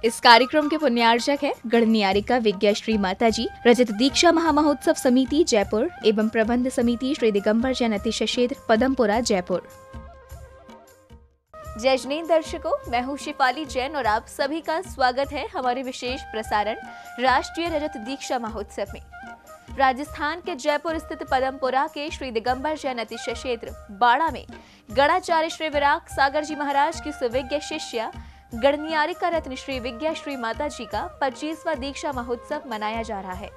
इस कार्यक्रम के पुण्यार्चक है गढ़नियारिका विद्याश्री माताजी, रजत दीक्षा महामहोत्सव समिति जयपुर एवं प्रबंध समिति श्री दिगंबर जैन अतिशय क्षेत्र पदमपुरा जयपुर। जय जैन दर्शकों, मैं हूँ शिफाली जैन और आप सभी का स्वागत है हमारे विशेष प्रसारण राष्ट्रीय रजत दीक्षा महोत्सव में। राजस्थान के जयपुर स्थित पदमपुरा के श्री दिगंबर जैन अतिशय क्षेत्र बाड़ा में गणाचार्य श्री विराग सागर जी महाराज की सुविज्ञ शिष्या गढ़नियारिका रत्न श्री विद्याश्री माता जी का 25वां दीक्षा महोत्सव मनाया जा रहा है।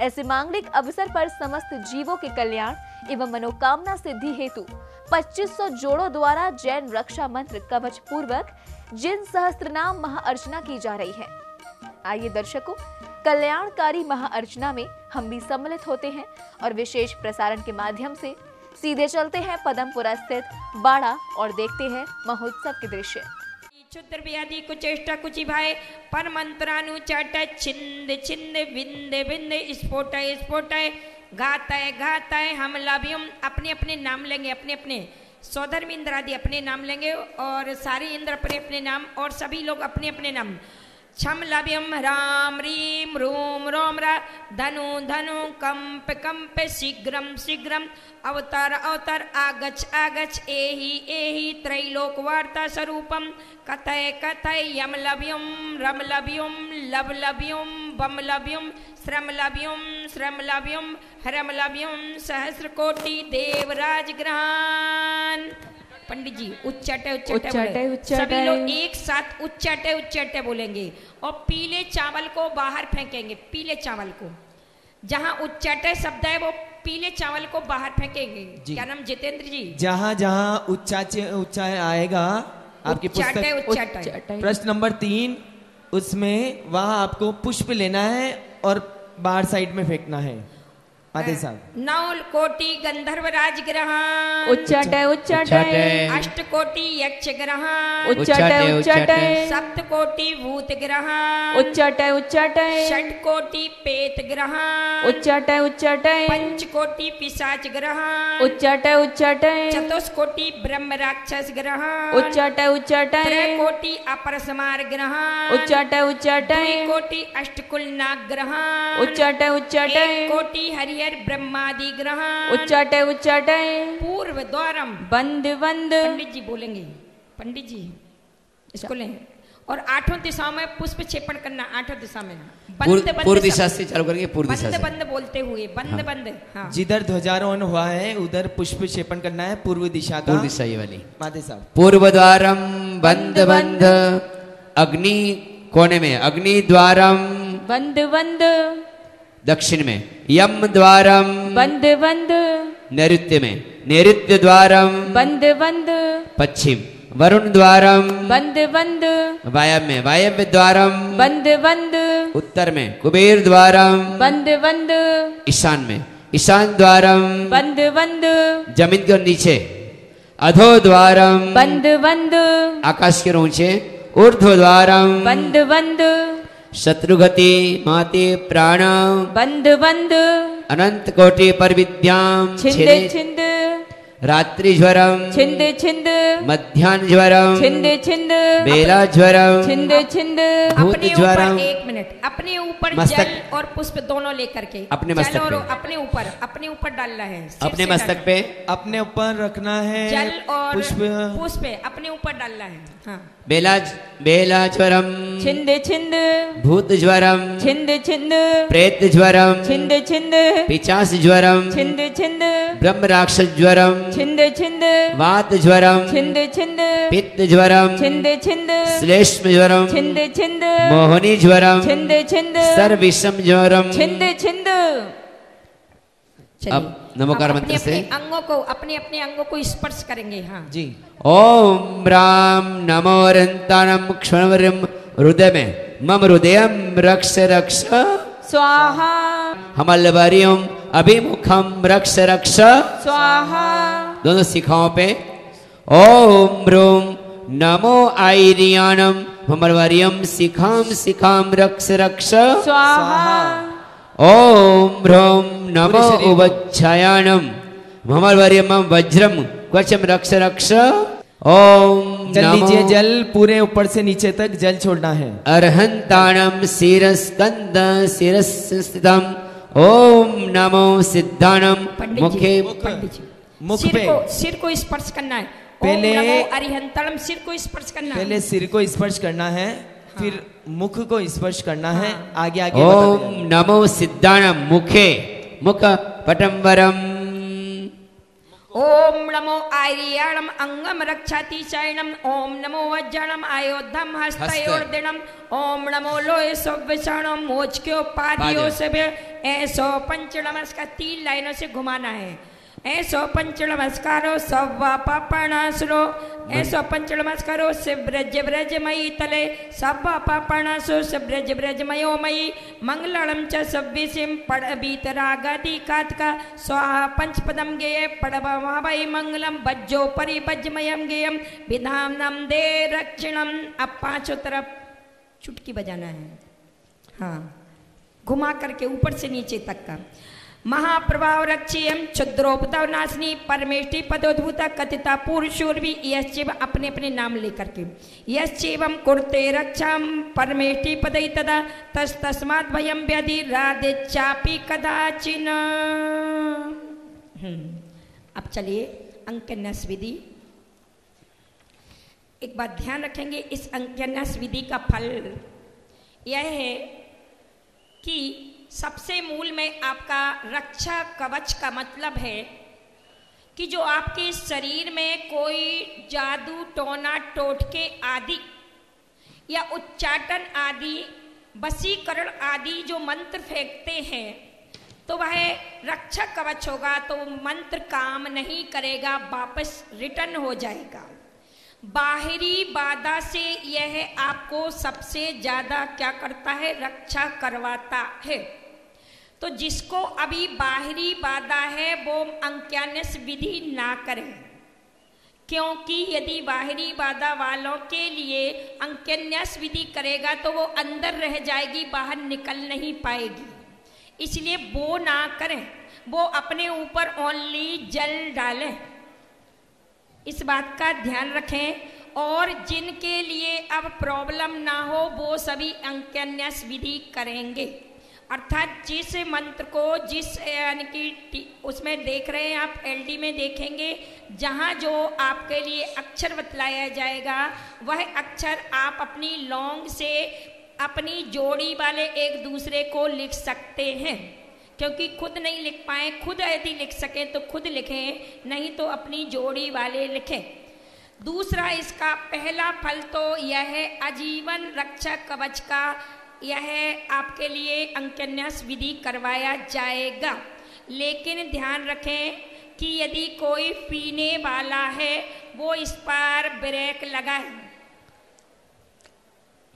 ऐसे मांगलिक अवसर पर समस्त जीवों के कल्याण एवं मनोकामना सिद्धि हेतु 2500 जोड़ों द्वारा जैन रक्षा मंत्र कवच पूर्वक जिन सहस्त्रनाम महाअर्चना की जा रही है। आइए दर्शकों, कल्याणकारी महाअर्चना में हम भी सम्मिलित होते हैं और विशेष प्रसारण के माध्यम से सीधे चलते हैं पदमपुरा स्थित बाड़ा और देखते हैं महोत्सव के दृश्य। क्षुद्र व्याधि कुचेष्टा कुची भाई पर मंत्रानु चाट छिंद छिंद बिंद बिंद स्फोट स्फोट घात हम लाभियम। अपने अपने नाम लेंगे, अपने अपने सौधर्म इंद्र आदि अपने नाम लेंगे और सारे इंद्र अपने अपने नाम और सभी लोग अपने अपने नाम। छम लाभियम राम रीम रोम रोम रा धनु धनु कंप कंप शीघ्रम शीघ्रम अवतार अवतार आगच आगच एहि त्रैलोक वार्ता स्वरूपम कथय कथय यम लभ्युम रम लभ्युम लब लभ्युम बम लभ्युम श्रम लभ्युम हरम लभ्युम सहस्र कोटि देवराज ग्रहण। पंडित जी उच्चाटे सभी लोग एक साथ उच्चाटे बोलेंगे और पीले चावल को बाहर फेंकेंगे। पीले चावल को जहाँ उच्चाटे शब्द है वो पीले चावल को बाहर फेंकेंगे। क्या नाम जितेंद्र जी? जहाँ जहाँ उच्चाय आएगा आपकी पुस्तक प्रश्न नंबर 3 उसमें वहाँ आपको पुष्प लेना है और बाहर साइड में फेंकना है। आते साहब 9 कोटि गंधर्व राज ग्रहण उच्चाटे अष्ट कोटि यक्ष ग्रहण उच्चाटे 7 कोटि भूत ग्रहण उच्चाटे 6 कोटि पेत ग्रहण उच्चाटे 5 कोटि पिशाच ग्रहण उच्चाटे 4 कोटि ब्रह्म राक्षस ग्रहण उच्चाटे 3 कोटि अपर समार ग्रहण उच्चाटे 2 कोटि अष्टकुल नाग ग्रहण उच्चाटे 1 कोटि हरि ब्रह्मादि ग्रहण उच्चाटे पूर्व द्वारम बंद पंडित जी बोलेंगे। पंडित जी इसको लें और 8 दिशाओं में पुष्प क्षेपण करना। 8 दिशा में पूर्व दिशा से चालू करेंगे। पूर्व दिशा से बंद बोलते हुए बंद। हाँ। जिधर ध्वजारोहण हुआ है उधर पुष्प क्षेपण करना है पूर्व दिशा का। पूर्व दिशा ये वाली माते साहब। पूर्व द्वारम बंद अग्नि कोने में अग्नि द्वारम बंद दक्षिण में यम द्वारम बंद नैऋत्य में नैऋत्य द्वारम बंद पश्चिम वरुण द्वारम बंद वायव्य में वायव्य द्वारम बंद उत्तर में कुबेर द्वारम बंद ईशान में ईशान द्वारम बंद जमीन के नीचे अधो द्वारम बंद आकाश के ऊंचे ऊर्ध्व द्वारम बंद शत्रुगति माते प्राण बंद अनंत कोटि पर विद्याम छिंद रात्रि ज्वरम छिंद मध्याह्न ज्वरम छिंद बेला ज्वरम छिंद भूत ज्वरम। 1 मिनट अपने ऊपर जल और पुष्प दोनों लेकर के अपने मस्तक पे अपने ऊपर डालना है। अपने मस्तक पे अपने ऊपर रखना है जल और पुष्प अपने ऊपर डालना है। हाँ। बेला ज्वरम छिंद भूत ज्वरम छिंद प्रेत ज्वरम छिंद पिचास ज्वरम छिंद ब्रह्म राक्षस ज्वरम छिंद वात ज्वरम छिंद पित्त ज्वरम छिंद श्लेष्म ज्वरम छिंद मोहनी ज्वरम छिंद सर्वविषम ज्वरम छिंद। अब नमोकार मंत्र से अपने अपने अंगों को स्पर्श करेंगे। हाँ जी। ओम राम नमो रंतानम क्षणवरम हृदय में मम हृदयम रक्ष स्वाहा हमलवरियम अभिमुखम रक्ष स्वाहा। दोनों शिखाओं पे ओम रोम नमो आईरियानम हमलवरियम शिखाम रक्ष स्वाहा। ओम ह्रोम नमो उवच्छायानम भमलवर्यम वज्रम क्वचम रक्ष ओम जल नमो लीजिए, जल पूरे ऊपर से नीचे तक जल छोड़ना है। अर्हंताणम शिरस्कंद शिरस्थितम। ओम नमो सिद्धाणम पंडित मुखे जी, पंडित जी, मुख सिर पे को, सिर को स्पर्श करना है। पहले- ओम नमो अरिहंतम, सिर को स्पर्श करना है। पहले सिर को स्पर्श करना है, फिर मुख को स्पर्श करना है। आगे आगे ओम बताते नमो सिद्धाणम मुखे मुख पटंबरम। ओम नमो आर्याणम अंगम रक्षाति शरणम। ओम नमो वज्रणम आयोधम हस्तयोर्दिनम। ओम नमो लोहे सव्यषणम मोचक्यो पादियों से भी। ऐसो पंच नमस्कार 3 लाइनों से घुमाना है। ऐसो पंच नमस्कारो सव्वा पापणासुरो। ऐसो पंच नमस्कारो से ब्रज ब्रज मयी तले सव्वा पापणासु से ब्रज ब्रज मयो मयी। मंगलम च सव्यसिम पड़ बीतरागादि कातका स्वाहा पंचपदम गेय पड़भय मंगलम बज्जो परि बज्जमयम गेयम विधाम नम दे रक्षिणम। अब 5 तरफ चुटकी बजाना है। हाँ, घुमा करके ऊपर से नीचे तक का। महाप्रभाव रक्षियम क्षुद्रोपतव नाशनी परमेष्टि पदोद्भूत कथिता पुरुषोर्वी यश्चिव अपने अपने नाम लेकर के। यश्चिवम कुर्ते रक्षाम परमेष्टि पदई तदा तस्मात् भयम व्याधि राधे चापी कदाचिन। अब चलिए अंकन्यास विधि। एक बात ध्यान रखेंगे, इस अंकन्यास विधि का फल यह है कि सबसे मूल में आपका रक्षा कवच का मतलब है कि जो आपके शरीर में कोई जादू टोना टोटके आदि या उच्चाटन आदि वशीकरण आदि जो मंत्र फेंकते हैं तो वह रक्षा कवच होगा, तो मंत्र काम नहीं करेगा, वापस रिटर्न हो जाएगा। बाहरी बाधा से यह आपको सबसे ज्यादा क्या करता है, रक्षा करवाता है। तो जिसको अभी बाहरी बाधा है वो अंकन्यास विधि ना करें, क्योंकि यदि बाहरी बाधा वालों के लिए अंकन्यास विधि करेगा तो वो अंदर रह जाएगी, बाहर निकल नहीं पाएगी। इसलिए वो ना करें, वो अपने ऊपर ओनली जल डालें, इस बात का ध्यान रखें। और जिनके लिए अब प्रॉब्लम ना हो वो सभी अंकन्यास विधि करेंगे। अर्थात जिस मंत्र को जिस यानी कि उसमें देख रहे हैं आप, एलडी में देखेंगे, जहाँ जो आपके लिए अक्षर बतलाया जाएगा वह अक्षर आप अपनी लौंग से अपनी जोड़ी वाले एक दूसरे को लिख सकते हैं। क्योंकि खुद नहीं लिख पाए, खुद यदि लिख सकें तो खुद लिखें, नहीं तो अपनी जोड़ी वाले लिखें। दूसरा, इसका पहला फल तो यह है आजीवन रक्षा कवच का, यह आपके लिए अंकन्यास विधि करवाया जाएगा। लेकिन ध्यान रखें कि यदि कोई पीने वाला है वो इस पर ब्रेक लगाए,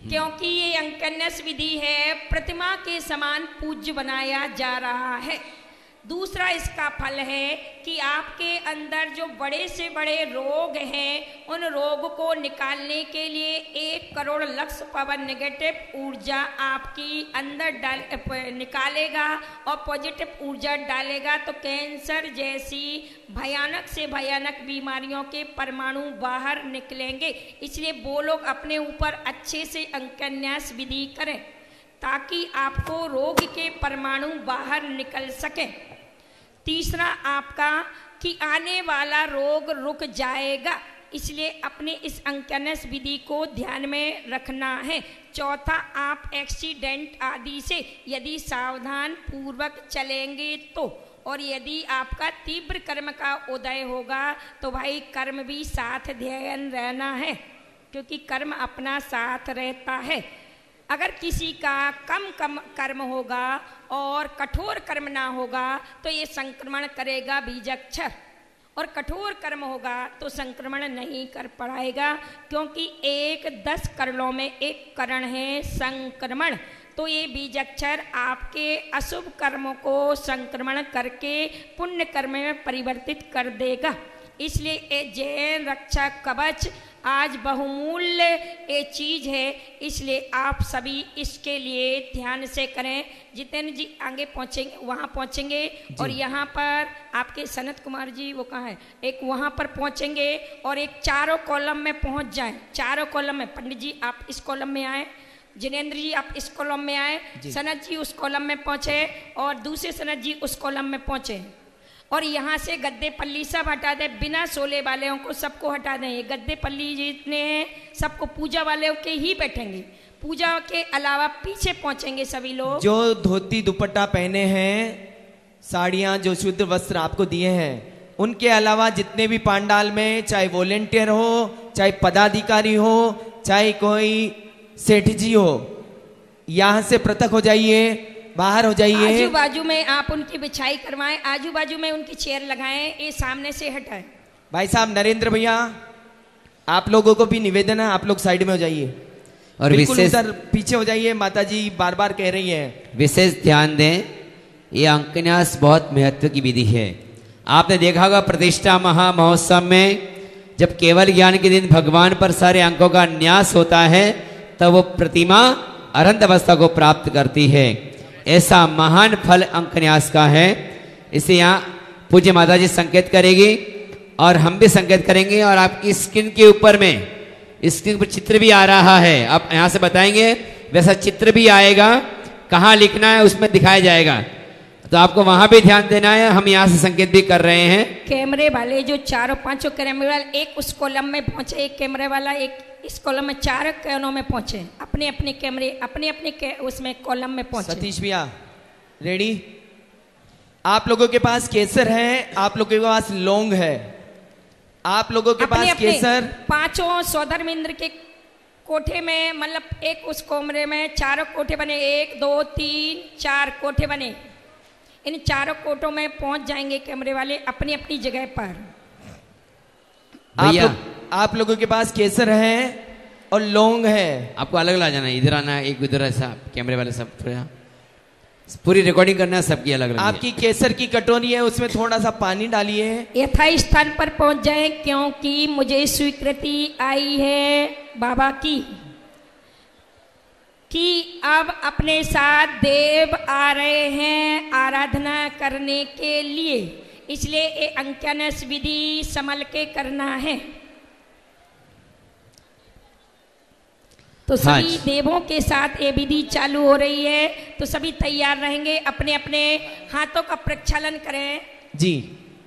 क्योंकि ये अंकन्यास विधि है, प्रतिमा के समान पूज्य बनाया जा रहा है। दूसरा इसका फल है कि आपके अंदर जो बड़े से बड़े रोग हैं उन रोग को निकालने के लिए 1 करोड़ लक्ष पावर नेगेटिव ऊर्जा आपकी अंदर निकालेगा और पॉजिटिव ऊर्जा डालेगा। तो कैंसर जैसी भयानक से भयानक बीमारियों के परमाणु बाहर निकलेंगे। इसलिए वो लोग अपने ऊपर अच्छे से अंकन्यास विधि करें ताकि आपको रोग के परमाणु बाहर निकल सकें। तीसरा आपका कि आने वाला रोग रुक जाएगा, इसलिए अपने इस अंकन्यास विधि को ध्यान में रखना है। चौथा, आप एक्सीडेंट आदि से यदि सावधान पूर्वक चलेंगे तो, और यदि आपका तीव्र कर्म का उदय होगा तो भाई कर्म भी साथ ध्यान रहना है, क्योंकि कर्म अपना साथ रहता है। अगर किसी का कम कर्म होगा और कठोर कर्म ना होगा तो ये संक्रमण करेगा बीजाक्षर, और कठोर कर्म होगा तो संक्रमण नहीं कर पाएगा, क्योंकि 10 करणों में एक करण है संक्रमण। तो ये बीजाक्षर आपके अशुभ कर्मों को संक्रमण करके पुण्य कर्म में परिवर्तित कर देगा। इसलिए ये जैन रक्षा कवच आज बहुमूल्य ये चीज है, इसलिए आप सभी इसके लिए ध्यान से करें। जितेंद्र जी आगे पहुंचेंगे, वहां पहुंचेंगे और यहाँ पर आपके सनत कुमार जी वो कहाँ है, एक वहां पर पहुंचेंगे और एक चारों कॉलम में पहुंच जाएं। चारों कॉलम में पंडित जी आप इस कॉलम में आए, जिनेंद्र जी आप इस कॉलम में आए, सनत जी उस कॉलम में पहुंचे और दूसरे सनत जी उस कॉलम में पहुंचे। और यहाँ से गद्दे पल्ली सब हटा दें, बिना सोले वाले को सबको हटा दें। ये गद्दे पल्ली जितने हैं सबको पूजा वाले के ही बैठेंगे, पूजा के अलावा पीछे पहुंचेंगे सभी लोग। जो धोती दुपट्टा पहने हैं, साड़ियाँ जो शुद्ध वस्त्र आपको दिए हैं, उनके अलावा जितने भी पंडाल में चाहे वॉलेंटियर हो, चाहे पदाधिकारी हो, चाहे कोई सेठ जी हो, यहाँ से पृथक हो जाइए, बाहर हो जाइए। आजू बाजू में आप उनकी बिछाई करवाएं, आजू बाजू में उनकी चेयर लगाएं, ये सामने से हटाएं। भाई साहब नरेंद्र भैया, आप लोगों को भी निवेदन है, आप लोग साइड में हो जाइए और विशेष उधर पीछे हो जाइए। माता जी बार बार कह रही हैं, विशेष ध्यान दें, ये अंकन्यास बहुत महत्व की विधि है। आपने देखा होगा प्रतिष्ठा महामहोत्सव में जब केवल ज्ञान के दिन भगवान पर सारे अंकों का न्यास होता है, तब वो प्रतिमा अरंत अवस्था को प्राप्त करती है। ऐसा महान फल अंकन्यास का है। इसे यहाँ पूज्य माता जी संकेत करेगी और हम भी संकेत करेंगे। और आपकी स्क्रीन के ऊपर में, स्क्रीन पर चित्र भी आ रहा है, आप यहाँ से बताएंगे, वैसा चित्र भी आएगा, कहाँ लिखना है उसमें दिखाया जाएगा, तो आपको वहां भी ध्यान देना है। हम यहाँ से संकेत भी कर रहे हैं। कैमरे वाले जो चारों पांचों कैमरे वाले एक उस कॉलम में पहुंचे, एक कैमरे वाला एक इस कॉलम में, चार कोनों में पहुंचे, अपने अपने कैमरे अपने अपने उसमें कॉलम में पहुंचे। सतीश भैया रेडी? आप लोगों के पास केसर है, आप लोगों के पास लौंग है, आप लोगों के पास केसर। पांचों सौधर्मेंद्र के कोठे में, मतलब एक उस कमरे में चारों कोठे बने, 1 2 3 4 कोठे बने। इन चारों कोठों में पहुंच जाएंगे कैमरे वाले अपनी अपनी जगह पर। आप लोगों के पास केसर है और लौंग है। आपको अलग ला जाना, इधर आना, एक उधर, ऐसा कैमरे वाले सब पूरी रिकॉर्डिंग करना है सबकी अलग अलग। आपकी केसर की कटोरी है, उसमें थोड़ा सा पानी डालिए। यथा स्थान पर पहुंच जाए, क्योंकि मुझे स्वीकृति आई है बाबा की कि अब अपने साथ देव आ रहे हैं आराधना करने के लिए, इसलिए ये अंकन्यास विधि संभल के करना है। तो सभी देवों के साथ ये विधि चालू हो रही है, तो सभी तैयार रहेंगे, अपने अपने हाथों का प्रक्षालन करें। जी,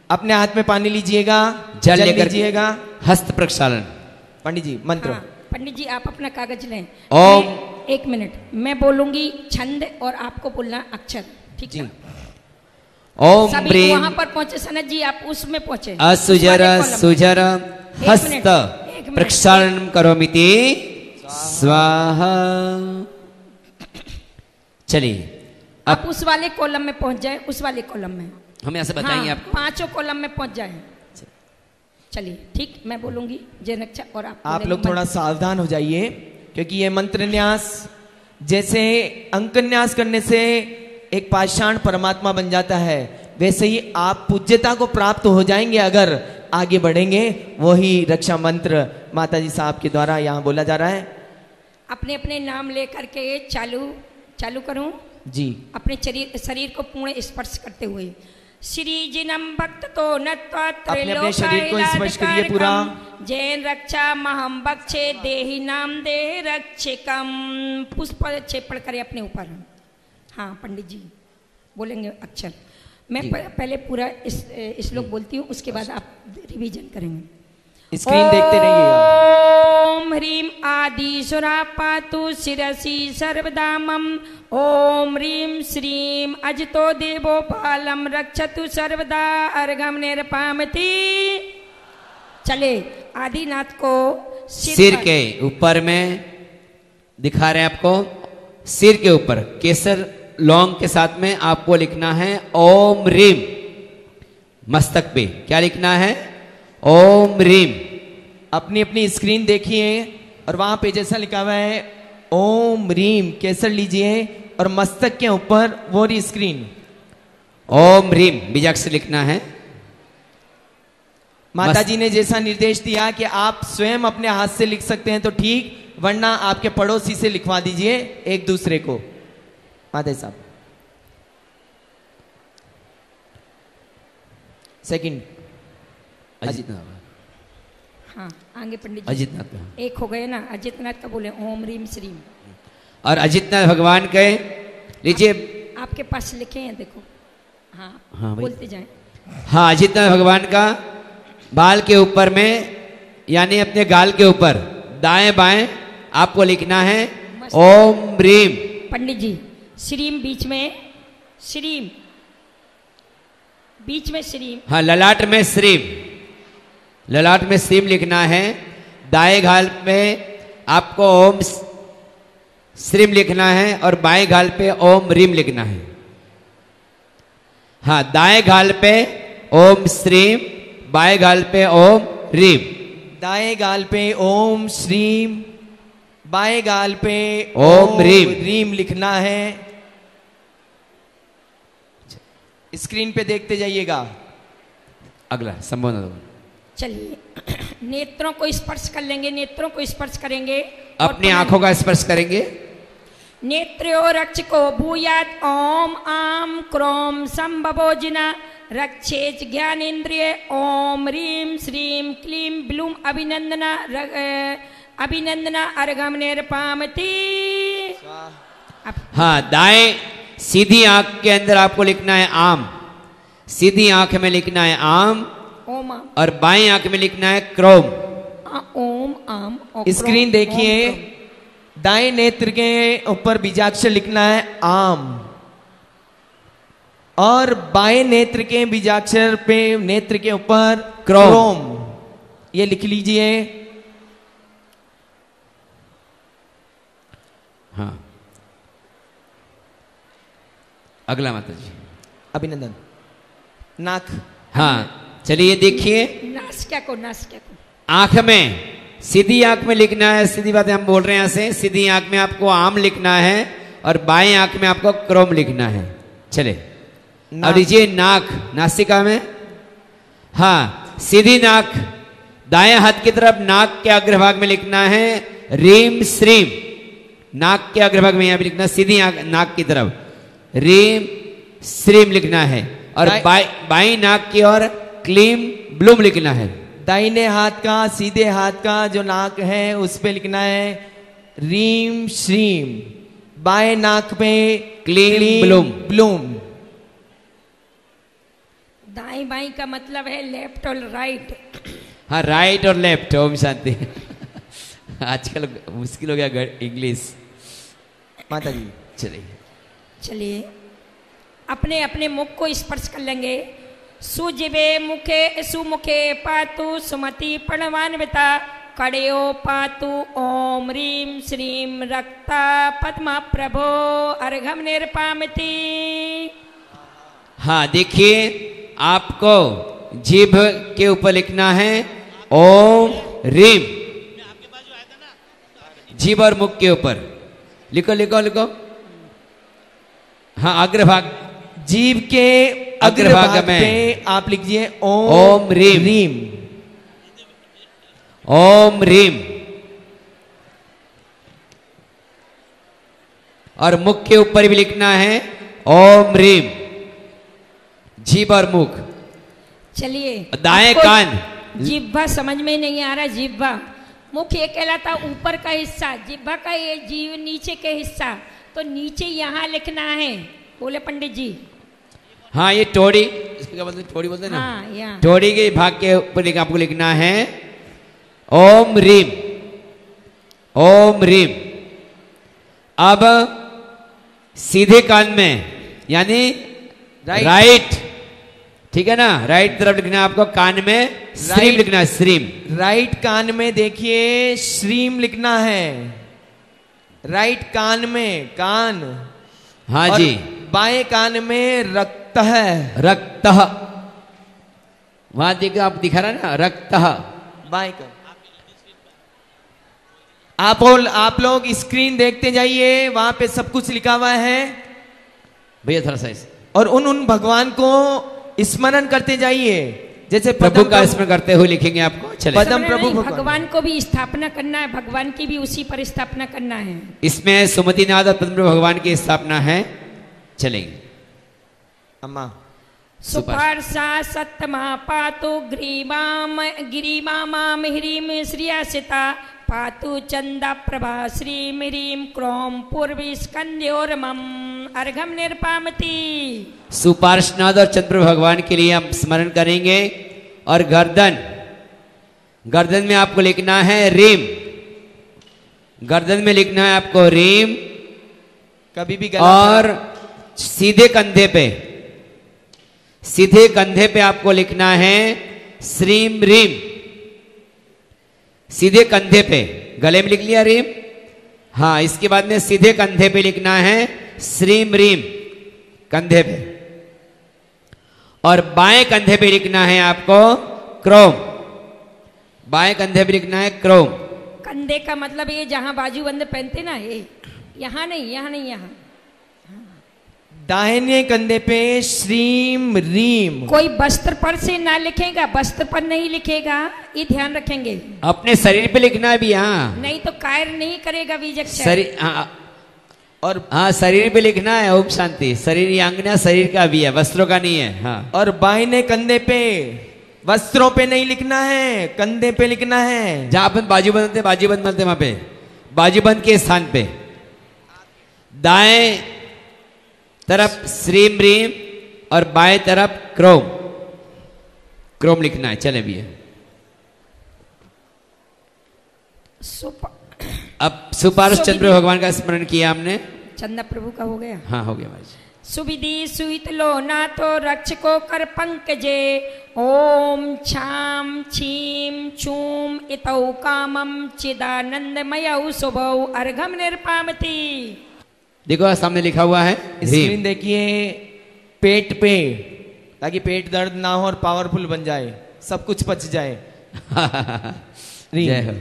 अपने हाथ में पानी लीजिएगा, जल लीजिएगा, हस्त प्रक्षालन। पंडित जी मंत्र। हाँ, पंडित जी आप अपना कागज लें। ओम, एक मिनट, मैं बोलूंगी छंद और आपको बोलना अक्षर, ठीक है? ओम सभी वहां पर पहुंचे, सनत जी आप उसमें पहुंचे। असुजर सुजर हस्त प्रक्षालन करोमिति स्वाहा। चलिए आप उस वाले कॉलम में पहुंच जाए, उस वाले कॉलम में हम ऐसे बताएंगे। हाँ, आपको पांचों कॉलम में पहुंच जाए। चलिए ठीक, मैं बोलूंगी जय रक्षा और आप लोग थोड़ा सावधान हो जाइए, क्योंकि ये मंत्र न्यास जैसे अंकन्यास करने से एक पाषाण परमात्मा बन जाता है, वैसे ही आप पूज्यता को प्राप्त हो जाएंगे अगर आगे बढ़ेंगे। वही रक्षा मंत्र माता जी साहब के द्वारा यहाँ बोला जा रहा है। अपने अपने नाम लेकर के चालू करूं जी। अपने शरीर को पूर्ण स्पर्श करते हुए। श्री जिनम भक्त तो अपने शरीर को स्पर्श करिए पूरा। जैन रक्षा महम बक्षे देहि नाम दे रक्षकम। पुष्प पढ़ करे अपने ऊपर। हाँ पंडित जी बोलेंगे अक्षर, मैं पहले पूरा श्लोक बोलती हूँ, उसके बाद आप रिवीजन करेंगे। स्क्रीन देखते रहिएगा। ओम ह्रीम आदि सुरा पातु शिरसी सर्वदा मम। ओम ह्रीम श्रीम अजतो देवो पालम रक्षतु सर्वदा अर्घम निरपामति। चले आदिनाथ को सिर के ऊपर में दिखा रहे हैं आपको, सिर के ऊपर केसर लौंग के साथ में आपको लिखना है ओम रीम। मस्तक पे क्या लिखना है? ओम रीम। अपनी अपनी स्क्रीन देखिए और वहां पे जैसा लिखा हुआ है ओम रीम, केसर लीजिए और मस्तक के ऊपर वो रही स्क्रीन। ओम रीम बीजाक्षर लिखना है। माता जी ने जैसा निर्देश दिया कि आप स्वयं अपने हाथ से लिख सकते हैं तो ठीक, वरना आपके पड़ोसी से लिखवा दीजिए एक दूसरे को। माता साहब सेकंड अजित नाथ, हाँ आगे पंडित जी। अजित नाथ एक हो गए ना, अजित नाथ का बोले ओम रीम श्रीम। और अजित नाथ भगवान के लीजिए। आपके पास लिखे हैं देखो। हाँ हाँ भाई। बोलते जाएं। हाँ, अजित नाथ भगवान का बाल के ऊपर में यानी अपने गाल के ऊपर दाएं बाएं आपको लिखना है ओम रीम। पंडित जी श्रीम बीच में, श्रीम बीच में श्रीम। हाँ, ललाट में श्रीम, ललाट में श्रीम लिखना है। दाएं गाल पे आपको ओम श्रीम लिखना है और बाएं गाल पे ओम रीम लिखना है। हाँ, दाएं गाल पे ओम श्रीम, बाएं गाल पे ओम रीम। दाएं गाल पे ओम श्रीम, बाएं गाल पे ओम रीम लिखना है। स्क्रीन पे देखते जाइएगा। अगला संबोधन। चलिए नेत्रों को स्पर्श कर लेंगे, नेत्रों को स्पर्श करेंगे, अपनी आंखों का स्पर्श करेंगे। नेत्रो रक्षको भूयात ओम आम क्रोम संभवोजिना रक्षेच ज्ञानेन्द्रिय ओम रीम श्रीम क्लीम ब्लूम अभिनंदना अभिनंदना अर्घम निर्पामति। हाँ, दाएं सीधी आंख के अंदर आपको लिखना है आम, सीधी आंख में लिखना है आम ओम और बाएं आंख में लिखना है क्रोम। ओम आम। स्क्रीन देखिए, दाएं नेत्र के ऊपर बीजाक्षर लिखना है आम और बाएं नेत्र के बीजाक्षर पे नेत्र के ऊपर क्रोम। ये लिख लीजिए। हाँ, अगला माता जी। अभिनंदन। नाक। हाँ, चलिए देखिए, नासिका को, नासिका को आंख में सीधी आंख में लिखना है, सीधी बातें हम बोल रहे हैं यहाँ से। सीधी आंख में आपको आम लिखना है और बाएं आंख में आपको क्रोम लिखना है। चले अब लीजिए नाक, नासिका में। हाँ, सीधी नाक, दाएं हाथ की तरफ नाक के अग्रभाग में लिखना है रीम श्रीम। नाक के अग्रभाग में यहाँ पे लिखना, सीधी नाक की तरफ रीम श्रीम लिखना है और बाई नाक की ओर क्लीम ब्लूम लिखना है। दाहिने हाथ का, सीधे हाथ का जो नाक है उस पे लिखना है रीम श्रीम, बाएं नाक पे क्लीम ब्लूम ब्लूम। दाएं बाएं का मतलब है लेफ्ट और राइट। हाँ, राइट और लेफ्ट। ओम शांति। आजकल मुश्किल हो गया इंग्लिश। माता जी चलिए, चलिए अपने अपने मुख को स्पर्श कर लेंगे। सुजिबे मुखे सुमुखे पातु सुमति प्रणवान्विता कड़यो पातु ओम रीम श्रीम रक्ता पद्मा प्रभो अर्घम निर्पामति। हाँ देखिए, आपको जीभ के ऊपर लिखना है ओम रीम। जीभ और मुख के ऊपर लिखो लिखो लिखो। हाँ, अग्रभाग, जीभ के अग्रभाग में आप लिखिए ओम रीम रीम। ओम रीम। और मुख के ऊपर भी लिखना है ओम रीम, जीभ और मुख। चलिए दाएं कान, जिह्वा समझ में नहीं आ रहा। जिह्वा, मुख ये कहलाता ऊपर का हिस्सा, जिह्वा का ये जीव नीचे के हिस्सा, तो नीचे यहाँ लिखना है। बोले पंडित जी। हाँ, ये टोड़ी, इसको क्या बोलते हैं, टोड़ी बोलते हैं ना। हाँ, यहाँ टोड़ी के भाग के ऊपर आपको लिखना है ओम रीम, ओम रीम। अब सीधे कान में यानी राइट, ठीक है ना, राइट तरफ लिखना है आपको। कान में श्रीम लिखना है, श्रीम। राइट कान में देखिए श्रीम लिखना है। राइट कान में कान। हाँ जी। बाएं कान में रक्त है, रक्त। वहां देखो, आप दिखा रहा ना, रक्त। बाएं कान। आप लोग स्क्रीन देखते जाइए, वहां पे सब कुछ लिखा हुआ है भैया थोड़ा सा। और उन भगवान को स्मरण करते जाइए जैसे प्रभु का स्मरण करते हुए लिखेंगे आपको। चले पदम प्रभु नहीं, भगवान। भगवान को भी स्थापना करना है, भगवान की भी उसी पर स्थापना करना है। इसमें सुमतिनाथ और पद्म प्रभु भगवान की स्थापना है। चलेंगे अम्मा सुपार्षा सत्तमा पातु गिरिमाम ह्रीम श्रियासिता पातु चंदा प्रभा श्रीम ह्रीम क्रोम पूर्वी स्कंद्योरमम अर्घम निर्पामति। सुपार्श्वनाथ और चंद्र भगवान के लिए हम स्मरण करेंगे। और गर्दन में आपको लिखना है रीम। गर्दन में लिखना है आपको रीम। कभी भी और सीधे कंधे पे आपको लिखना है श्रीम रीम। सीधे कंधे पे, गले में लिख लिया रीम। हाँ, इसके बाद में सीधे कंधे पे लिखना है श्रीम रीम, कंधे पे। और बाएं कंधे पे लिखना है आपको क्रोम। बाएं कंधे पे लिखना है क्रोम। कंधे का मतलब ये जहां बाजूबंद पहनते ना, ये यहाँ नहीं, यहाँ दाहिने कंधे पे श्रीम रीम। कोई वस्त्र पर से ना लिखेगा, वस्त्र पर नहीं लिखेगा, ये ध्यान रखेंगे। अपने शरीर पे लिखना है भी। हाँ, नहीं तो कायर नहीं करेगा बीजक्षर। शरीर, हाँ, और हाँ शरीर पे लिखना है ओम शांति। शरीर यांगना शरीर का भी है, वस्त्रों का नहीं है। हाँ, और बाहिने कंधे पे वस्त्रों पे नहीं लिखना है, कंधे पे लिखना है। जहां अपन बाजूबंद बनते वहां पे, बाजूबंद के स्थान पे दाएं तरफ श्रीम रीम और बाएं तरफ क्रोम लिखना है। चले भी है। अब सुपार्श चंद्र भगवान का स्मरण किया हमने। चंदा प्रभु का हो गया। हाँ, हो गया भाई। सुविधि सुहित लो ना तो रक्षको कर पंकजे ओम छाम छीम छूम इतौ कामम चिदानंदमयौ शुभौ अर्घम निर्पामति। देखो सामने लिखा हुआ है स्क्रीन देखिए, पेट पे, ताकि पेट दर्द ना हो और पावरफुल बन जाए, सब कुछ पच जाए। जय हो,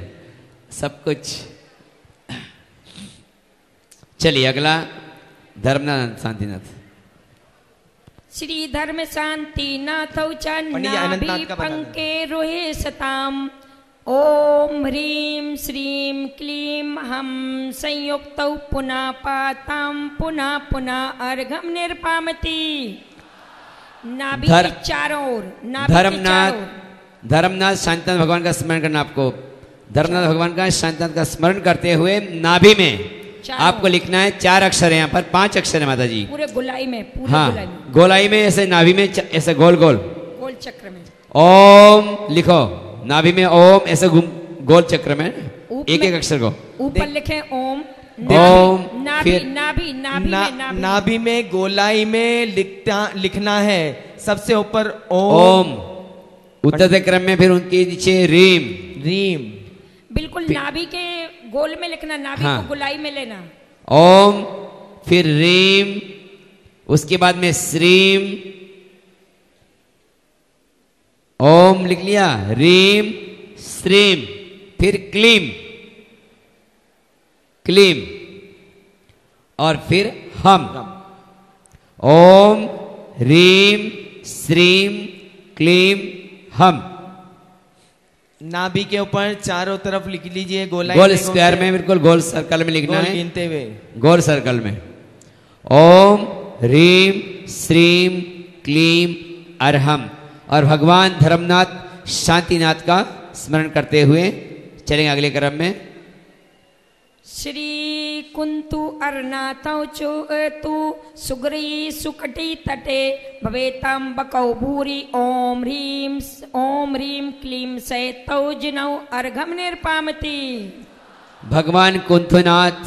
सब कुछ। चलिए अगला धर्मनाथ शांतिनाथ। श्री धर्म शांति नाथौ च पंडित अनंतनाथ नाभि का बता दें। पंके रोहे सताम ओम ह्रीम श्रीम क्लीम हम संयुक्तौ पुनः पाताम पुनः पुनः अर्घम निर्पामति। नाभि के चारों ओर, नाभि के चारों ओर। धर्मनाथ शांतिनाथ भगवान का स्मरण करना आपको। धर्मनाथ भगवान का शांतिनाथ का स्मरण करते हुए नाभि में आपको लिखना है 4 अक्षर है, यहाँ पर 5 अक्षर है माता जी। पूरे गोलाई में, पूरे हाँ, गोलाई में, गोलाई में ऐसे नाभि में ऐसे गोल गोल चक्र में ओम लिखो। नाभि में ओम ऐसे गोल चक्र में एक एक अक्षर को ऊपर लिखें ओम। ओम, नाभि फिर नाभि नाभि में नाभि नाभि में गोलाई में लिखना है सबसे ऊपर ओम। उत्तर क्रम में फिर उनके नीचे रीम। रीम बिल्कुल नाभि के गोल में लिखना, नाभि हाँ। को गोलाई में लेना। ओम, फिर रीम, उसके बाद में श्रीम। ओम लिख लिया, रीम श्रीम, फिर क्लीम और फिर हम। ओम रीम श्रीम क्लीम हम। नाभि के ऊपर चारों तरफ लिख लीजिए गोलाई गोल स्क्वायर में, बिल्कुल गोल सर्कल में लिखना है, गिनते हुए गोल सर्कल में। ओम रीम श्रीम क्लीम अरहम। और भगवान धर्मनाथ शांतिनाथ का स्मरण करते हुए चलेंगे अगले क्रम में। श्री कुंतु अर्नाथौ चो तु सुग्री सुकटी तटे भवेतां बकौ भूरि ओम ह्रीम क्लीम सैतौ जिनौ अर्घम निर्पामति। भगवान कुंथुनाथ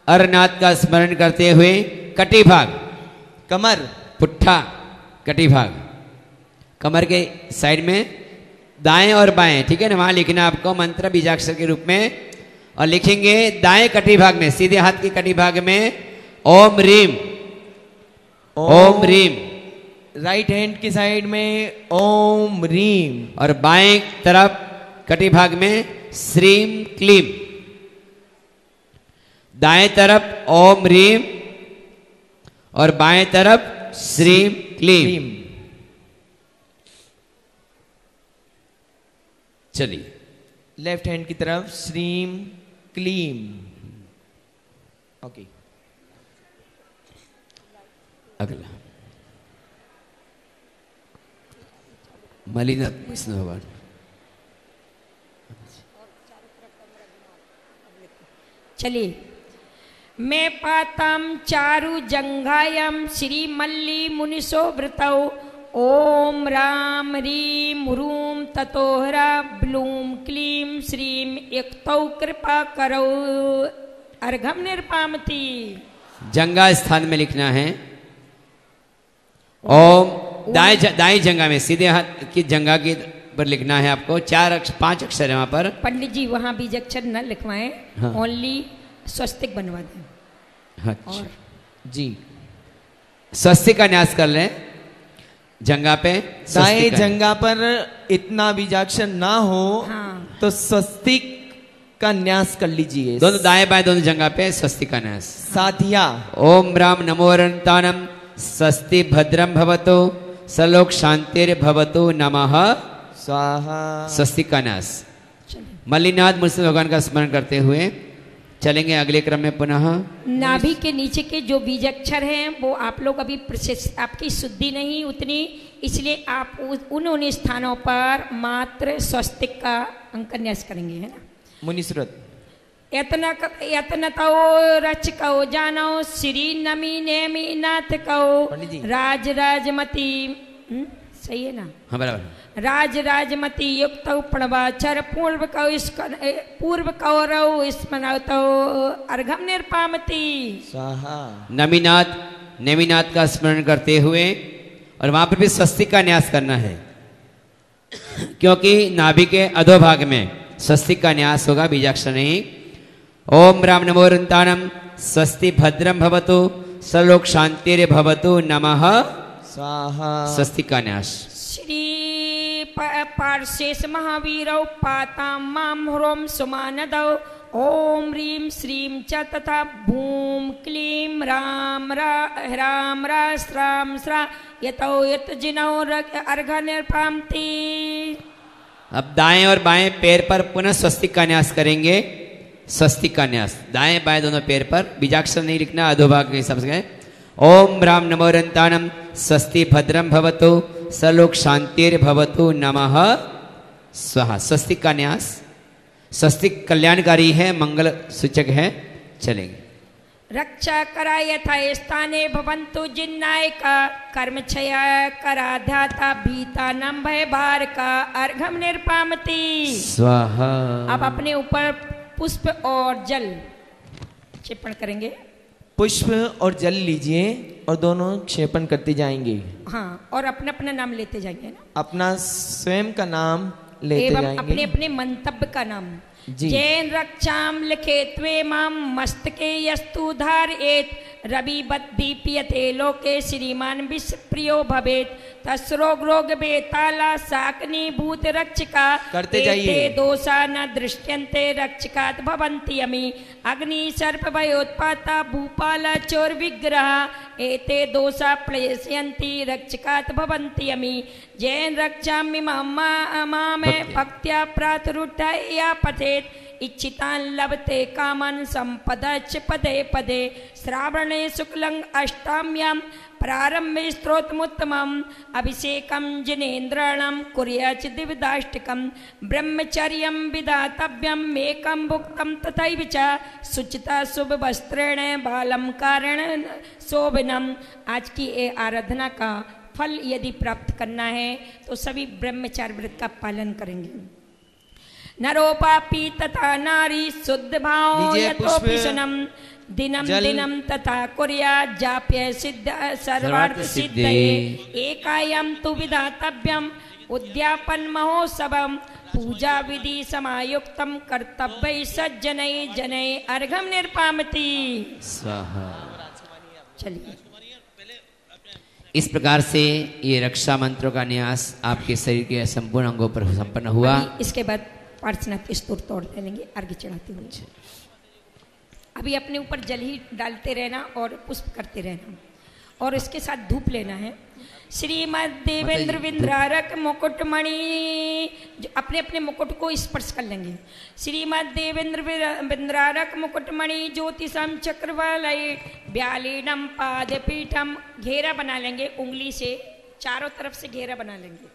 अरनाथ का स्मरण करते हुए कटी भाग, कमर, पुट्ठा, कटी भाग, कमर के साइड में दाएं और बाएं, ठीक है ना, वहां लिखना आपको मंत्र बीजाक्षर के रूप में। और लिखेंगे दाएं कटी भाग में, सीधे हाथ के कटी भाग में ओम रीम, ओम रीम। राइट हैंड की साइड में ओम रीम और बाएं तरफ कटी भाग में श्रीम क्लीम। दाएं तरफ ओम रीम और बाएं तरफ श्रीम क्लीम। चलिए लेफ्ट हैंड की तरफ श्रीम क्लीम। ओके, अगला मलिनाथ विष्णु भगवान। चलिए, मैं पाताम चारु जंघायम श्री मल्ली मुनिसो व्रतौ ओम राम रीम ह्रूम ततोहरा ब्लूम क्लीम श्रीम एक्तौ कृपा करो अर्घम निर्पामती। जंगा स्थान में लिखना है। ओम दाएं जंगा में, सीधे हाथ की जंगा की पर लिखना है आपको। 5 अक्षर है वहां पर। पंडित जी वहां बीज अक्षर न लिखवाएं, हाँ। ओनली स्वस्तिक बनवा दें। अच्छा जी, स्वस्तिक का न्यास कर लें जंगा पे। दाएं जंगा पर इतना बीजाक्षर ना हो हाँ। तो स्वस्तिक का न्यास कर लीजिए। दोनों दाएं बाएं दोनों जंगा पे स्वस्तिक का न्यास। साथिया ओम राम नमोरंतानम स्वस्ति भद्रम भवतु सलोक शांतिर्भवतु नमः स्वाहा। स्वस्तिक का न्यास। चलिए, मल्लिनाथ मुनिसो भगवान का स्मरण करते हुए चलेंगे अगले क्रम में पुनः। नाभि के नीचे के जो बीज अक्षर हैं वो आप लोग अभी आपकी शुद्धि नहीं उतनी, इसलिए आप उन स्थानों पर मात्र स्वस्तिक का अंकन्यास करेंगे, है ना। मुनिश्रुत यत्न कहो रच कहो जानो श्री नमी नेमी नाथ कहो पंडित जी। राज राजमती। सही है ना। हाँ बराबर। राज राजमती युक्त प्रणवाचर पूर्व कौरव स्मरतो अर्घम निर्पामती। स्वाहा। नमीनाथ नेमिनाथ का स्मरण करते हुए और वहां पर भी स्वस्तिक का न्यास करना है, क्योंकि नाभि के अधोभाग में स्वस्तिक का न्यास होगा, बीजाक्षर नहीं। ओम राम नमोरंतानम स्वस्ति भद्रम भवतु सलोक शांतिर्भवतु नमः स्वाहा। स्वस्तिक का न्यास। श्री पार्शेष महावीरौ पातां मां ह्रों सुमानदौ ओम ह्रीं श्रीं च तथा भूम क्लीं राम रा श्राम श्रा यतौ यत जिनौ अर्घ निर्पामती। अब दाएं और बाएं पैर पर पुनः स्वस्तिक का न्यास करेंगे। स्वस्तिक का न्यास दाएं बाएं दोनों पैर पर, बीजाक्षर नहीं लिखना, अधोभाग के हिसाब से। ओम राम नमोरंतानम स्वस्ति भद्रम भवतु सलोक शांतिर्भवतु नमः स्वाहा। स्वस्तिक का न्यास। स्वस्तिक कल्याणकारी है, मंगल सूचक है। चलेंगे। रक्षा करा यथा स्थाने भवन्तु जिन्नायका कर्मक्षया कराध्याता भीता नम भय भार का अर्घम निर्पामती। स्वाहा। अब अपने ऊपर पुष्प और जल क्षेपण करेंगे। पुष्प और जल लीजिए और दोनों क्षेपण करते जाएंगे। हाँ, और अपना अपना नाम लेते जाएंगे ना। अपना स्वयं का नाम लेते एवं जाएंगे। अपने अपने मंतव्य का नाम। जी। जैन रक्षाम लिखे त्वे माम मस्तके यस्तु धारयेत रवि दीप्यते लोके श्रीमान विश्व प्रियो भवेत तस्रोग रोग बेताला साकनी भूत रक्षका करते जाइए। दोषा न दृश्यन्ते रक्षकात भवन्ति अमी अग्नि सर्प भयोत्पाता भूपाल चोर विग्रह एते दोषा प्लयस्यन्ति रक्षकात भवन्ति अमी जैन रक्षामि मामे भक्त्या प्रातरुत्थया पठेत इच्छितान् लभते कामन् संपदच्च पदे पदे श्रावणे शुक्लं अष्टम्यां प्रारम्भे स्तोत्रमुत्तमम् अभिषेकं जिनेन्द्राणां कुर्याच्च दिवदाष्टकं ब्रह्मचर्यं विधातव्यम् एकं भुक्तं तथैव च शुचिता शुभ वस्त्रेण बालंकारेण शोभनम्। आज की ये आराधना का फल यदि प्राप्त करना है तो सभी ब्रह्मचार्य व्रत का पालन करेंगे। नरो पापी तथा नारी शुद्ध भाव यतोपि सुनम दिनम दिनम तथा कुर्या जाप्य सिद्ध सर्वार्थ सिद्धये एकायम तु विधातव्यम उद्यापन महोत्सवम पूजा विधि समायुक्तम कर्तव्य सज्जनै जनै अर्घम निर्पामति। स्वाहा। चलिए, इस प्रकार से ये रक्षा मंत्रों का न्यास आपके शरीर के संपूर्ण अंगों पर संपन्न हुआ। इसके बाद प्रार्थना स्तोत्र तोड़ देंगे अर्घ्य चढ़ाते हुए। अभी अपने ऊपर जल ही डालते रहना और पुष्प करते रहना और इसके साथ धूप लेना है। श्रीमद देवेंद्र विंद्रारक मुकुटमणि, जो अपने अपने मुकुट को स्पर्श कर लेंगे। श्रीमद देवेंद्र विंद्रारक मुकुटमणि ज्योतिषम चक्रवालय ब्यालीनम पादपीठम, घेरा बना लेंगे उंगली से, चारों तरफ से घेरा बना लेंगे।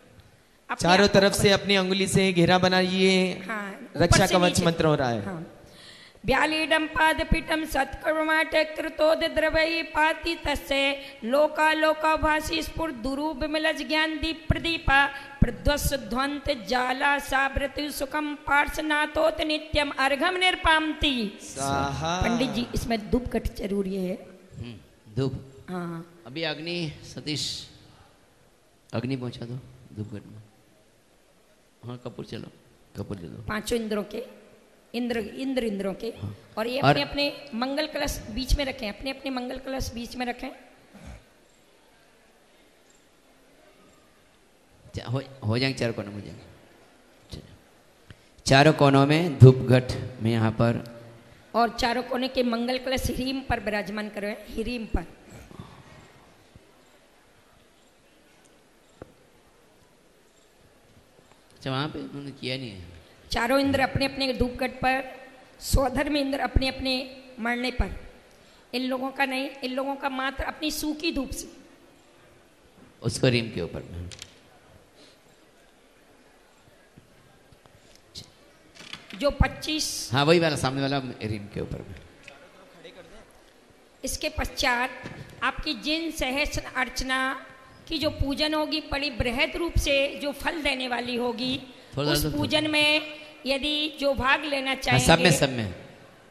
चारों तरफ से अपनी उंगली से घेरा बनाइए। हाँ, रक्षा कवच मंत्र हो रहा है। हाँ। ब्यालीडम पादपीठम सत्कर्माट कृतोद द्रवई पाति तस्य लोका लोका भासी स्फुर दुरु विमलज ज्ञान दीप प्रदीपा प्रध्वस ध्वंत जाला साब्रतु सुखम पार्श्वनाथोत नित्यम अर्घम निर्पामति। पंडित जी इसमें धूप कट जरूरी है। धूप, हाँ। अभी अग्नि, सतीश अग्नि पहुंचा दो धूप घट में। हाँ कपूर, चलो कपूर दे दो। पांचों इंद्रों के इंद्रों के। और ये अपने अपने मंगल कलश बीच में रखें, अपने अपने मंगल कलश बीच में रखें। हो जाएंगे, चारों कोनों में जाएंगे। चारों कोनों में धूप घट में यहाँ पर, और चारों कोने के मंगल कलश ह्रीम पर विराजमान करो, ह्रीम पर। अच्छा वहाँ पे उन्होंने किया नहीं है। चारों इंद्र अपने अपने धूपगढ़ पर, स्वधर्म इंद्र अपने अपने मरने पर। इन लोगों का नहीं, इन लोगों का मात्र अपनी सूखी धूप से उसको रीम के ऊपर में। जो 25, हाँ वही वाला सामने वाला रीम के ऊपर में। इसके पश्चात आपकी जिन सहस्र अर्चना की जो पूजन होगी, बड़ी बृहद रूप से जो फल देने वाली होगी, उस पूजन में यदि जो भाग लेना चाहेंगे। सब में सब में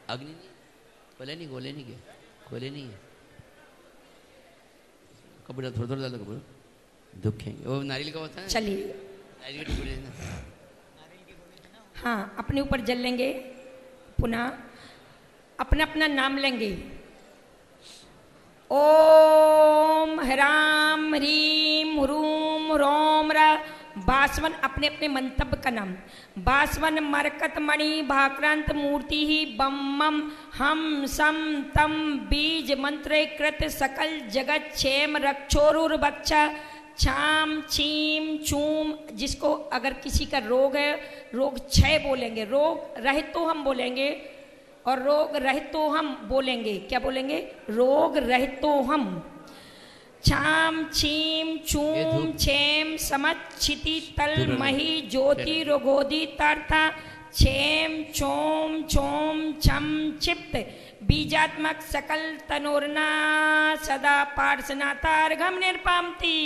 अग्नि नहीं, खोले नहीं, खोले नहीं क्या, खोले नहीं है। कपूर थोड़ा थोड़ा डालो, कपूर धूप खेंगे। वो नारियल का होता है। चलिए, नारियल के टुकड़े ना। हाँ, अपने ऊपर जल लेंगे। पुनः अपना अपना नाम लेंगे। ओम ह्राम ह्रीम ह्रूम रोम रा। बासवन अपने अपने मंतव्य का नाम। बासवन मरकत मणि भाक्रांत मूर्ति ही बम्मम हम सम तम बीज मंत्र कृत सकल जगत क्षेम रक्षोरुर बक्षा छाम छीम छूम। जिसको अगर किसी का रोग है, रोग क्षय बोलेंगे, रोग रहित तो हम बोलेंगे, और रोग रहित तो हम बोलेंगे। क्या बोलेंगे? रोग रहित तो हम। छाम छीम छूम छेम समच्छिति तल मही ज्योति रोगोदी तर्था छेम छोम छोम छम क्षिप्त बीजात्मक सकल तनोरना सदा पार्श्वनाथार्घम निर्पामति।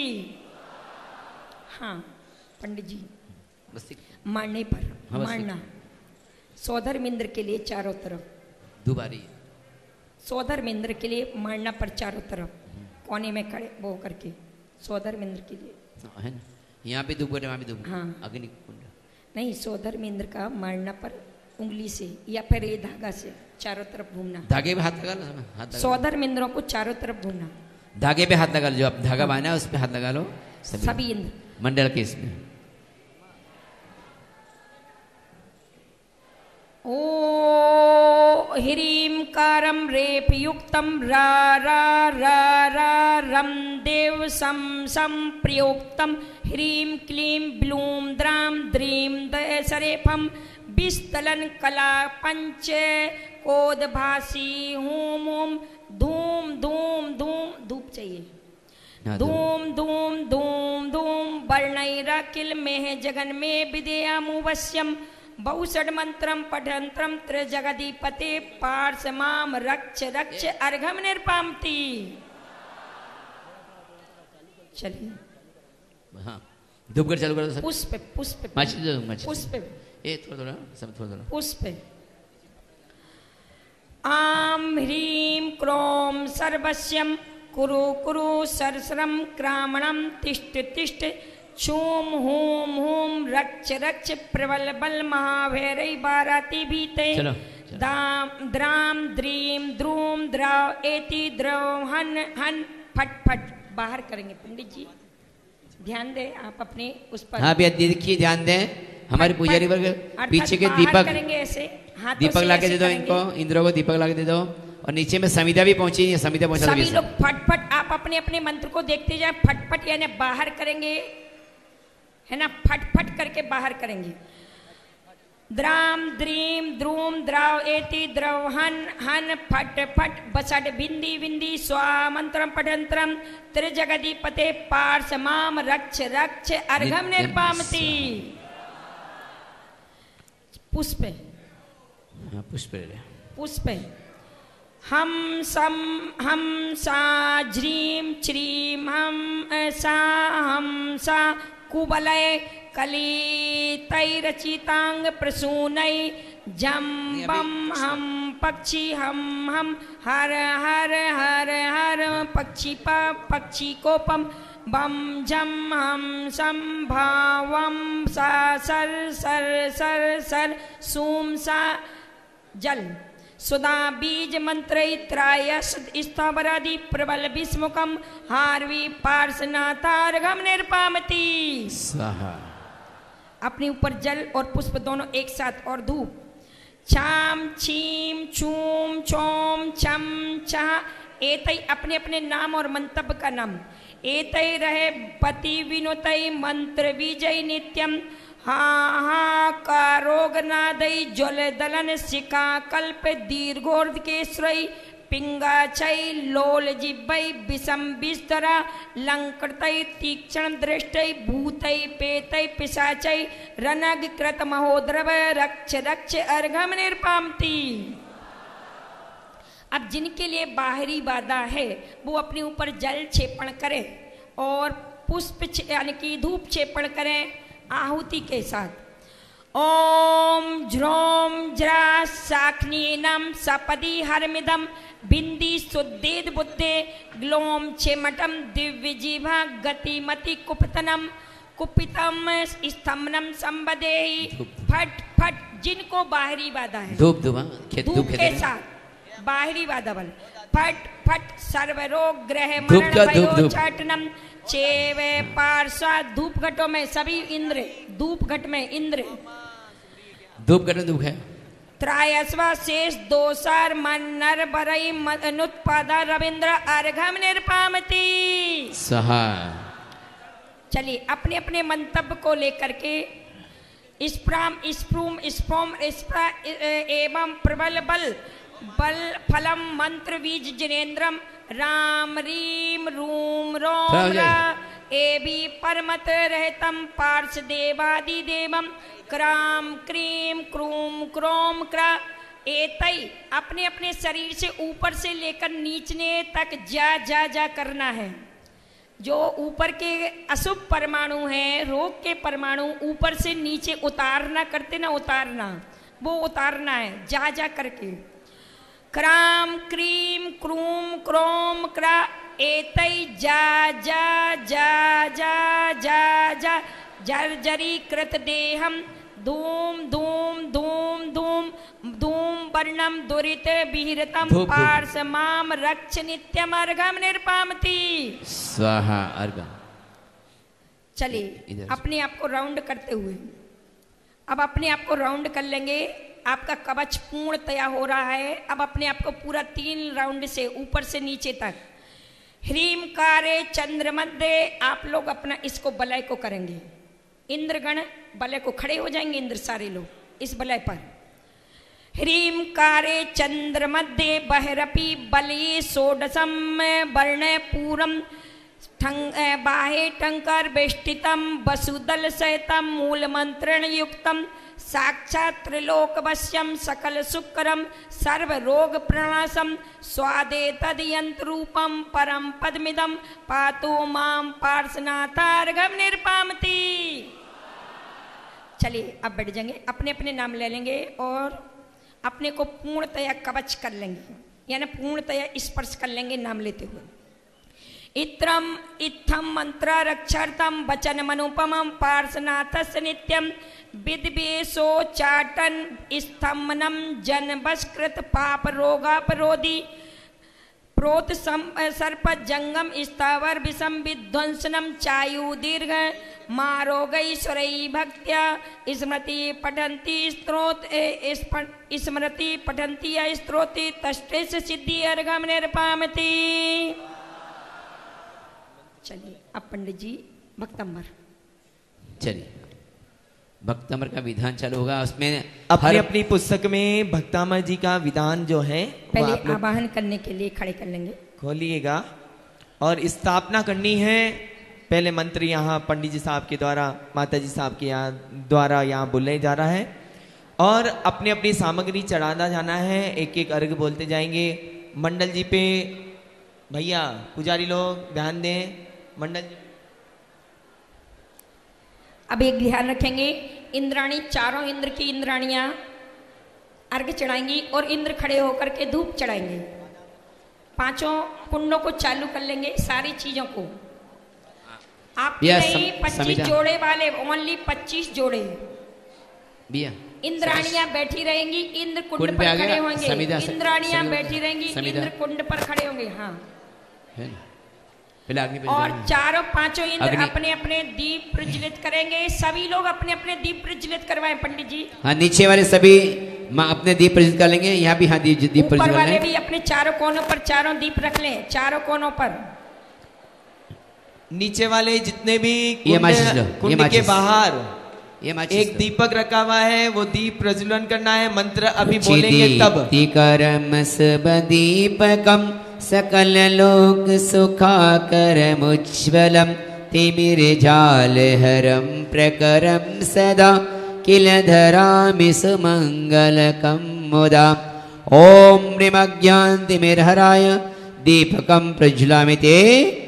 हाँ पंडित जी, मारने पर मारना। सौधर्म इंद्र के लिए चारों तरफ दुबारी, सौधर्म इंद्र के लिए मारना पर चारों तरफ कोने में खड़े वो करके। सौधर्म इंद्र के लिए है ना, यहाँ भी धूप, वहाँ भी धूप। हाँ, अग्नि कुंड नहीं, सौधर्म इंद्र का मारना पर उंगली से या फिर ये धागा से चारों तरफ घूमना। धागे पे हाथ लगा लो, हाथ लगा। सौधर्म इंद्रों को चारों तरफ घूमना। धागे पे हाथ लगा लो, जो आप धागा बांधा है उस पे हाथ लगा लो। सभी इंद्र मंडल के इसमें। ओ ह्रीं कारम रेप युक्तम रा रा रा रा रम देव सम सम प्रयोक्तम ह्रीं क्लीं ब्लूं द्रां द्रीं दसरेफम विस्तलन कला पंच कोदभासी हूम हूम धूम धूम धूम। धूप चाहिए। धूम धूम धूम धूम वर्णैराकिल में जगन में विदेयामुवश्यम बहुषड मंत्रम पठंत्रम त्रिजगदीपते पार्श्वमाम रक्ष रक्ष अर्घम निर्पामति। चलिए, हाँ धूप कर चालू करो। पुष्प पुष्प पुष्प ये थोड़ा सब थोड़ा पुष्प। आम ह्रीं क्रोम सर्वस्यम कुरु कुरु सरसरम क्रामणम तिष्ठ तिष्ठ छूम हूम हूम रक्ष रक्ष प्रबल बल महाभैरई बाराती भीते दाम द्राम द्रीम द्रूम द्राव एति द्रव हन हन फट फट। बाहर करेंगे पंडित जी, ध्यान दें आप अपने उस पर। हाँ भैया देखिए, ध्यान दें। हमारे पुजारी वर्ग पीछे के दीपक करेंगे ऐसे, दीपक लाके दे दो इनको, इंद्रों को दीपक लाके दे दो। और नीचे में समिधा भी पहुंची है, समिधा पहुंचा। सभी लोग फटफट आप अपने अपने मंत्र को देखते जाए। फटफट यानी बाहर करेंगे, है ना, फटफट करके बाहर करेंगे। द्राम द्रीम द्रूम द्राव एति द्रव हन हन फट फट बसट बिंदी बिंदी स्वा मंत्रम पठंत्रम त्रिजगदीपते पार्श माम रक्ष रक्ष अर्घम निर्पामति। पुष्प पुष्प हम सम हम सा ज्रीम श्रीम हम सा हम सा कुबलय कली तैरचितांग प्रसूनय जम बम हम पक्षी हम हर हर हर हर पक्षी पक्षी कोपम बम जम हम संभावम सा सर सर सर सर सूम सा जल सुधा बीज मंत्रयित्राय स्थावरादि प्रबल विस्मुखम हार्वी पार्शनाथार्घम निर्पामति। स्वाहा। अपने ऊपर जल और पुष्प दोनों एक साथ और धूप। छाम छीम छूम छोम छम छह एतई अपने अपने नाम और मंतव्य का नाम। एतई रहे पति विनुतई मंत्र विजय नित्यम हा हा कारोग नादई ज्वल दलन शिखा कल्प दीर्घोर्ध केश्वरी पिंगा छई लोल जिब्बई विषम बिस्तरा लंकृतई तीक्ष्ण दृष्टई भूतई पेतई पिशाचई रनग कृत महोद्रव रक्ष रक्ष अर्घम निर्पामति। अब जिनके लिए बाहरी बाधा है वो अपने ऊपर जल क्षेपण करें और पुष्प यानी कि धूप क्षेपण करें आहुति के साथ। ओम ज्रोम ज्रा साखनीनम सपदी हरमिदम बिंदी सुद्देद बुद्धे ग्लोम छेमटम दिव्य जीभा गतिमति कुपतनम कुपितम स्तंभनम संबदेहि फट फट। जिनको बाहरी बाधा है धूप धूप के साथ बाहरी बाधा बल फट फट सर्वरोग ग्रह मरण वयोचाटनम चेवे पार्श्वा। धूप घटों में सभी इंद्र धूप घट में इंद्र धूप घट में धूप है। त्रायस्वा शेष दोसार मन्नर बरई अनुत्पादा रविंद्र अर्घम निर्पामति। सहा। चलिए अपने अपने मंतव्य को लेकर के स्प्राम स्प्रूम स्पोम स्प्रा एवं प्रबल बल बल फलम मंत्र बीज जिनेन्द्रम राम रीम रूम रोम रा एबी परमत रहतम पार्श देवादि देवम क्राम क्रीम क्रूम क्रोम क्रा। एतई अपने अपने शरीर से ऊपर से लेकर नीचने तक जा जा जा करना है। जो ऊपर के अशुभ परमाणु हैं रोग के परमाणु ऊपर से नीचे उतारना करते ना उतारना वो उतारना है जा जा करके। क्राम क्रीम क्रूम क्रोम क्रा एतई जा जा जा जा जा जा जर्जरी कृत देहम धूम धूम धूम धूम धूम वर्णम दुरित विहिरतम पार्श माम रक्ष नित्यम अर्घम निर्पामति। स्वाहा अर्घम। चलिए अपने आप को राउंड करते हुए अब अपने आप को राउंड कर लेंगे। आपका कवच पूर्णतया हो रहा है। अब अपने आप को पूरा 3 राउंड से ऊपर से नीचे तक ह्रीम कारे चंद्र मध्य आप लोग अपना इसको बलय को करेंगे। इंद्रगण बलय को खड़े हो जाएंगे इंद्र सारे लोग इस बलय पर। ह्रीम कारे चंद्र मध्य बहरपी बलये षोडशम वर्ण पूरम बाहे टंकर बेष्टितम वसुदल सहितम मूल मंत्रण युक्तम साक्षात् त्रिलोकवश्यम सकल सुकरम सर्व रोग प्रणाशम स्वादे तद यंत्र रूपम परम पदमिदम पातु माम पार्शनाथार्घम निर्पामति। चलिए अब बैठ जाएंगे अपने अपने नाम ले लेंगे और अपने को पूर्णतया कवच कर लेंगे यानी पूर्णतया स्पर्श कर लेंगे नाम लेते हुए। इत्रम इत्थम मंत्र रक्षार्थम वचन मनुपमम पार्शनाथस्य नित्यम विद्वेषो चाटन स्तंभनम जन बस्कृत पाप रोगापरोधि प्रोत सर्प जंगम स्थावर विषम विध्वंसनम चायु दीर्घ मारोगैश्वरई भक्त्या स्मृति पठन्ति स्त्रोत स्मृति पठन्ति स्त्रोति तष्टेश सिद्धि अर्घम निर्पामति। चलिए अब पंडित जी भक्तंबर। चलिए भक्तंबर का विधान चालू होगा। उसमें अपनी अपनी पुस्तक में भक्तामर जी का विधान जो है वो पहले आप लोग आवाहन करने के लिए खड़े कर लेंगे। खोलिएगा और स्थापना करनी है। पहले मंत्र यहाँ पंडित जी साहब के द्वारा, माता जी साहब के द्वारा यहाँ बोले जा रहा है और अपनी अपनी सामग्री चढ़ाना जाना है। एक एक अर्घ बोलते जाएंगे। मंडल जी पे भैया पुजारी लोग ध्यान दें। मंडल जी अब एक ध्यान रखेंगे, इंद्राणी, चारों इंद्र की इंद्राणियां अर्घ चढ़ाएंगी और इंद्र खड़े होकर के धूप चढ़ाएंगे। पांचों कुंडों को चालू कर लेंगे, सारी चीजों को। आप नहीं 25 जोड़े वाले, ओनली 25 जोड़े। इंद्राणियां बैठी रहेंगी, इंद्र कुंड पर खड़े होंगे। इंद्राणियां बैठी रहेंगी, इंद्र कुंड पर खड़े होंगे। हाँ, और चारों पांचों इंद्र अपने अपने दीप प्रज्वलित करेंगे। सभी लोग अपने अपने दीप प्रज्वलित करवाएं पंडित जी। हाँ, नीचे वाले सभी अपने दीप प्रज्वलित कर लेंगे। यहाँ भी हाँ दीप प्रज्वलित ऊपर वाले भी अपने चारों कोनों पर चारों दीप रख लें, चारों कोनों पर। नीचे वाले जितने भी कुंड के बाहर एक दीपक रखा हुआ है, वो दीप प्रज्वलन करना है। मंत्र अभी बोलेंगे तब। दीपकम सकल लोक सुखाकरमुज्ज्वलम् तिमिरजालहरं प्रकरं सदा किल धरामि सुमङ्गलकं मुदा। ॐ ह्रीमज्ञानतिमिरहराय दीपकं प्रज्वलामि ते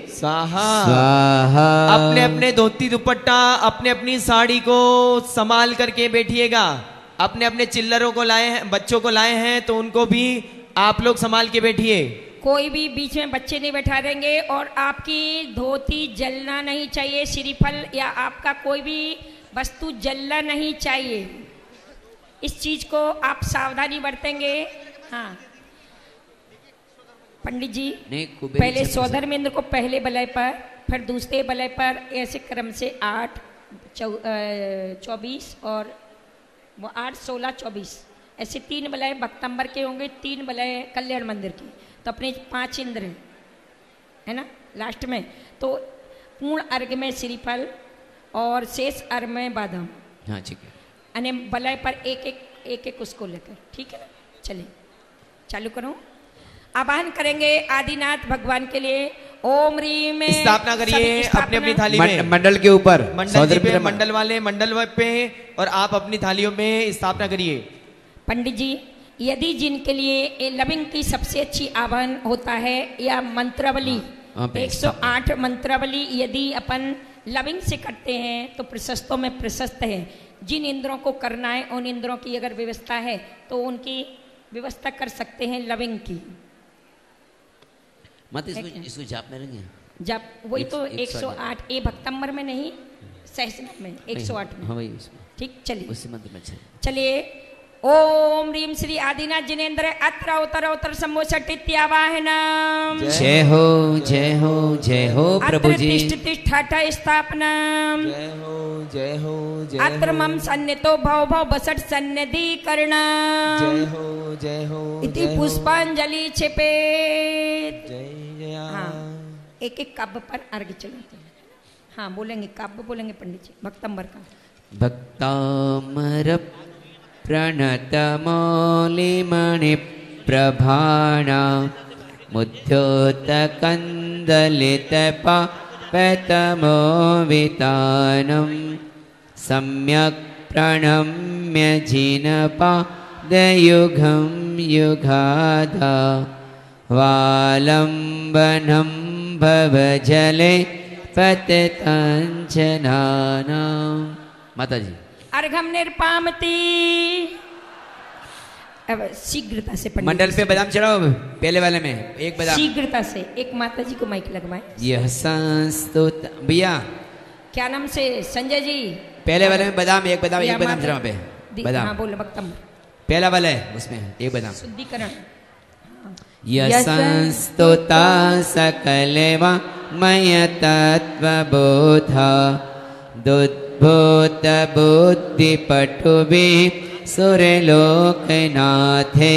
स्वाहा। स्वाहा। अपने अपने धोती दुपट्टा, अपने अपनी साड़ी को संभाल करके बैठिएगा। अपने अपने चिल्लरों को लाए हैं, बच्चों को लाए हैं, तो उनको भी आप लोग संभाल के बैठिए। कोई भी बीच में बच्चे नहीं बैठा देंगे। और आपकी धोती जलना नहीं चाहिए, श्रीफल या आपका कोई भी वस्तु जलना नहीं चाहिए। इस चीज को आप सावधानी बरतेंगे। हाँ पंडित जी, पहले सौधर्मेंद्र को पहले बलय पर, फिर दूसरे बलय पर, ऐसे क्रम से 8, 24 और वो 8, 16, 24 ऐसे 3 बलय भक्तंबर के होंगे, 3 बलय कल्याण मंदिर की। तो अपने 5 इंद्र हैं, है ना, लास्ट में। तो पूर्ण अर्घ में श्रीफल और शेष अर्घ में बादाम। हाँ ठीक है। अने बलय पर एक एक उसको लेकर, ठीक है ना। चलिए चालू करो। आवाहन करेंगे आदिनाथ भगवान के लिए। ओम ह्रीम में स्थापना करिए अपनी अपनी थाली में। मंडल के ऊपर, मंडल पे, मंडल वाले मंडल पे, और आप अपनी थालियों में स्थापना करिए। पंडित जी, यदि जिनके लिए लविंग की सबसे अच्छी आवाहन होता है या मंत्रावली 108 मंत्रावली यदि अपन लविंग से करते हैं तो प्रशस्तों में प्रशस्त है। जिन इंद्रों को करना है उन इंद्रों की अगर व्यवस्था है तो उनकी व्यवस्था कर सकते हैं लविंग की। मत इसको जाप में रहेंगे। जाप वही तो 108 ए भक्तंबर में नहीं, सहस्त्र में 108 में। हाँ वही उसमें। ठीक, चलिए उसी मंत्र में चलिए। ओम ह्रीम श्री आदिनाथ जिनेन्द्र अत्र उत्तर उत्तर सम्मोषटित्यावाहनम्। जय हो जय हो जय हो प्रभु जी। तिष्ठ तिष्ठाठ स्थापनम्। जय हो जय हो जय अत्र मम सन्नितो भव भव बसट सन्निधिकरणम्। जय हो जय हो इति पुष्पांजलि छिपेत। जय जय। हाँ, एक एक काव्य पर अर्घ चढ़ाते हैं। हाँ बोलेंगे, काव्य बोलेंगे पंडित जी भक्तंबर का। भक्तामर प्रणतमौलिमणिप्रभाणा मुद्योतकन्दलितपापतमोवितानं सम्यक् प्रणम्य जिनपादयुगं युगाधा वालम्बनं भवजले पतिताञ्जनानां। माता जी अर्घम निर्पामति। अब शीघ्रता से पंडित मंडल पे बादाम चढ़ाओ। पहले वाले में एक बादाम। शीघ्रता से एक माता जी को माइक लगवाएं। यह संस्तुत भैया क्या नाम से? संजय जी। पहले वाले में बादाम, एक बादाम चढ़ाओ पे बादाम। हाँ बोलो भक्तंबर। पहला वाला है उसमें एक बादाम। शुद्धिकरण। यह संस्तुता सकलवा मय तत्वबोधा दुद्भूत बुद्धिपटुभि सुरलोकनाथे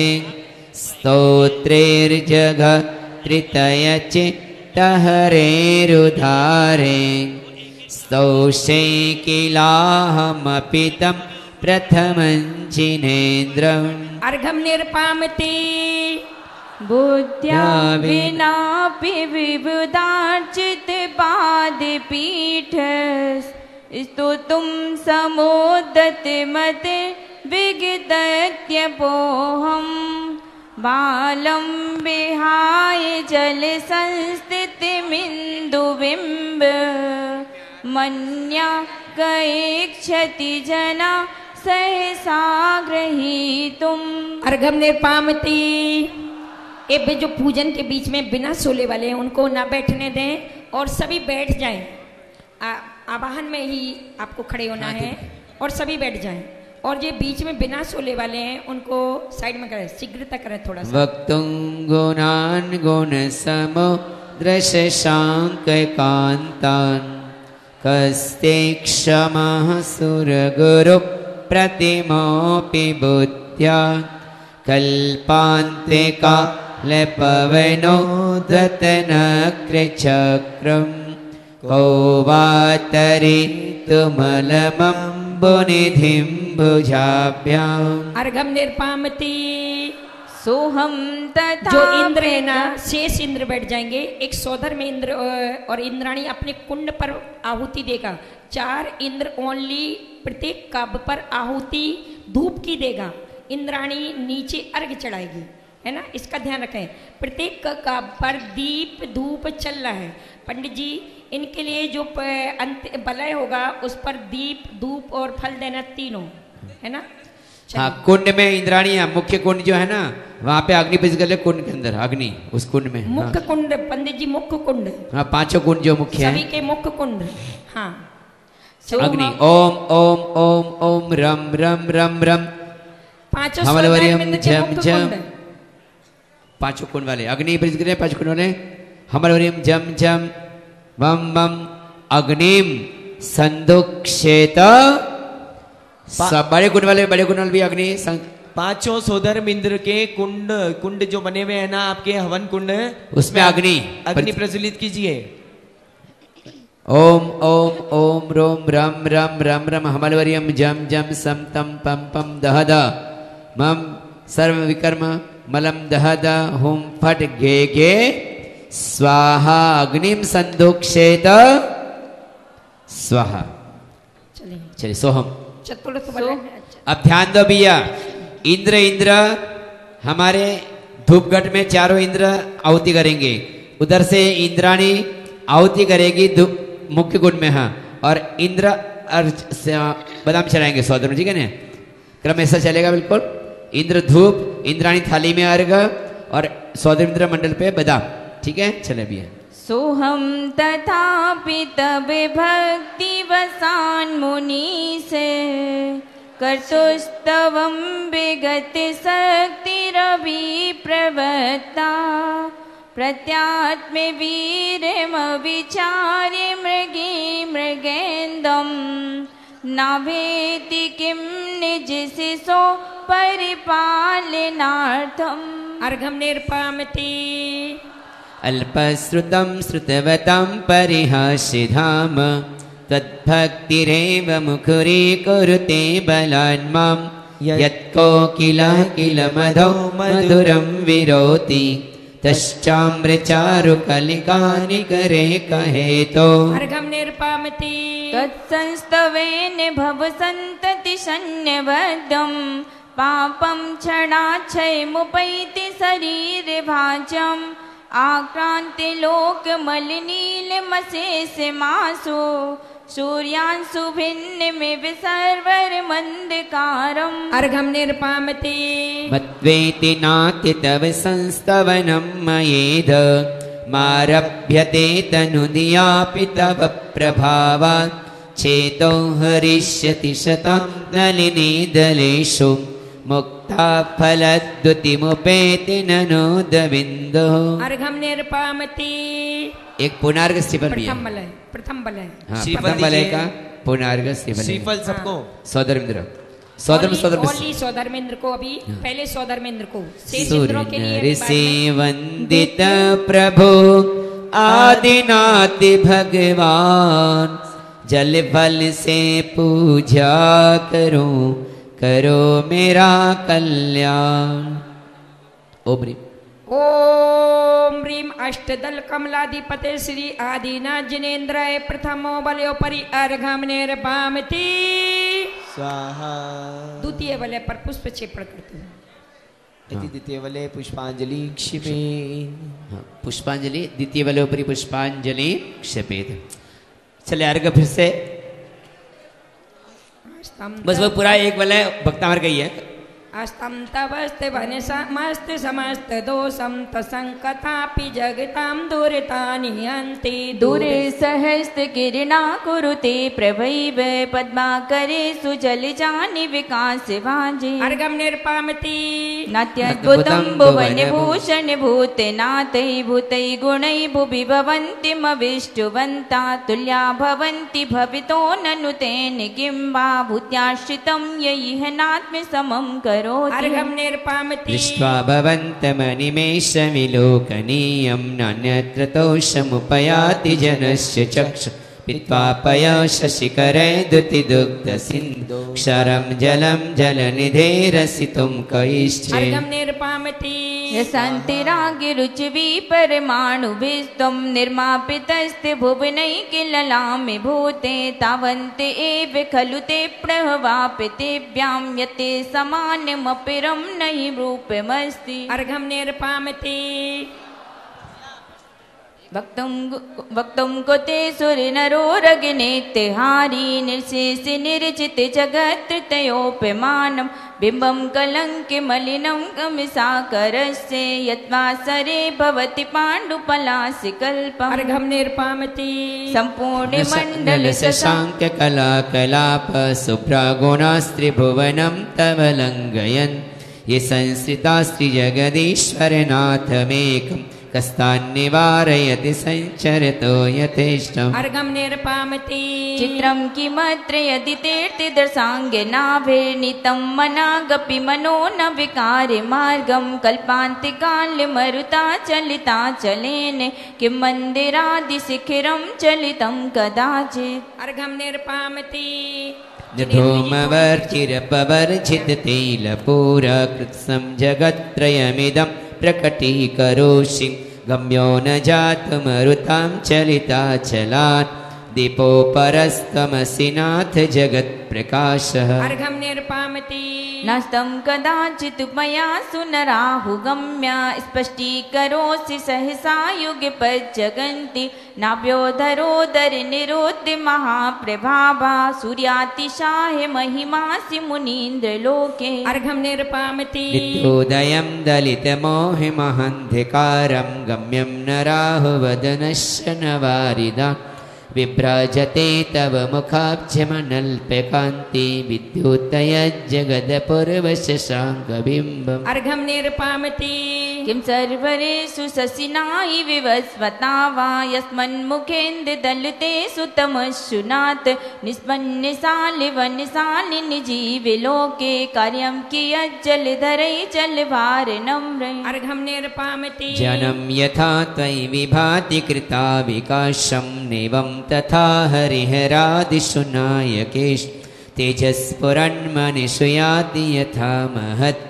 स्तोत्रैर्जगत्रितयचित्तविभूषितः टहरेरुधारे स्तौषे किलाहमपि तं प्रथमं जिनेन्द्रम् अर्घम निर्पामति बुद्ध्या विनापि विबुधार्चित पादपीठ स्तुतुं समुदत मते विगतत्यपोहम् बालं विहाय जल संस्थितिमिन्दुबिम्ब मन्या गैक्षति जना सहसा ग्रहीतुम् अर्घम निर्पामति। ये जो पूजन के बीच में बिना सोले वाले हैं उनको ना बैठने दें और सभी बैठ जाएं। आवाहन में ही आपको खड़े होना है और सभी बैठ जाएं। और ये बीच में बिना सोले वाले हैं उनको साइड में करें, शीघ्रता करें थोड़ा सा। वक्तुं गुणान् गुण समुद्रशशांक कांतान् कस्ते क्षमः सुरगुरु प्रतिमोऽपि बुद्ध्या कल्पान्ते कालपवनो दतनकृचक्रम् कौवातरितुमलमम्बुनिधिं भुजाभ्याम् अर्घम निर्पामति। सोहम तथा जो इंद्र है ना, शेष इंद्र बैठ जाएंगे। एक सौधर में इंद्र और इंद्राणी अपने कुंड पर आहुति देगा। 4 इंद्र ओनली प्रत्येक काब पर आहुति धूप की देगा। इंद्राणी नीचे अर्घ चढ़ाएगी, है ना, इसका ध्यान रखें। प्रत्येक काब पर दीप धूप चल रहा है। पंडित जी इनके लिए जो बलय होगा उस पर दीप धूप और फल देना तीनों, है ना। हाँ, कुंड में इंद्राणी मुख्य कुंड जो है ना वहाँ पे अग्नि प्रज्वलित कर ले। कुंड के अंदर अग्नि, उस कुंड में मुख्य कुंड पंडित जी, मुख्य कुंड। हाँ, 5 कुंड जो मुख्य सभी है के मुख्य कुंड। हाँ, अग्नि ओम ओम ओम ओम रम रम रम रम 5 हमलवरियम जम जम 5 कुंड वाले अग्नि प्रज्वलित करें। 5 कुंड वाले हमलवरियम जम जम वम वम अग्निम संदुक्षेत। सब बड़े कुंड वाले भी अग्नि 5 सोदर इंद्र के कुंड जो बने हुए हैं ना आपके हवन कुंड, उसमें अग्नि प्रज्वलित कीजिए। ओम ओम ओम रोम रम रम रम रम हमलवरियम जम जम सम तम पम पम दहद मम सर्व विकर्म मलम दहद हुम फट गे गे स्वाहा अग्निम संदुक्षेत स्वाहा। चलिए सोहम चतुर्थ अब ध्यान दो भैया। इंद्र हमारे धूपघट में 4 इंद्र आहुति करेंगे। उधर से इंद्राणी आहुति करेगी मुख्य कुंड में। हाँ, और इंद्र बादाम चढ़ाएंगे सौदर में, ठीक है ना। क्रम ऐसा चलेगा बिल्कुल। इंद्र धूप, इंद्राणी थाली में अर्घ और सौदर इंद्र मंडल पे बादाम, ठीक है। चले भैया। सोहम तथापि तब भक्ति वसान मुनि से कर्तुस्तवम विगत शक्ति रवि प्रवत्ता प्रत्यात्म वीरम विचार्य मृगे मृगेन्दम नाभेति किम निज शिशो परिपालनार्थम अर्घम निर्पामति। अल्पश्रुतं श्रुतवतां परिहासिधाम तद्भक्तिरेव मुखुरीकुरुते बलान्मां यत्कोकिल मधौ मधुरं विरोति तश्चाम्रचारुकलिकानि करे कहेतो। अर्घम निर्पामति। तत्संस्तवेन भव सन्तति शन्यबद्धं पापं क्षणाक्षयमुपैति शरीर भाजम् आक्रांति लोक मलिनील मशेष मासो सूर्यांशु भिन्न में विसर्वर मंदकारम। अर्घम निर्पामति। मत्वेति नाति तव संस्तवनं मयेद मारभ्यते तनुदियापि तव प्रभावात् चेतो हरिष्यति शतं नलिनी दलेषु मुक्ता फलद्युतिमुपेति ननोदविन्दुः। अर्घम निर्पामति। एक पुनार्ग स्टीफन भी है। प्रथम बलय। हाँ, प्रथम बलय का पुनार्ग स्टीफन। श्रीफल सबको। सौधर्मेंद्र सौधर्मेंद्र को अभी पहले सौधर्मेंद्र को शेष इंद्रों के लिए ऋषि वंदित प्रभु आदिनाथ भगवान, जल फल से पूजा करूं, करो मेरा कल्याण। ओम ह्रीं। ओम ह्रीं अष्टदल कमलाधिपते श्री आदिनाथ जिनेन्द्राय प्रथमो बलोपरि अर्घम निर्पामति स्वाहा। द्वितीय बले पर पुष्प क्षेपण करते हैं। द्वितीय बले पुष्पांजलि क्षिपेत। हाँ, पुष्पांजलि द्वितीय बलोपरि पुष्पांजलि क्षेपेत। चले अर्घ फिर से बस वो पूरा एक वाला भक्तामर का ही है। अस्तम तवस्ते वनसमस्त समस्त दोषम तसंकतापि जगताम दूरतानि हन्ति दूरे सहस्त्र किरणा कुरुते प्रभैव पद्माकरे सुजलजानि विकास भाजे अर्घम निर्पामति नात्यद्भुतं भुवन भूषण भूतनाथै भूतै गुणै भुवि भवन्तिमविष्टुवन्ता तुल्या भवन्ति भवितो ननु तेन किं वा भूत्याश्रितं यैह नात्म समं करो अर्घम निर्पामति दृष्ट्वा भवन्तमनिमेषविलोकनीयं नान्यत्र तोषमुपयाति जनस्य चक्षु पीत्वा पयशशिखरे दुतिदुग्धसिन्धु क्षरं जलं जलनिधेरसितुं कयिष्ये अर्घम निर्पामति यशान्तिरागिरुचिवी परमाणुभिस्त्वं निर्मापितस्ते भुवनैकिललामि भूते तावन्ते एव खलु ते प्रहवापितेभ्यां यते समानमपिरं नहि रूपमस्ति अर्घम निर्पामति वक्तुं कुते सुरनरो रगिनेत्यहारी निर्शेषि निर्जित जगत्तयोप्यमानं बिम्बं कलङ्के मलिनं गमिसाकरस्य यद्वासरे भवति पाण्डुपलासि कल्पम् अर्घम निर्पामति सम्पूर्ण मण्डल शशाङ्क कलाकलाप शुभ्रगुणास्त्रिभुवनं तव लङ्घयन् ये संश्रितास्त्रि जगदीश्वरनाथमेकं कस्तान्निवारयति संचरतो यथेष्टम् अर्घम निर्पामति चित्रं किमत्र यदि तीर्थदर्शाङ्गनाभिर्नीतं मनागपि मनो न विकारे मार्गं कल्पान्तिकाले मरुता चलिता चलेन किं मन्दिरादिशिखिरं चलितं कदाचित् अर्घम निर्पामति धूमवर्चिरपवर्जिततैलपूरकृत्स्नं जगत्त्रयमिदं प्रकटीकरोषि गम्यो न जातुमरुतां चलिताचलान् दीपोपरस्तमसि नाथ जगत्प्रकाशः अर्घम निर्पामति नास्तं कदाचित् मया सुनराहुगम्य स्पष्टीकरोसि सहसा युगपज्जगन्ति नाभ्योधरोदरनिरोध्य महाप्रभाभा सूर्यातिशाय महिमासि मुनीन्द्रलोके अर्घम निर्पामति नित्योदयं दलितमोहिमहन्धिकारं गम्यं न राहुवदनश्च न वारिदा विभ्राजते तव मुखाब्जमनल्पकान्ति विद्युतयज्जगदपूर्वशशाङ्कबिम्बम् अर्घम निर्पामति किं सर्वरेषु शशिनायि विवस्वता वा यस्मन्मुखेन्ददलितेषु तमश्शुनाथ निष्पन्नशालिवनशालिनि जीवलोके कार्यं कियज्जलधरै जलभारनम्रै अर्घम निर्पामति जनं यथा त्वयि विभाति कृता विकाशं नैवं तथा हरिहरादिषु नायकेश तेजस्फुरन्मनिषु याति यथा महत्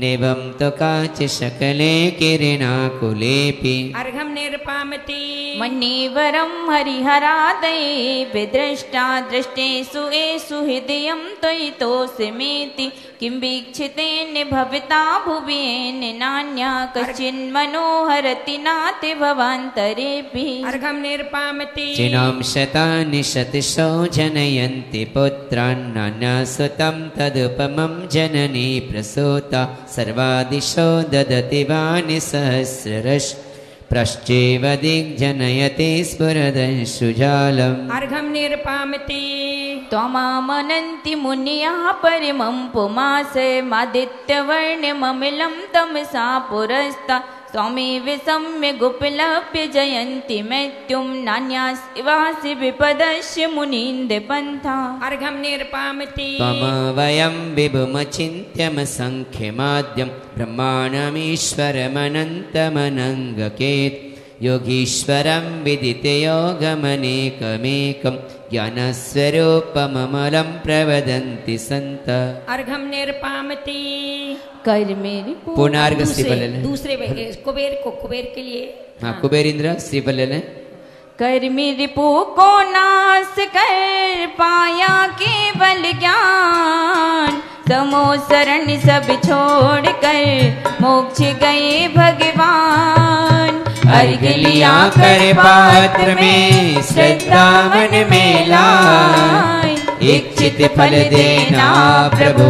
नैवं तु काच शकले किरणाकुलेऽपि अर्घम निर्पामति मन्येवरं हरिहरादये विदृष्टा दृष्टेषु एषु हृदयं त्वयि तोषमेति किं वीक्षितेन भविता भुवियेन नान्या कश्चिन्मनोहरति नाथ भवान्तरेऽपि अर्घम निर्पामति चिनां शतानि शतशो जनयन्ति पुत्रान् नान्यासुतं तदुपमं जननी प्रसूता सर्वादिशो ददति वाणि सहस्ररश् प्रश्चैव दिग्जनयति स्फुरदंशुजालम् अर्घम निर्पामति त्वमामनन्ति मुनियः परिमं पुमासमादित्यवर्णममिलं तमसा पुरस्ता त्वमेव सम्यगुपलभ्य जयन्ति मृत्युं नान्यास्वासि विपदस्य मुनीन्द्रपन्था अर्घम निर्पामति त्वमवयं विभुमचिन्त्यमसङ्ख्यमाद्यं ब्रह्माणमीश्वरमनन्तमनङ्गकेत् योगीश्वरं विदितयोगमनेकमेकं ज्ञानस्वरूपममलं प्रवदन्ति सन्त। अर्घम निर्पामति कर मेरी पुनर्ग श्रीफल ले लें। दूसरे कुबेर के लिए। हाँ कुबेर इंद्र श्रीफल ले लें। कर मेरी पू को नाश कर पाया केवल ज्ञान, समो शरण सब छोड़ कर मोक्ष गए भगवान। अर्घ लिया कर पात्र में श्रद्धा मन में लाए, इच्छित फल देना प्रभु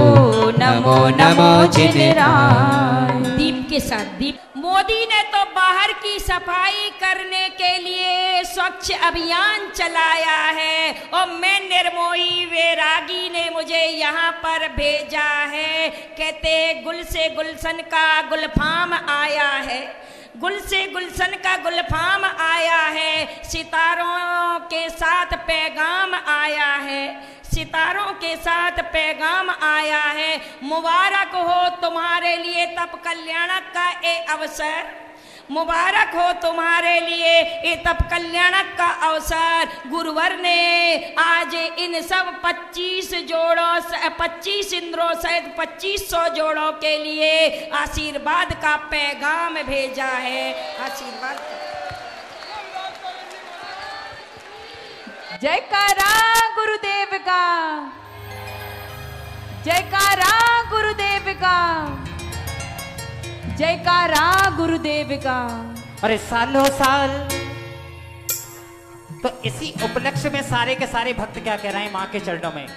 नमो नमो जिन राय। दीप के साथ दीप। मोदी ने तो बाहर की सफाई करने के लिए स्वच्छ अभियान चलाया है और मैं निर्मोही वैरागी ने मुझे यहाँ पर भेजा है। कहते गुल से गुलशन का गुलफाम आया है, गुल से गुलशन का गुलफाम आया है, सितारों के साथ पैगाम आया है, सितारों के साथ पैगाम आया है। मुबारक हो तुम्हारे लिए तप कल्याणक का ये अवसर, मुबारक हो तुम्हारे लिए ये तप कल्याणक का अवसर। गुरुवर ने आज इन सब 25 जोड़ों 25 इंद्रों सहित 2500 जोड़ों के लिए आशीर्वाद का पैगाम भेजा है। आशीर्वाद जयकारा गुरुदेव का, जयकारा गुरुदेव का, जयकारा गुरुदेव का। अरे सालों साल तो इसी उपलक्ष्य में सारे के सारे भक्त क्या कह रहे हैं माँ के चरणों में।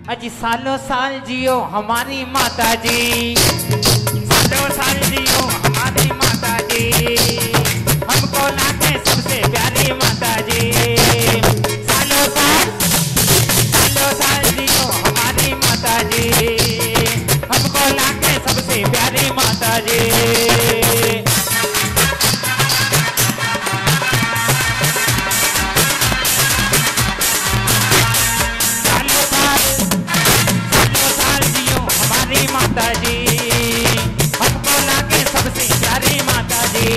अजी सालों साल जियो हमारी माता जी, सालों साल जियो हमारी माता जी, हमको लाके सबसे प्यारी माता जी। सालों साल जियो हमारी माता जी, हमको लाके सबसे प्यारी माता जी। सालों साल जियो हमारी माता जी, हमको लाके सबसे प्यारी माता जी।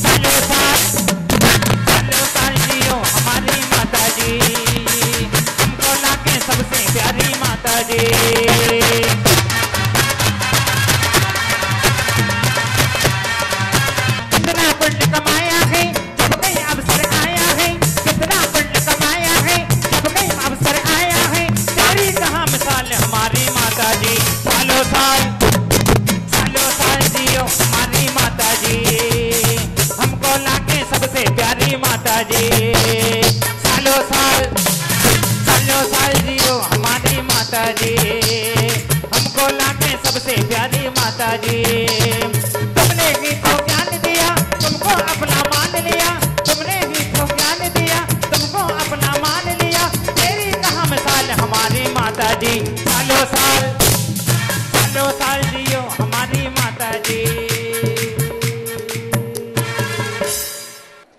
सालों साल जियो हमारी माता जी, हमको लाके सबसे प्यारी माता जी। कितना पुण्य कमाया है जब कहीं अवसर आया है, कितना पुण्य कमाया है जब कहीं अवसर आया है। तेरी कहाँ मिसाल हमारी माता जी। सालों साल जियो हमारी माता जी, हमको लाके सबसे प्यारी माता जी। सालों साल जियो हमारी माता जी, हमको लाके सबसे प्यारी माता जी। तुमने ही तो ज्ञान दिया, तुमको अपना मान लिया, तुमने ही तो ज्ञान दिया, तुमको अपना मान लिया। तेरी कहाँ मिसाल हमारी माता जी। सालों साल जियो हमारी माता जी।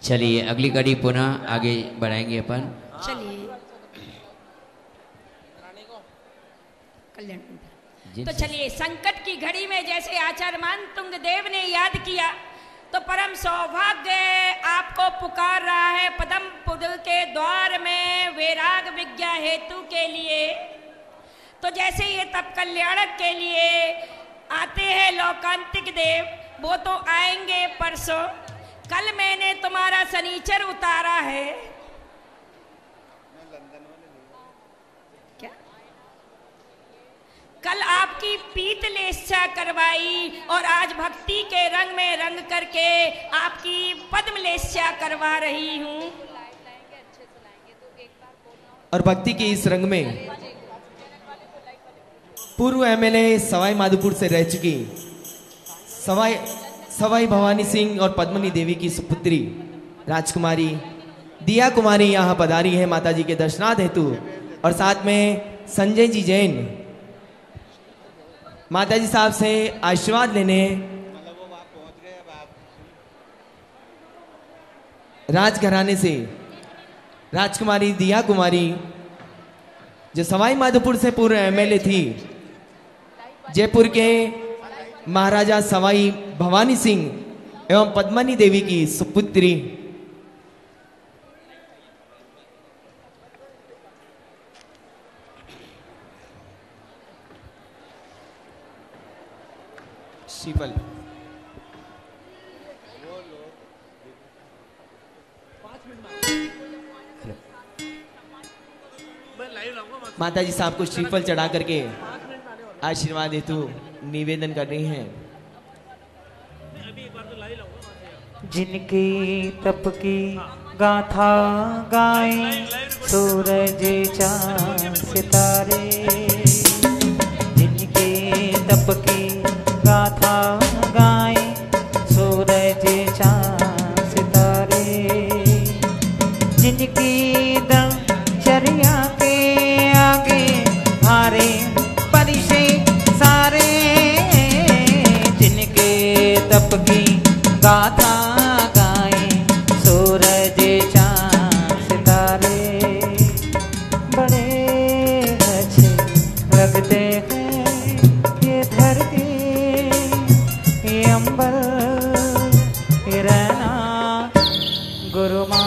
चलिए अगली कड़ी पुनः आगे बढ़ाएंगे अपन। चलिए कल्याण। तो चलिए संकट की घड़ी में जैसे आचार्य मान तुंग देव ने याद किया तो परम सौभाग्य आपको पुकार रहा है पदम पुद के द्वार में वैराग विज्ञा हेतु के लिए। तो जैसे ये तप कल्याणक के लिए आते हैं लोकांतिक देव, वो तो आएंगे परसों। कल मैंने तुम्हारा सनीचर उतारा है। क्या? कल आपकी पीत लेस्या करवाई और आज भक्ति के रंग में रंग करके आपकी पद्म लेस्या करवा रही हूँ। और भक्ति के इस रंग में पूर्व एमएलए सवाई माधोपुर से रह चुकी सवाई भवानी सिंह और पद्मनी देवी की सुपुत्री राजकुमारी दिया कुमारी यहाँ पधारी है माताजी के दर्शनार्थ हेतु। और साथ में संजय जी जैन माताजी साहब से आशीर्वाद लेने राजघराने से राजकुमारी दिया कुमारी जो सवाई माधोपुर से पूर्व एमएलए थी, जयपुर के महाराजा सवाई भवानी सिंह एवं पद्मनी देवी की सुपुत्री शीतल माता जी साहब को श्रीफल चढ़ा करके आशीर्वाद हेतु निवेदन कर रही हैं। जिनकी तप की गाथा गाए सूरज चांद सितारे, जिनके तप की गाथा गाए सूरज चांद सितारे, जिनकी दिनचर्या के आगे हारे परिशे सारे, जिनके तप की गाथा गाए सूरज चांद सितारे, बड़े अच्छे लगते हैं ये धरती ये अंबर ये रहना गुरु माँ।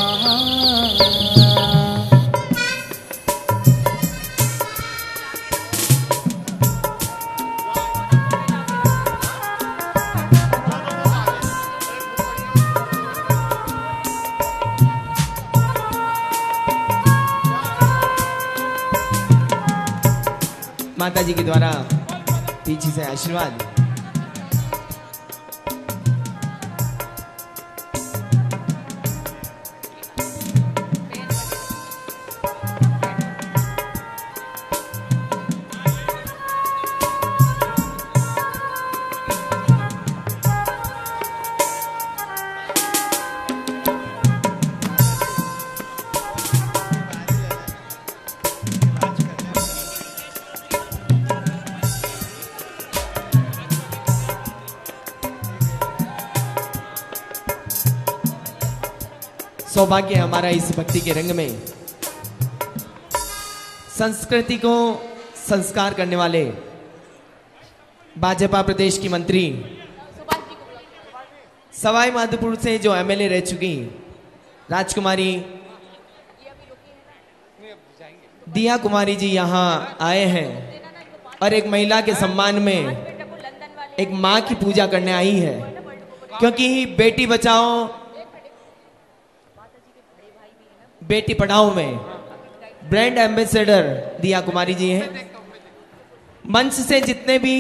माता जी के द्वारा पीछे से आशीर्वाद। सौभाग्य है हमारा इस भक्ति के रंग में संस्कृति को संस्कार करने वाले भाजपा प्रदेश की मंत्री सवाई माधोपुर से जो एमएलए रह चुकी राजकुमारी दिया कुमारी जी यहाँ आए हैं और एक महिला के सम्मान में एक माँ की पूजा करने आई है, क्योंकि बेटी बचाओ बेटी पढ़ाओ में ब्रांड एम्बेसडर दिया कुमारी जी हैं। मंच से जितने भी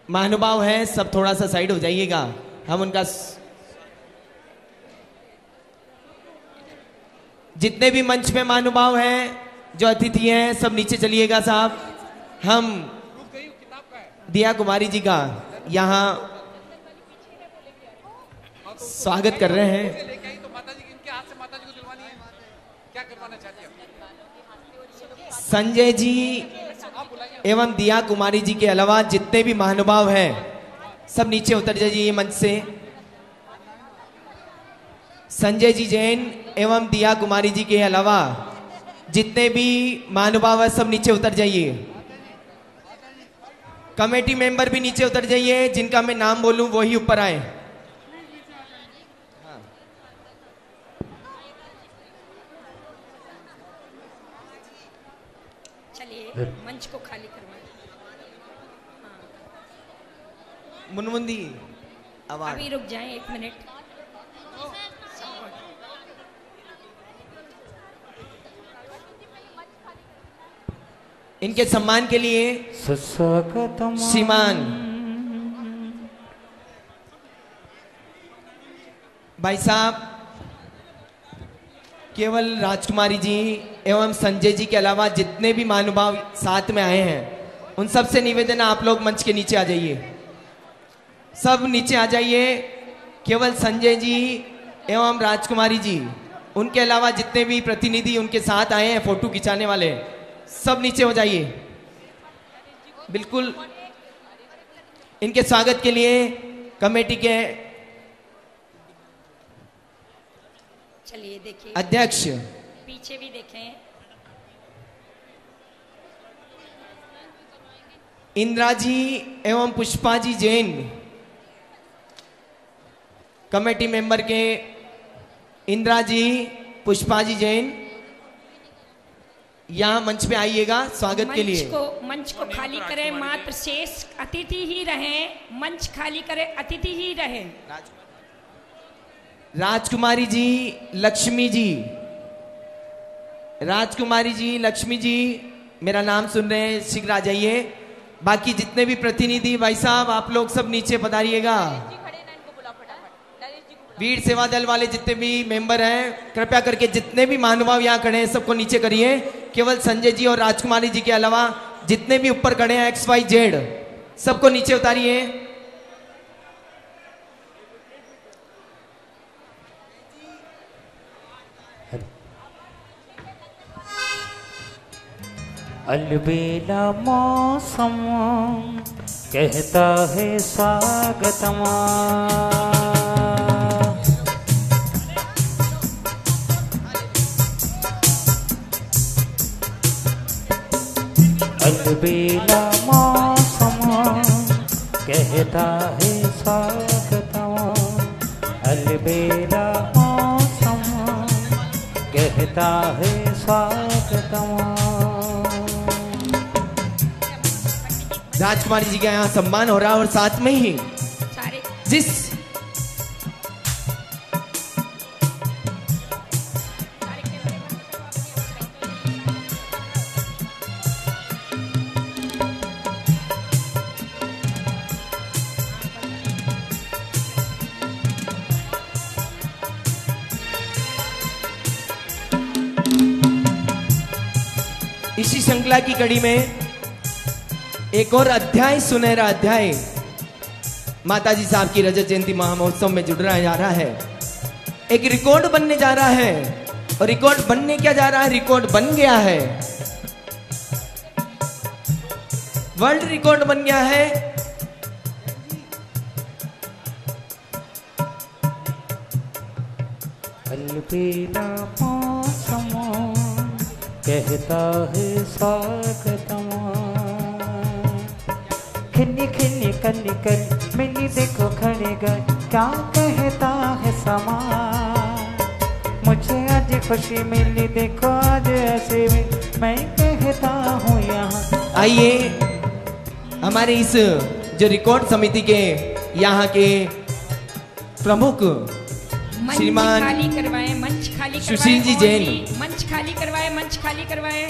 महानुभाव हैं सब थोड़ा सा साइड हो जाइएगा, हम उनका जितने भी मंच पे महानुभाव हैं जो अतिथि हैं सब नीचे चलिएगा साहब। हम दिया कुमारी जी का यहाँ स्वागत कर रहे हैं। संजय जी एवं दिया कुमारी जी के अलावा जितने भी महानुभाव हैं सब नीचे उतर जाइए मंच से। संजय जी जैन एवं दिया कुमारी जी के अलावा जितने भी महानुभाव हैं सब नीचे उतर जाइए। कमेटी मेंबर भी नीचे उतर जाइए, जिनका मैं नाम बोलूं वही ऊपर आए। मंच को खाली करवाएं। मुनमुंदी आवाज अभी रुक जाएं 1 मिनट। इनके सम्मान के लिए श्रीमान भाई साहब केवल राजकुमारी जी एवं संजय जी के अलावा जितने भी महानुभाव साथ में आए हैं उन सब से निवेदन है आप लोग मंच के नीचे आ जाइए, सब नीचे आ जाइए। केवल संजय जी एवं राजकुमारी जी, उनके अलावा जितने भी प्रतिनिधि उनके साथ आए हैं फोटो खिंचाने वाले सब नीचे हो जाइए। बिल्कुल इनके स्वागत के लिए कमेटी के चलिए देखिए अध्यक्ष पीछे भी देखें। इंदिरा जी एवं पुष्पा जी जैन कमेटी मेंबर के इंदिरा जी, पुष्पा जी जैन, यहाँ मंच पे आइएगा स्वागत के लिए। मंच को खाली करें, मात्र शेष अतिथि ही रहें, मंच खाली करें, अतिथि ही रहें। राजकुमारी जी, लक्ष्मी जी, राजकुमारी जी, लक्ष्मी जी मेरा नाम सुन रहे हैं, शीघ्र आ जाइए। बाकी जितने भी प्रतिनिधि भाई साहब, आप लोग सब नीचे पधारिएगा। वीर सेवा दल वाले जितने भी मेंबर हैं, कृपया करके जितने भी महानुभाव यहाँ खड़े हैं सबको नीचे करिए। केवल संजय जी और राजकुमारी जी के अलावा जितने भी ऊपर खड़े हैं XYZ सबको नीचे उतारिए। अलबेला मौसम कहता है स्वागतम, अलबेला मौसम कहता है स्वागतम, अलबेला मौसम कहता है स्वागतम। राजकुमारी जी का यहाँ सम्मान हो रहा है और साथ में ही जिस इसी श्रृंखला की कड़ी में एक और अध्याय, सुनहरा अध्याय माता जी साहब की रजत जयंती महामहोत्सव में जुड़ रहा जा रहा है। एक रिकॉर्ड बनने जा रहा है और रिकॉर्ड बनने क्या जा रहा है, रिकॉर्ड बन गया है, वर्ल्ड रिकॉर्ड बन गया है। अलबेला मौसम कहता है स्वागतम, खिन्नी खिन्नी कन्नी कल मिली देखो खड़े गए, क्या कहता है समा, मुझे आज खुशी मिली देखो आज ऐसे में मैं कहता हूँ यहाँ। आइए हमारे इस जो रिकॉर्ड समिति के यहाँ के प्रमुख श्रीमान खाली करवाए, मंच खाली सुशील जी जैन, मंच खाली करवाए, मंच खाली करवाए,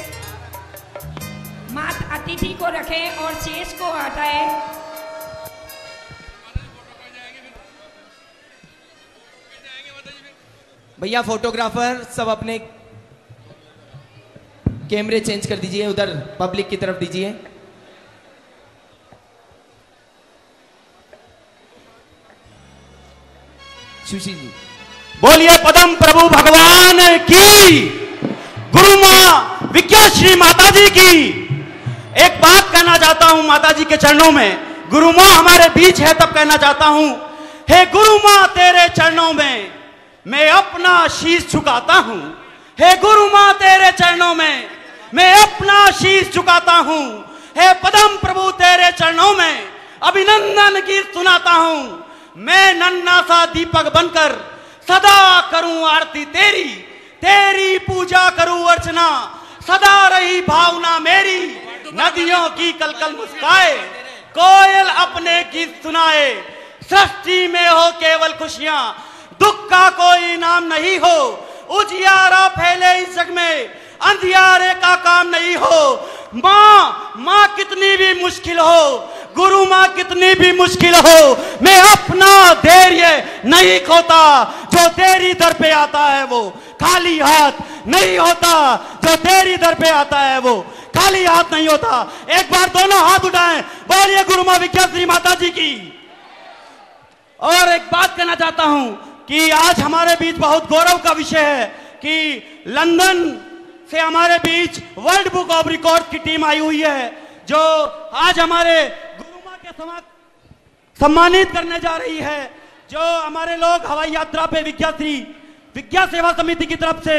मात्र अतिथि को रखें और शेष को हटाए। भैया फोटोग्राफर सब अपने कैमरे चेंज कर दीजिए, उधर पब्लिक की तरफ दीजिए। सुशील जी बोलिए पदम प्रभु भगवान की, गुरु माँ विद्याश्री माता जी की। एक बात कहना चाहता हूं माता जी के चरणों में, गुरु माँ हमारे बीच है तब कहना चाहता हूं, हे गुरु माँ तेरे चरणों में मैं अपना शीश झुकाता हूं, हे गुरु माँ तेरे चरणों में मैं अपना शीश झुकाता हूं, हे पदम प्रभु तेरे चरणों में अभिनंदन गीत सुनाता हूं। मैं नन्हा सा दीपक बनकर सदा करूं आरती तेरी, तेरी पूजा करूं अर्चना, सदा रही भावना मेरी, नदियों की कलकल मुस्काए, कोयल अपने गीत सुनाए, सृष्टि में हो केवल खुशियां, दुख का कोई नाम नहीं हो, उजियारा फैले इस जग में, अंधियारे का काम नहीं हो। माँ कितनी भी मुश्किल हो, गुरु माँ कितनी भी मुश्किल हो, मैं अपना धैर्य नहीं खोता, जो तेरी दर पे आता है वो खाली हाथ नहीं होता, जो तेरी दर पे आता है वो खाली हाथ नहीं होता। एक बार दोनों हाथ उठाएं, बोलिए गुरु माँ विद्याश्री माता जी की। और एक बात कहना चाहता हूं कि आज हमारे बीच बहुत गौरव का विषय है कि लंदन से हमारे बीच वर्ल्ड बुक ऑफ रिकॉर्ड की टीम आई हुई है, जो आज हमारे गुरु माँ के सम्मानित करने जा रही है। जो हमारे लोग हवाई यात्रा पे विद्या सेवा समिति की तरफ से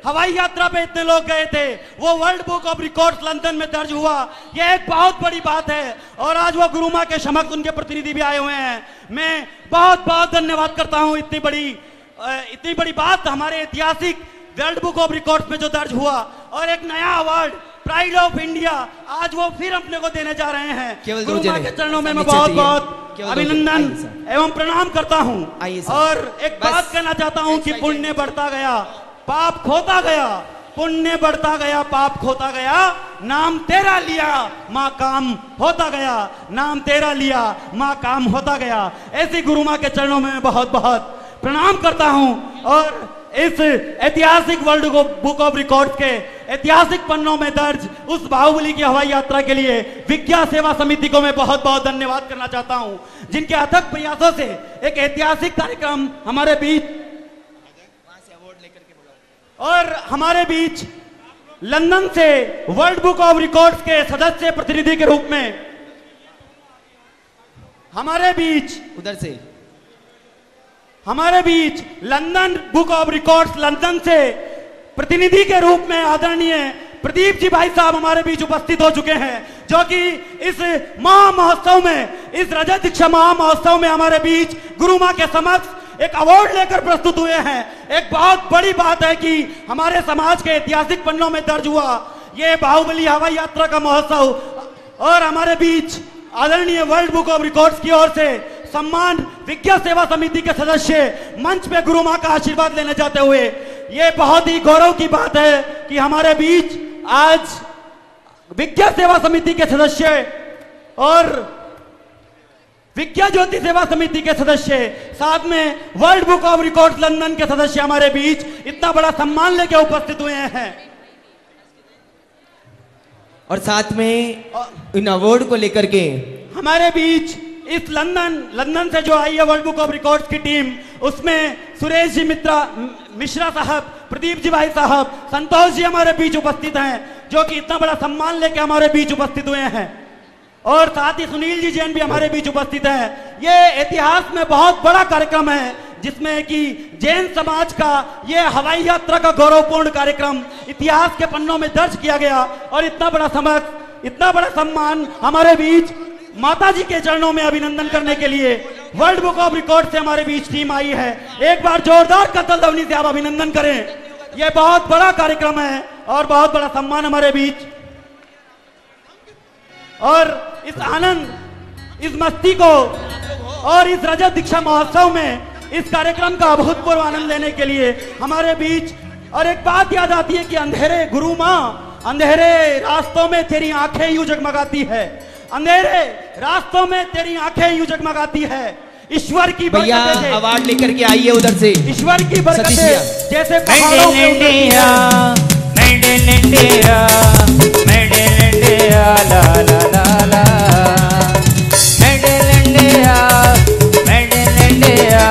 हवाई यात्रा पे इतने लोग गए थे, वो world book of records London में दर्ज हुआ। ये एक बहुत बड़ी बात है और आज वो गुरु माँ के समक्ष उनके प्रतिनिधि भी आए हुए हैं। मैं बहुत बहुत धन्यवाद करता हूँ। इतनी बड़ी बात हमारे ऐतिहासिक वर्ल्ड बुक ऑफ रिकॉर्ड्स में जो दर्ज हुआ और एक नया अवार्ड प्राइड ऑफ इंडिया आज वो फिर अपने को देने जा रहे हैं। गुरु माँ के चरणों में मैं बहुत बहुत अभिनंदन एवं प्रणाम करता हूँ। और एक बात कहना चाहता हूँ कि पुण्य बढ़ता गया, पाप खोता गया, पुण्य बढ़ता गया, पाप खोता गया, नाम तेरा लिया माँ काम होता गया, नाम तेरा लिया माँ काम होता गया। ऐसी गुरु माँ के चरणों में मैं बहुत बहुत प्रणाम करता हूँ। और इस ऐतिहासिक वर्ल्ड बुक ऑफ रिकॉर्ड्स के ऐतिहासिक पन्नों में दर्ज उस बाहुबली की हवाई यात्रा के लिए विज्ञा सेवा समिति को मैं बहुत बहुत धन्यवाद करना चाहता हूं, जिनके अथक प्रयासों से एक ऐतिहासिक कार्यक्रम हमारे बीच और हमारे बीच लंदन से वर्ल्ड बुक ऑफ रिकॉर्ड्स के सदस्य प्रतिनिधि के रूप में हमारे बीच London book of records London से प्रतिनिधि के रूप में आदरणीय प्रदीप जी भाई साहब हमारे बीच उपस्थित हो चुके हैं, जो कि इस महामहोत्सव में, इस रजत दीक्षा महामहोत्सव में हमारे बीच गुरु माँ के समक्ष एक अवार्ड लेकर प्रस्तुत हुए हैं। एक बहुत बड़ी बात है कि हमारे समाज के ऐतिहासिक पन्नों में दर्ज हुआ ये बाहुबली हवाई यात्रा का महोत्सव। और हमारे बीच आदरणीय वर्ल्ड बुक ऑफ रिकॉर्ड्स की ओर से सम्मान विज्ञा सेवा समिति के सदस्य मंच पे गुरु माँ का आशीर्वाद लेने जाते हुए, ये बहुत ही गौरव की बात है कि हमारे बीच आज विज्ञा सेवा समिति के सदस्य और विज्ञा ज्योति सेवा समिति के सदस्य, साथ में world book of records London के सदस्य हमारे बीच इतना बड़ा सम्मान लेके उपस्थित हुए हैं। और साथ में इन अवार्ड को लेकर के हमारे बीच इस लंदन से जो आई है वर्ल्ड बुक ऑफ रिकॉर्ड्स की टीम, उसमें सुरेश जी मिश्रा साहब, प्रदीप जी भाई साहब, संतोष जी हमारे बीच उपस्थित हैं, जो कि इतना बड़ा सम्मान लेके हमारे बीच उपस्थित हुए हैं। और साथ ही सुनील जी जैन भी हमारे बीच उपस्थित हैं। ये इतिहास में बहुत बड़ा कार्यक्रम है, जिसमें कि जैन समाज का ये हवाई यात्रा का गौरवपूर्ण कार्यक्रम इतिहास के पन्नों में दर्ज किया गया। और इतना बड़ा सम्मान हमारे बीच माता जी के चरणों में अभिनंदन करने के लिए वर्ल्ड बुक ऑफ रिकॉर्ड से हमारे बीच टीम आई है। एक बार जोरदार कतल ध्वनि से आप अभिनंदन करें। यह बहुत बड़ा कार्यक्रम है और बहुत बड़ा सम्मान हमारे बीच। और इस आनंद, इस मस्ती को और इस रजत दीक्षा महोत्सव में इस कार्यक्रम का अभूतपूर्व आनंद लेने के लिए हमारे बीच। और एक बात याद आती है कि अंधेरे गुरु माँ, अंधेरे रास्तों में तेरी आंखें यूं जगमगाती है, अंधेरे रास्तों में तेरी आंखें यूं जगमगाती है। ईश्वर की बरकत से अवार्ड लेकर के आइए उधर से। ईश्वर की बरकत से जैसे पहाड़ों पे India, made in India, made in India, ला ला ला ला, made in India, made in India,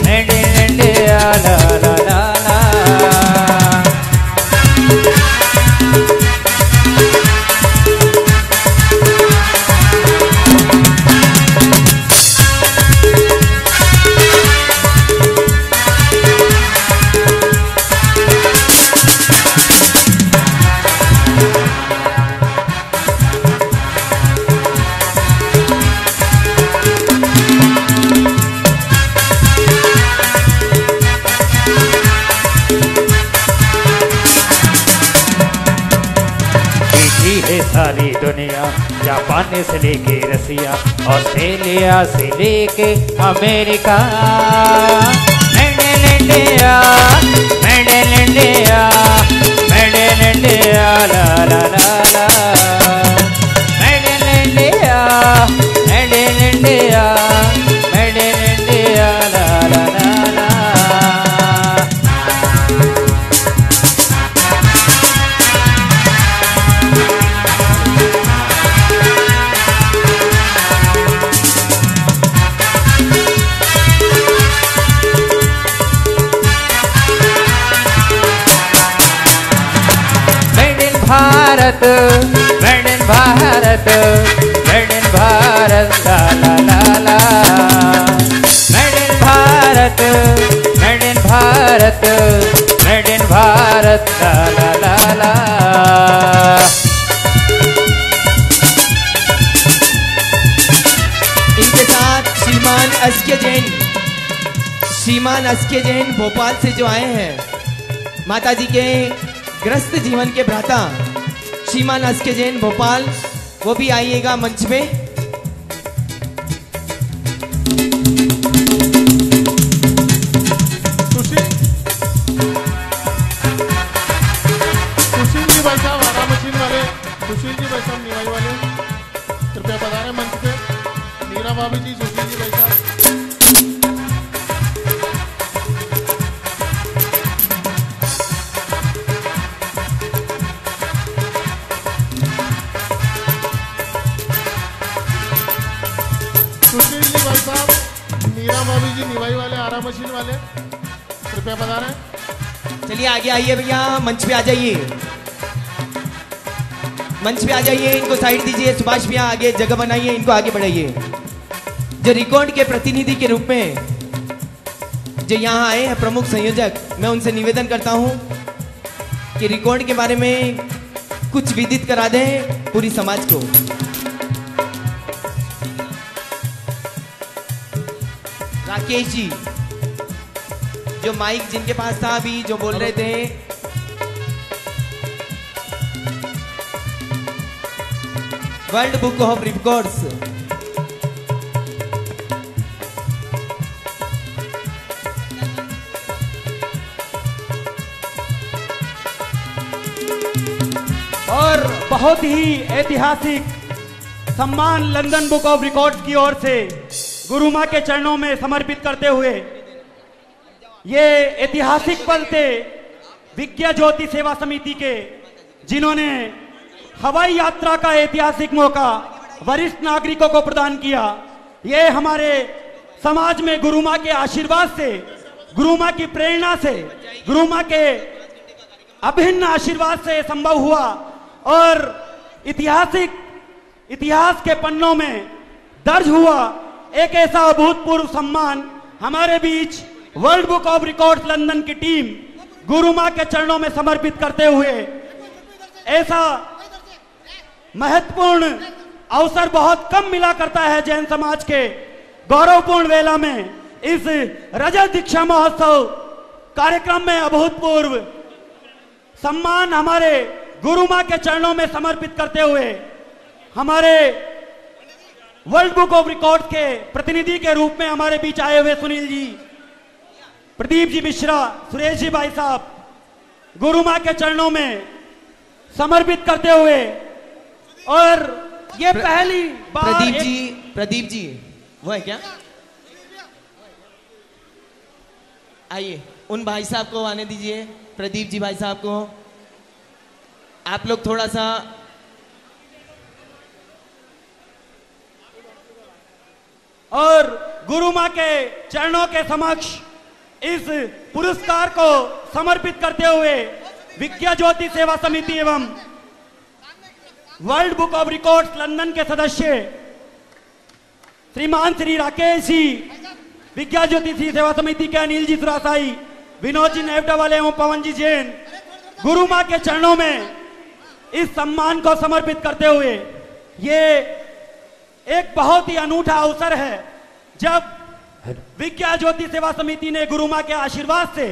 made in India, ला ला ला ला। सारी दुनिया, जापान से लेके रसिया, ऑस्ट्रेलिया से लेके America, made in India, made in India, made in India, ला ला ला ला, made in India, made in India, made in India, ला ला ला ला। Bharat, made in Bharat, made in Bharat, ला ला ला ला, made in Bharat, made in Bharat, made in Bharat, अस्के जैन, श्रीमान अस्के जैन भोपाल से जो आए हैं, माता जी के ग्रस्त जीवन के भ्राता श्रीमान अस्के जैन भोपाल, वो भी आइएगा मंच पे। सुशील जी भाई साहब आरा मशीन वाले, सुशील जी भाई साहब निवाई वाले कृपया पधारें मंच पे। नीरा भाभी जी, सुशील जी भाई साहब। सुशील जी भाई साहब, नीरा भाभी जी निवाई वाले आरा मशीन वाले कृपया पधारें। चलिए आगे आइए भैया, मंच पे आ जाइए, मंच पे आ जाइए, इनको साइड दीजिए। सुभाष भैया आगे जगह बनाइए, इनको आगे बढ़ाइए। जो रिकॉर्ड के प्रतिनिधि के रूप में जो यहाँ आए हैं प्रमुख संयोजक, मैं उनसे निवेदन करता हूँ कि रिकॉर्ड के बारे में कुछ विदित करा दें पूरी समाज को। राकेश जी, जो माइक जिनके पास था अभी जो बोल रहे थे, वर्ल्ड बुक ऑफ रिकॉर्ड्स, और बहुत ही ऐतिहासिक सम्मान लंदन बुक ऑफ रिकॉर्ड्स की ओर से गुरु मां के चरणों में समर्पित करते हुए ये ऐतिहासिक पल थे विज्ञा ज्योति सेवा समिति के, जिन्होंने हवाई यात्रा का ऐतिहासिक मौका वरिष्ठ नागरिकों को प्रदान किया। ये हमारे समाज में गुरु मां के आशीर्वाद से, गुरु मां की प्रेरणा से, गुरु मां के अभिन्न आशीर्वाद से संभव हुआ और इतिहास के पन्नों में दर्ज हुआ एक ऐसा अभूतपूर्व सम्मान हमारे बीच world book of records London की टीम गुरु मां के चरणों में समर्पित करते हुए। ऐसा महत्वपूर्ण अवसर बहुत कम मिला करता है जैन समाज के गौरवपूर्ण वेला में। इस रजत दीक्षा महोत्सव कार्यक्रम में अभूतपूर्व सम्मान हमारे गुरु मां के चरणों में समर्पित करते हुए हमारे वर्ल्ड बुक ऑफ रिकॉर्ड्स के प्रतिनिधि के रूप में हमारे बीच आए हुए सुनील जी, प्रदीप जी मिश्रा, सुरेश जी भाई साहब गुरु मां के चरणों में समर्पित करते हुए, और ये पहली बार प्रदीप जी वो है क्या? आइए उन भाई साहब को आने दीजिए, प्रदीप जी भाई साहब को। आप लोग थोड़ा सा और गुरु मां के चरणों के समक्ष इस पुरस्कार को समर्पित करते हुए विज्ञा ज्योति सेवा समिति एवं world book of records London के सदस्य श्रीमान श्री राकेश जी, विज्ञा ज्योति सेवा समिति के अनिल जी सुरासाई, विनोद जी नेवटा वाले एवं पवन जी जैन गुरु मां के चरणों में इस सम्मान को समर्पित करते हुए, ये एक बहुत ही अनूठा अवसर है जब विज्ञा ज्योति सेवा समिति ने गुरु मां के आशीर्वाद से,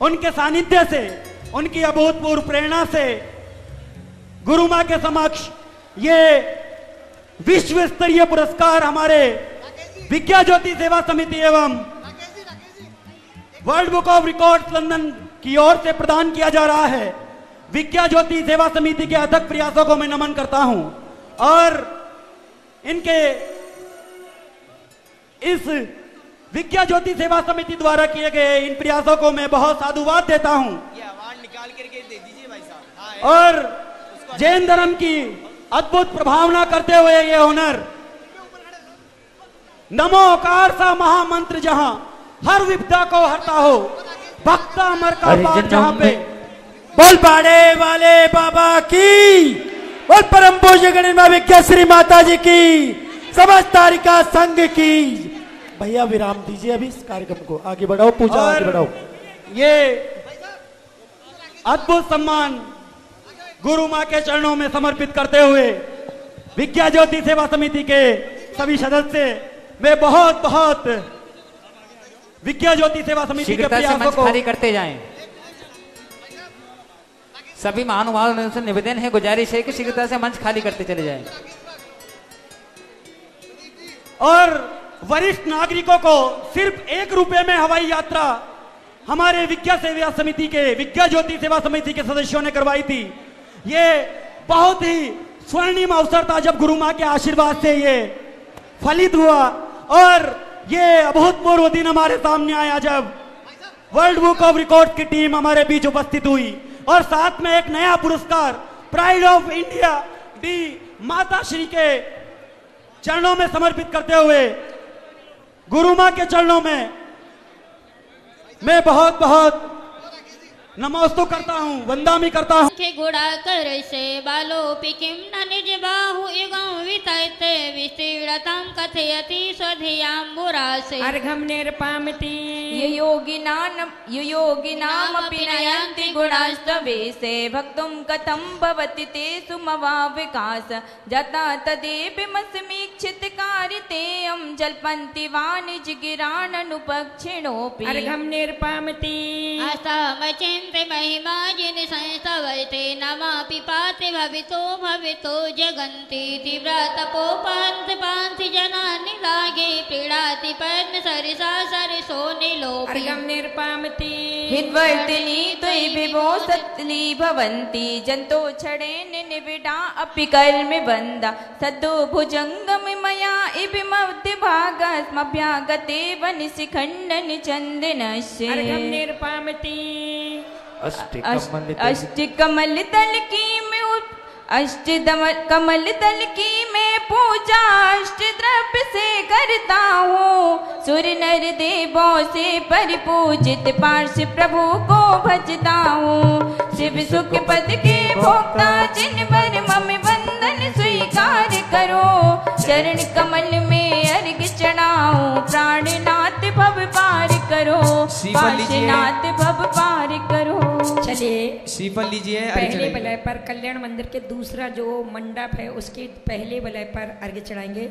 उनके सानिध्य से, उनकी अभूतपूर्व प्रेरणा से गुरु मां के समक्ष ये विश्व स्तरीय पुरस्कार हमारे विज्ञा ज्योति सेवा समिति एवं world book of records London की ओर से प्रदान किया जा रहा है। विज्ञा ज्योति सेवा समिति के अथक प्रयासों को मैं नमन करता हूं और इनके इस विज्ञा ज्योति सेवा समिति द्वारा किए गए इन प्रयासों को मैं बहुत साधुवाद देता हूं। ये अवार्ड निकाल करके दे दीजिए भाई साहब। और जैन धर्म की अद्भुत प्रभावना करते हुए ये हुनर नमो कार सा महामंत्र जहां हर विपदा को हरता हो, भक्ता अमर का पार जहां पे। बोल बाड़े वाले बाबा की, बोल परम पूज्य गणिमा विज्ञा श्री माता जी की, समस्त तारिका संघ की। भैया विराम दीजिए अभी इस कार्यक्रम को, आगे बढ़ाओ, पूजा आगे बढ़ाओ। ये अद्भुत सम्मान गुरु मां के चरणों में समर्पित करते हुए विज्ञा ज्योति सेवा समिति के सभी सदस्य मैं बहुत बहुत विज्ञा ज्योति सेवा समिति के शीघ्रता से प्रयासों मंच को खाली करते जाएं। सभी महानुभावों से निवेदन है, गुजारिश है कि शीघ्रता से मंच खाली करते चले जाएं। और वरिष्ठ नागरिकों को सिर्फ 1 रुपए में हवाई यात्रा हमारे विज्ञा सेवा समिति के विज्ञा ज्योति सेवा समिति के सदस्यों ने करवाई थी। ये बहुत ही स्वर्णिम अवसर था जब गुरु माँ के आशीर्वाद से ये फलित हुआ, और ये अभूतपूर्व दिन हमारे सामने आया जब वर्ल्ड बुक ऑफ रिकॉर्ड की टीम हमारे बीच उपस्थित हुई, और साथ में एक नया पुरस्कार प्राइड ऑफ इंडिया डी माता श्री के चरणों में समर्पित करते हुए गुरु माँ के चरणों में मैं बहुत बहुत नमोस्तु करता हूँ, वंदामी करता हूँ। गुड़ा कर से बालो पिकिम निज बाहु युगं वितैते विस्तीर्णतां कथयति स्वधियाम्बुरासे अर्घं निर्पामति योगिनामपि नयन्ति गुणास्तवेसे भक्तुं कथं भवति ते सुमवा विकास जता तदेवमस्मीक्षित कारितेयं जल्पन्ति वाणिज्यगिराननुपक्षिणोऽपि अर्घं निर्पामति आस्तामचिन्त्य महिमा जिन संस्तवैते नमापि पाति भवितो जगन्ति तीव्र तपो पान्ति जनानि लागे प्रीणाति पद्म सरिसा सरसो निलोपि अर्घं निर्पामति हितवर्तिनी त्वयि विभो सत्ली भवन्ति जन्तो छडेन निविडा अपि कर्मि बन्दा सद्दो भुजङ्गम मया इभिमवति भागस्मभ्यागते वनिशिखण्डन चन्दनस्य अर्घं निर्पामति अष्टकमल तल की मैं पूजा अष्ट द्रव्य से करता हूँ सुर नर देवों से परिपूजित पार्श्व प्रभु को भजता हूँ शिव सुख पद के भोक्ता जिन पर मम बंधन स्वीकार करो चरण कमल में अर्घ चढ़ाऊं प्राणनाथ भव पार करो पाशनाथ भव पार करो। चलिए श्रीफल लीजिए। पहले वलय पर कल्याण मंदिर के दूसरा जो मंडप है उसके पहले वलय पर अर्घ्य चढ़ाएंगे।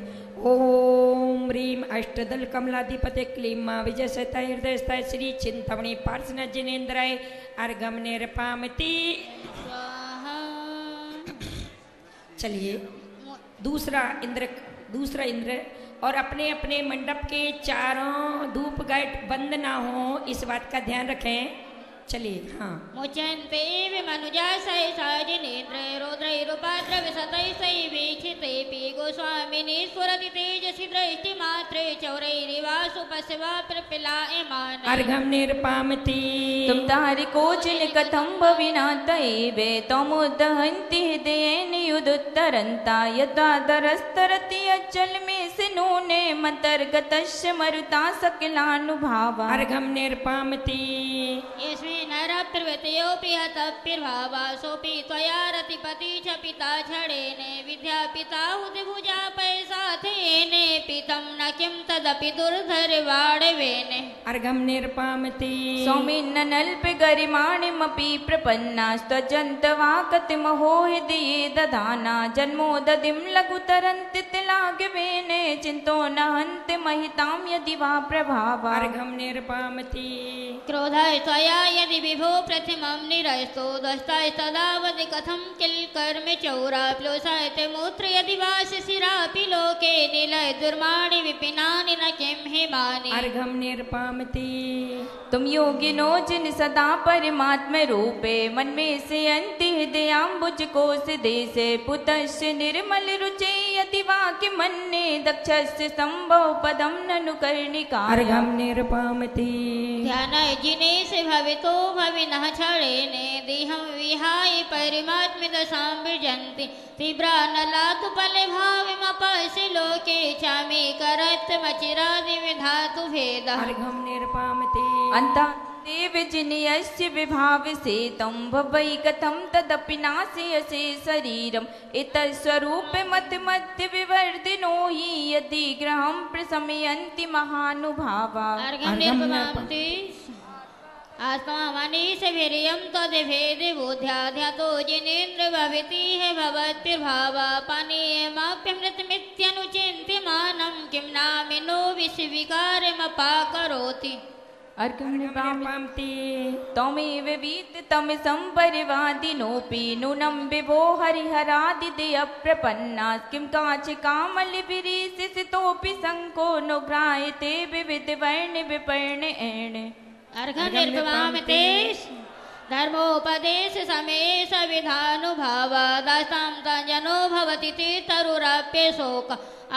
ओम ह्रीम अष्टदल कमलाधिपते क्लीं मां विजय सताय हृदय स्थाय श्री चिंतामणि पार्षद जिनेन्द्राय अर्घम निर्पामति। चलिए दूसरा इंद्र और अपने अपने मंडप के चारों धूप गाइट बंद ना हो, इस बात का ध्यान रखें। चलिए हाँ मुचन्ते विमनुजा सै साजिनेन्द्र रौद्रैरुपाद्र विशतै सै वीक्षितेऽपि गोस्वामिनी स्फुरति तेजसि दृष्टि मात्रे चौरैरिवासु पश्यवा प्रपिलायमान अर्घं निर्पामति। तुम तारि कोचिन कथं भविना तैवे तमुदहन्ति हृदयेन युदुत्तरन्ता यथा दरस्तरति अचल में सिनूने मन्तर्गतस्य मरुता सकलानुभावा अर्घं निर्पामति। नरप्रवृत्योऽपि हतप्यर्भावासोऽपि त्वया रतिपति च पिता छडेने विद्या पिता हुतिभुजा पैसाथेने पितं न किं तदपि दुर्धरवाडवेने अर्घं निर्पामति। सौमिन्ननल्प गरिमाणिमपि प्रपन्नास्त्वजन्तवा कतिमहो हृदये दधाना जन्मो दधिं लघुतरन्ति तिलागवेने चिन्तो न हन्ति महितां यदि वा प्रभावा अर्घं निर्पामति। क्रोधाय त्वया यदि विभो प्रथमं निरस्तो दष्टास्तदावद् कथं किल कर्म चौराप्लोसायते मूत्र यदि वासिशिरापि लोके निलय दुर्माणि विपिनानि न किं हिमानि अर्घं निर्पामति। तुम योगिनो जिन सदा परमात्म रूपे मन में से अंति हृदयाम्बुज कोश देशे पुतस्य निर्मल रुचे यदि वाक्य मन्ने दक्षस्य संभव पदम ननु कर्णिका अर्घं निर्पामति। ध्यान जिनेश भवितो भविनः छडेने देहं विहाय परिमात्मिदशां विजन्ति तीव्रानलातु फलभाविमपश्य लोके चामे करत्तमचिरादि विधातु भेदः अर्घं निर्पामति। अन्ता देव जिनयस्य विभावसे तं भवै कथं तदपि नाशयसे शरीरम् इतस्वरूपे मध्य विवर्धिनो हि यदि ग्रहं प्रशमयन्ति महानुभावा अर्घं निर्पामति। आत्मामनीष वीर्यं तद्भेदे बोध्याध्यातो जिनेन्द्र भवति है भवत्प्रभावा पानीयमाप्यमृतमित्यनुचिन्त्यमानं किं नाम स्वामिनो विस्वीकारमपाकरोति अर्घ्यमपामति त्वमेव वीततं संपरिवादिनोऽपि नूनं विभो हरिहरादिदे अप्रपन्नात् किं काचिकामलिभिरीसितोऽपि शङ्को नो भ्रायते विविधवर्ण विपर्णेण अर्घ्यं निर्भवामते धर्मोपदेश समय सविधानुभावादास्तां तञ्जनो भवति ते तरुराप्य शोक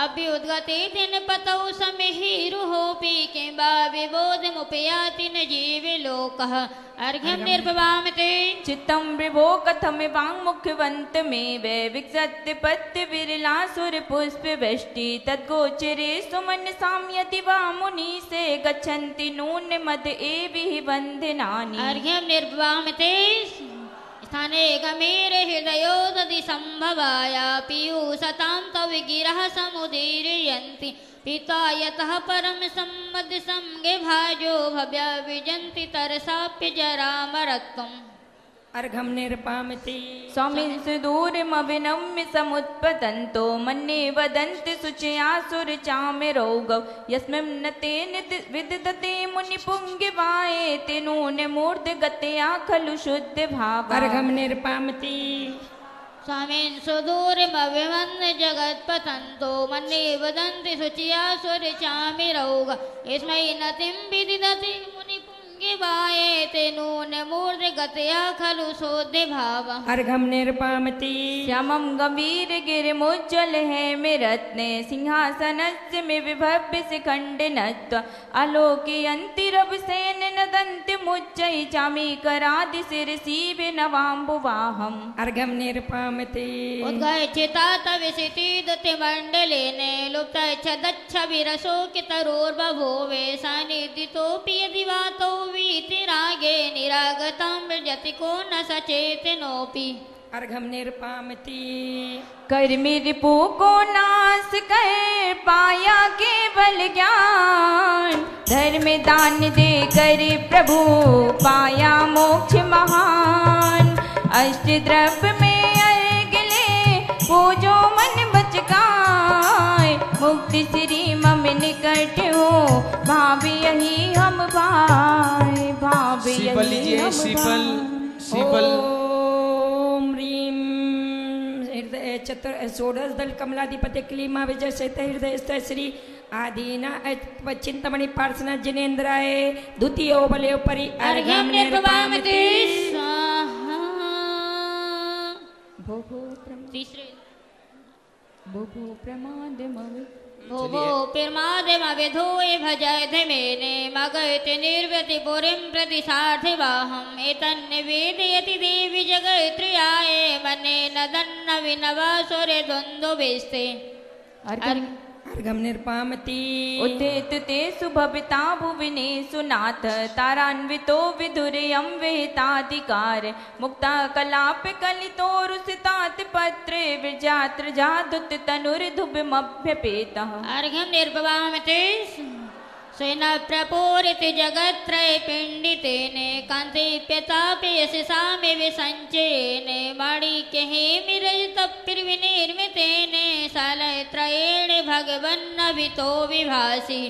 अभ्युद्गते तिन पतौ समिहिरुहोऽपि किंबा विबोधमुपयाति न जीवे लोकः अर्घ्यं निर्भवामते चित्तं विभो कथमिवाङ्मुखवन्तमेव विक्षत्य पत्य विरलासुरपुष्पवृष्टि तद्गोचरे सुमनसां यदि वा मुनीसे गच्छन्ति नून मद एभिः बन्धनानि अर्घ्यं निर्भवामते स्थाने गमेरे हृदयोदधि संभवाया पीयूषतां तव गिरः समुदीरयन्ति पिता यतः परम सम्मद संगे भाजो भव्या विजन्ति तरसाप्य जरामरत्वम् अर्घं निर्पामति स्वामिन् सुदूरमभिनम्य समुत्पतन्तो मन्ये वदन्ति शुचयासुरचामिरौगौ यस्मिन् न तेन विदधते मुनिपुङ्गिवायेति नून मूर्धगतया खलु शुद्ध भाव अर्घं निर्पामति स्वामिन् सुदूरमभिमन्य जगत्पतन्तो मन्ये वदन्ति शुचयासुरचामिरौग यस्मै नतिं विदिदति मुनिपुङ्गिवायेते नून मूर्धगतया खलु शोध्य भाव अर्घं निर्पामति श्यामं गंभीर गिरिमुज्ज्वल हेमरत्ने सिंहासनस्य मे विभव्य शिखण्डनत्व आलोकयन्ति रवसेन नदन्ति मुच्चै चामीकरादि शिरसि नवाम्बुवाहम् अर्घं निर्पामति उद्गच्छिता तविसिति दतिमण्डलेन लुप्तच्छदच्छविरशोकितरोर्बभूवे सानिधितोऽपि यदि वातौ वीतिरागे निरागतां मृजति को न सचेतनोऽपि अर्घं निर्पामति कर्मि रिपु को नाश कर पाया केवल ज्ञान धर्म दान दे कर प्रभु पाया मोक्ष महान अष्टद्रव्य में अर्घ ले पूजो मन बचकाय मुक्ति श्री मम निकट हो भाव यही हम भाई भाव श्रीफल यही लीजिए, हम श्रीफल भाई। श्रीफल ओम ह्रीं हृदय चतुर षोडश दल कमलाधिपति क्लीमा विजय सहित हृदय श्री आदीना चिंतामणि पार्श्वनाथ जिनेन्द्राय द्वितीय बले उपरि अर्घ्यं निर्भवामते स्वाहा तीसरे भो प्रमादमविधूय भजयति मेने मगयति निर्वति पुरीं प्रति सार्थिवाहम् एतन्निवेदयति देवी जगत्रियाय मने नदन्न विनवासुरे द्वन्द्वभिस्ते अर्घं निर्पामति उदेत ते सुभविता भुवनेषु नाथ तारान्वितो विधुर्यं विहिताधिकार मुक्ता कलाप कलितोरुसितात पत्रे विजात्र जादुत तनुर्धुभमभ्यपेतः अर्घ्यं निर्भवामते स्वेन प्रपूरित जगत्त्रय पिण्डितेने कान्तिप्यतापि यशसा मे विसञ्चयेने माणिक्यहेमिरजतपिर्विनिर्मितेने शालत्रयेण भगवन्नभितो विभासि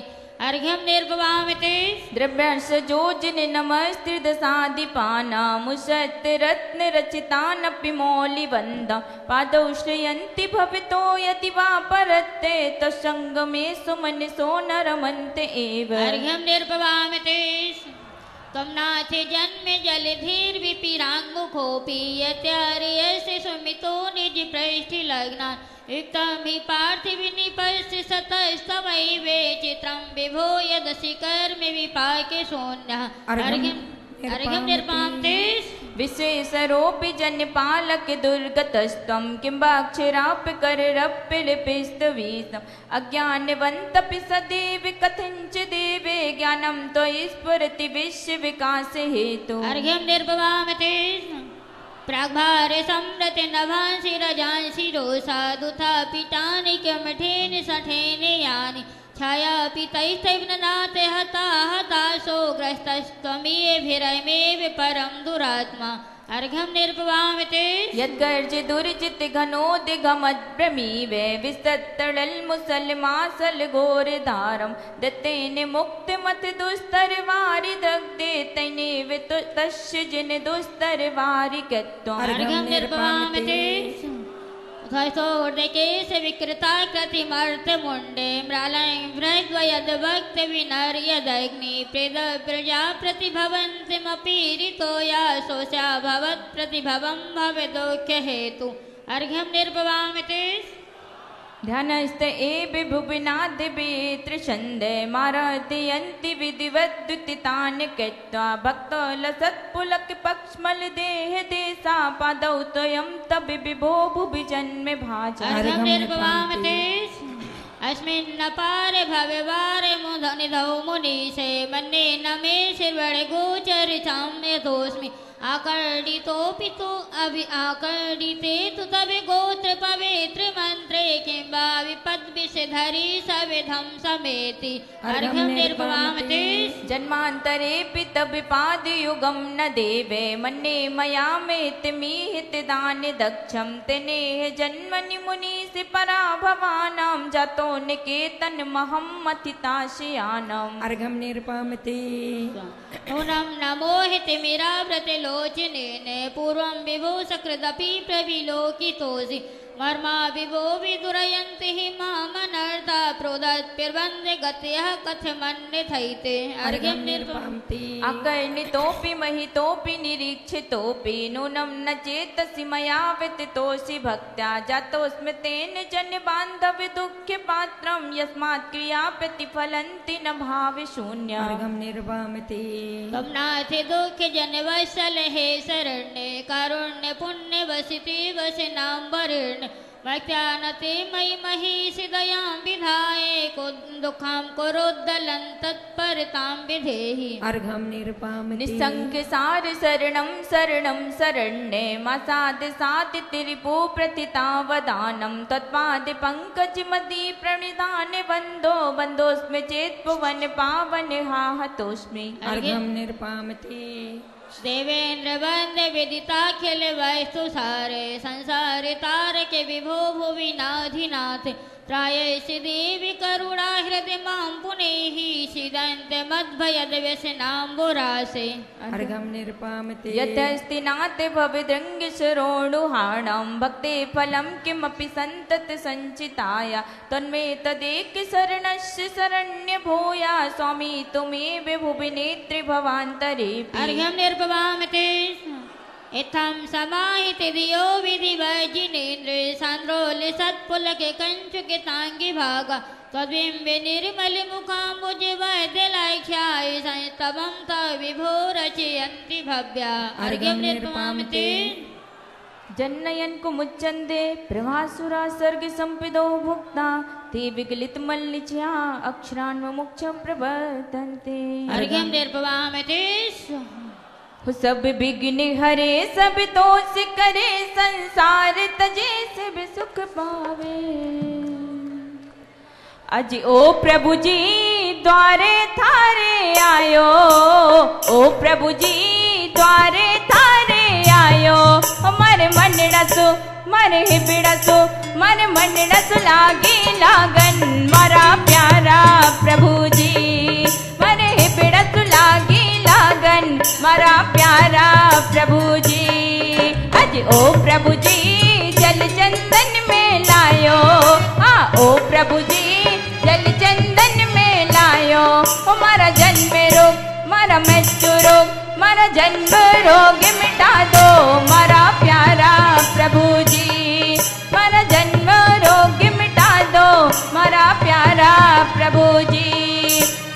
अर्घ्यं निर्भवामते द्रव्यंश जोजन नमस्त्रिदशादिपानामुषत् रत्न रचितानपि मौलिवन्दा पादौ श्रयन्ति भवितो यदि वा परत्ते तत्सङ्गमे सुमनसो न रमन्ते एव अर्घ्यं निर्भवामते त्वं नाथ जन्म जलधिर्विपिराङ्मुखोऽपि यत्यार्यस्य सुमितो निजपृष्ठिलग्नान् युक्तं हि पार्थिविनिपश्य सतस्तवैवे चित्रं विभो यदसि कर्म विपाके शून्यः अर्घ्यं निर्पामते विशेषरोऽपि जनपालक दुर्गतस्त्वं किम्बाक्षराप्य कररप्य लिपिस्तवीतम् अज्ञानवन्तपि सदैव कथञ्चिदेवे ज्ञानं त्वयि स्फुरति विश्वविकासहेतु अर्घ्यं निर्भवामते प्राग्भारे सम्रति नभांसि रजांसि रोषा दुथा पीठानि कमठेन सठेन यानि छाया पीतैस्तैव नाते हता हताशो ग्रस्तस्त्वमीभिरमेव परम दुरात्मा अर्घ्यं निर्पवामते यद्गर्ज दुर्जित घनोदिगमद्भ्रमीवे विस्तत्तडल मुसलमासल घोरधारम दत्तेन मुक्त मत दुस्तर वारि दग्धे तैनेव तस्य जिन दुस्तर वारि कत्वम् अर्घ्यं निर्पवामते केश विकृता कृतिमर्थमुण्डे म्रालयं भ्रद्वयद्भक्त विनर्यदग्नि प्रेद प्रजा प्रतिभवन्तिमपीरितो या सोऽस्या भवत् प्रतिभवं भवेदोख्य हेतु अर्घ्यं निर्पवामते ध्यानस्थ एव भुवनादिवेत्रछन्दे मारयन्ति विधिवद्युतितान् कृत्वा भक्तलसत्पुलक पक्ष्मल देह देशा पादौ त्वयं तब विभो भुवि जन्म भाजा अर्घ्यं निर्पवामते अस्मिन्नपारे भव्यवारे निधौ मुनीशे मन्ये न मे शिर्वणे गोचरितां यतोऽस्मि आकर्णितोऽपि तु आकर्णिते तु तव गोत्र पवित्र मंत्रे किं वा विपद्विषधरी सविधं समेति अर्घ्यं निर्पवामते जन्मान्तरेऽपि तव पादयुगं न देवे मन्ये मया मेतमीहित दान दक्षं तेनेह जन्मनि मुनीसि पराभवानां जातो निकेतन महं मथिताशयानम् अर्घ्यं निर्पवामते नूनं नमोहित मीराव्रते लोचनेन पूर्वं विभो सकृदपि प्रविलोकितोऽसि मर्मा विभो विदुरयन्ति हि मामनर्था प्रोदत्पिर्वन्दे गतयः कथमन्यथैते अर्घ्यं निर्पवामते अकर्णितोऽपि महितोऽपि निरीक्षितोऽपि नूनं न चेतसि मया व्यतीतोऽसि भक्त्या जातोऽस्मि तेन जनबान्धव्य दुःखपात्रं यस्मात् क्रिया प्रतिफलन्ति न भावशून्यम् अर्घ्यं निर्पवामते कमनाथे दुःख जनवत्सल हे शरण्ये कारुण्य पुण्य वसिति वसनाम्बरण्य भक्त्यानते मयि महिषि दयां विधाये दुःखं कुरुद्दलं तत्परतां विधेहि अर्घ्यं निर्पवामते निसंसार शरणं शरणं शरण्ये मासाद सादितिरिपु प्रतितावदानं तत्पाद पंकज मदि प्रणिधान बन्धो बन्धोऽस्मि चेत् भुवन पावन हाहतोऽस्मि अर्घ्यं निर्पवामते देवेन्द्र वंदे विदिताखिल वस्तु सारे संसारे तारके विभो भुविनाधिनाथ त्रायसि देवी करुणा हृदय मां पुनेहि सीदन्त मद्भयद व्यसनाम्बुरासे अर्घ्यं निर्पवामते यतस्ति नाथ भवदृङ्ग शरोणुहाणं भक्ते फलं किमपि सन्तत सञ्चिताय तन्मे तदेक शरणस्य शरण्य भूया स्वामी त्वमेव भुवि नेत्रि भवान्तरेऽपि अर्घ्यं निर्पवामते इत्थं समाहित धियो विधिवर्जिनेन्द्र सान्द्रोल्य सत्पुलके कंचुकितांगी भागा तद्बिम्बे निर्मल मुखाम्बुज वैद्यलाख्याय संस्तवं तव विभो रचयन्ति भव्या अर्घ्यं निर्पवामते जन्नयन कुमुच्चन्दे प्रभासुरा सर्ग संपिदो भुक्ता ते विगलित मल्लिच्या अक्षरान्मुक्षं प्रवर्तन्ते अर्घ्यं निर्पवामते सब विघ्न हरे सब दोष करे संसार तजे सब सुख पावे अज ओ प्रभु जी द्वारे थारे आयो ओ प्रभु जी द्वारे थारे आयो मर मनड़ा सो मर हिबड़ा सो मर मनड़ा सो लागे लागन मारा प्यारा प्रभु जी मर हिबड़ा सो लागे लागन मारा प्यारा प्रभु जी अज ओ प्रभु जी जल चंदन में लायो हाँ ओ प्रभु जी जल चंदन में लायो हमारा जन्म रोग मारा मृत्यु रोग मारा जन्म रोग मिटा दो मारा प्यारा प्रभु जी मारा जन्म रोग मिटा दो मारा प्यारा प्रभु जी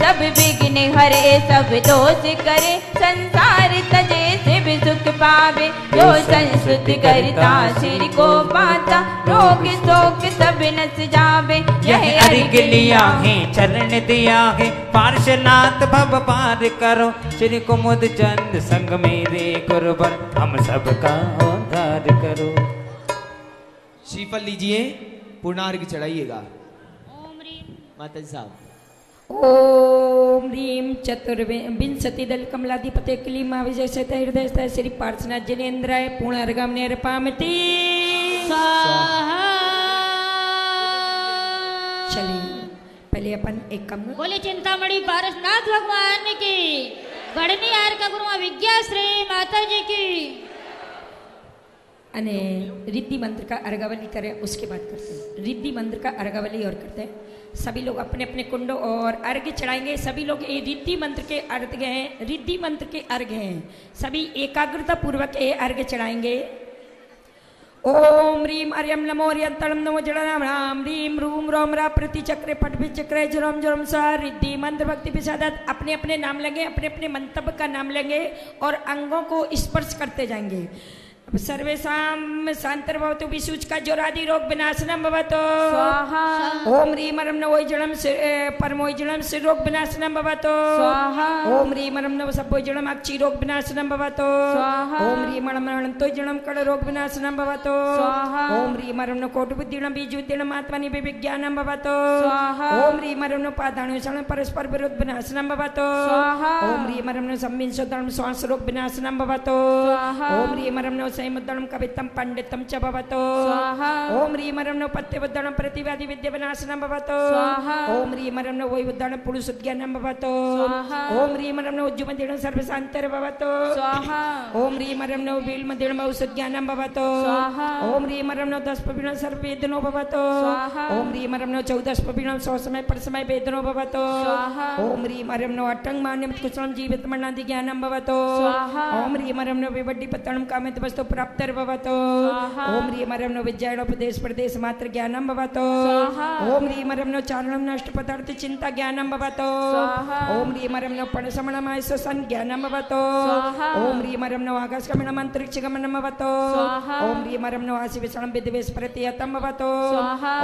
सब विघ्न हरे सब दोष करे संसार तजे से भी सुख पावे जो संस्कृत करता श्री को पाता रोग शोक सब नस जावे यह अर्घ लिया है चरण दिया है पार्श्वनाथ भव पार करो श्री कुमुद चंद संग मेरे गुरुवर हम सबका उद्धार करो। श्रीफल लीजिए, पूर्णार्घ चढ़ाइएगा। ओम ह्रीं माता जी साहब ओम ह्रीं चतुर्विंशति दल कमलाधिपते क्लीमा विजय सहित हृदय श्री पार्श्वनाथ जिनेन्द्राय पूर्णार्घम निर्पामति। चलिए पहले अपन एक कम बोले चिंतामणि पारसनाथ भगवान की, गढ़नी आर का गुरु विज्ञाश्री माता जी की। अने रिद्धि मंत्र का अर्घावली करें, उसके बाद करते हैं रिद्धि मंत्र का अर्घावली और करते हैं। सभी लोग अपने अपने कुंडों और अर्घ चढ़ाएंगे। सभी लोग ये रिद्धि मंत्र के अर्घ हैं, रिद्धि मंत्र के अर्घ हैं। सभी एकाग्रता पूर्वक ये अर्घ चढ़ाएंगे। ओम ह्रीं अर्यम नमो रियंतरम नमो जड़नाम राम ह्रीं रूम रोम रा प्रति चक्रे पट भी चक्रे जरम जरम सा रिद्धि मंत्र भक्ति विषादत। अपने अपने नाम लेंगे, अपने अपने मंतव्य का नाम लेंगे और अंगों को स्पर्श करते जाएंगे। सर्वेषां शांतिर्भवतु विशुचका जोरादि रोग विनाशनम भवतु स्वाहा। ओम ह्रीं मरम नवो जणम परमो जणम से रोग विनाशनम भवतु स्वाहा। ओम ह्रीं मरम नव सबो जणम अक्षी रोग विनाशनम भवतु स्वाहा। ओम ह्रीं मरम अनंतो जणम कड़ रोग विनाशनम भवतु स्वाहा। ओम ह्रीं मरम न कोटि बुद्धिणम बीजुद्धिणम आत्मनि विज्ञानम भवतु स्वाहा। ओम ह्रीं मरम न पादाणु शरण परस्पर विरोध विनाशनम भवतु स्वाहा। ओम ह्रीं मरम न सम्मिंसो धर्म श्वास रोग विनाशनम भवतु स्वाहा। ओम ह्रीं मरम न संयमोद्धरणं कवित्तं पंडितं च भवतु स्वाहा। ओम ह्रीं मरं नो पत्यवद्धरणं प्रतिवादि विद्याविनाशनं भवतु स्वाहा। ओम ह्रीं मरं नो वैवद्धरणं पुरुषज्ञानं भवतु स्वाहा। ओम ह्रीं मरं नो उज्जुमदिनं सर्वशान्तिर् भवतु स्वाहा। ओम ह्रीं मरं नो वीलमदिनं औषधज्ञानं भवतु स्वाहा। ओम ह्रीं मरं नो दशपविणं सर्ववेदनो भवतु स्वाहा। ओम ह्रीं मरं नो 14 सौ समय पर समय वेदनो भवतु स्वाहा। ओम ह्रीं मरं नो अटंग मान्यं कुशलं जीवित मरणादि ज्ञानं भवतु स्वाहा। ओम ह्रीं मरं नो विवड्डि पत्तनं कामित वस्तु प्राप्तर भवतु। ओम ह्रीं मरं नो विज्ञानोपदेश प्रदेश मात्र ज्ञानं भवतु। ओम ह्रीं मरं नो चारणं नष्ट पदार्थ चिंता ज्ञानं भवतु। ओम ह्रीं मरं नो पणसमणमय सन ज्ञानं भवतु। ओम ह्रीं मरं नो आकाशगमनम् अन्तरिक्षगमनं भवतु। ओम ह्रीं मरं नो आशिविषणं विद्वेष प्रतिहतं भवतु।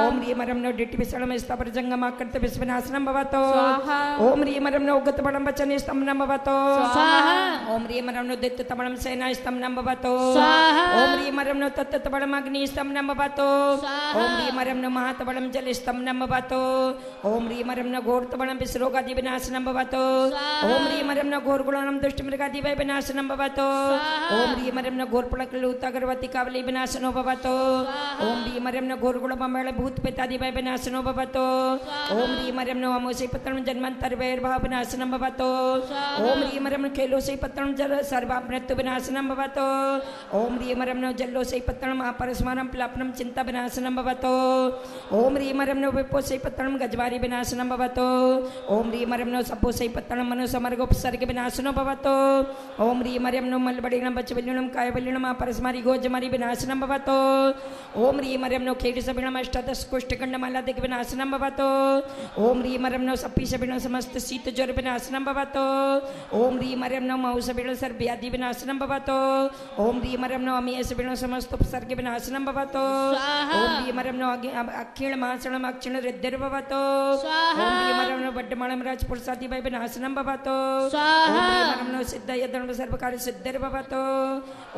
ओम ह्रीं मरं नो डिट्टिविषणं स्थावर जंगमाकृत विश्वनाशनं भवतु। ओम ह्रीं मरं नो उगतबलं वचन स्तम्भनं भवतु। ओम ह्रीं मरं नो दित्ततबलं सेना स्तम्भनं भवतु। ओम ह्रीं मरं नो तत्तबलं अग्नि स्तम्भनं भवतु। ओम ह्रीं मरं नो महातबलं जल स्तम्भनं भवतु। ओम ह्रीं मरं नो घोरतबलं विश्वरोगादि विनाशनं भवतु। ओम ह्रीं मरं नो घोरगुणनं दुष्टमृगादि वै विनाशनं भवतु। ओम ह्रीं मरं नो घोरपलकलूतागर्वति कावली विनाशनो भवतु। ओम ह्रीं मरं नो घोरगुणबम्बळ भूतपेतादि वै विनाशनो भवतु। ओम ह्रीं मरं नो अमोसै पत्रं जन्मन्तर वैर्भाव विनाशनं भवतु। ओम ह्रीं मरं नो खेलोसै पत्रं जल सर्वामृत्यु विनाशनं भवतु। ओम ह्रीं मरं नो जल्लोसै पत्रं अपरस्मरं प्लापनं चिंता विनाशनं भवतु। ओम ह्रीं मरं नो विपोसै पत्रं गजवारी विनाशनं भवतु। ओम ह्रीं मरं नो सपोसै पत्रं मनुसमर्गोपसर्ग विनाशनो भवतु। ओम ह्रीं मरं नो मलबडिनं वचबलिनं कायबलिनं अपरस्मरि गोजमरि विनाशनं भवतु। ओम ह्रीं मरं नो खेडसबिणं अष्टादश कुष्ठकण्डमालादिक विनाशनं भवतु। ओम ह्रीं मरं नो सप्पीसबिणं समस्त शीत ज्वर विनाशनं भवतु। ओम ह्रीं मरं नो मौसबिणं सर्वव्याधि विनाशनं भवतु। ओम ह्रीं मरं नो अमीयसबिणं समस्त उपसर्ग विनाशनं भवतु। ओम ह्रीं मरं नो अक्षीण मासणं अक्षीण रिद्धिर्भवतु। ओम ह्रीं मरं नो वड्डमणं राजपुरुषादि वै विनाशनं भवतु। ओम ह्रीं मरं नो सिद्धयधर्म सर्वकार्य सिद्धिर्भवतु।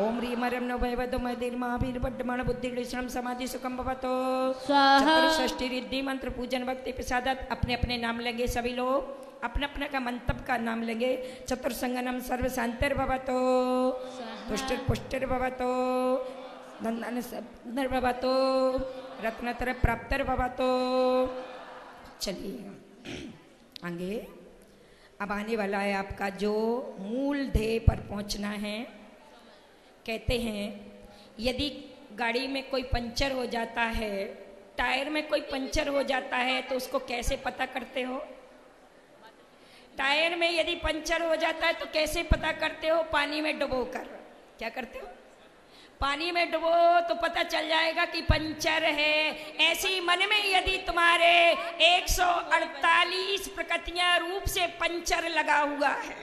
ओम ह्रीं मरं नो वैवदो मदिर महावीर वड्डमण बुद्धिर्लिषणं समाधि सुखं भवतु। चतुष्षष्टि रिद्धि मंत्र पूजन भक्ति प्रसादत अपने अपने नाम लेंगे। सभी लोग अपने अपने का मंतव्य का नाम लेंगे। चतुर्संगनम सर्व शांतिर्भवतु। पुष्टिर पुष्टिर भवतु। धन भवतु। रत्नतर प्राप्तर भवतु। चलिए आगे अब आने वाला है आपका जो मूल ध्येय पर पहुंचना है। कहते हैं यदि गाड़ी में कोई पंचर हो जाता है, टायर में कोई पंचर हो जाता है तो उसको कैसे पता करते हो? टायर में यदि पंचर हो जाता है तो कैसे पता करते हो? पानी में डुबो कर। क्या करते हो? पानी में डुबो तो पता चल जाएगा कि पंचर है। ऐसी मन में यदि तुम्हारे 148 प्रकृतियां रूप से पंचर लगा हुआ है,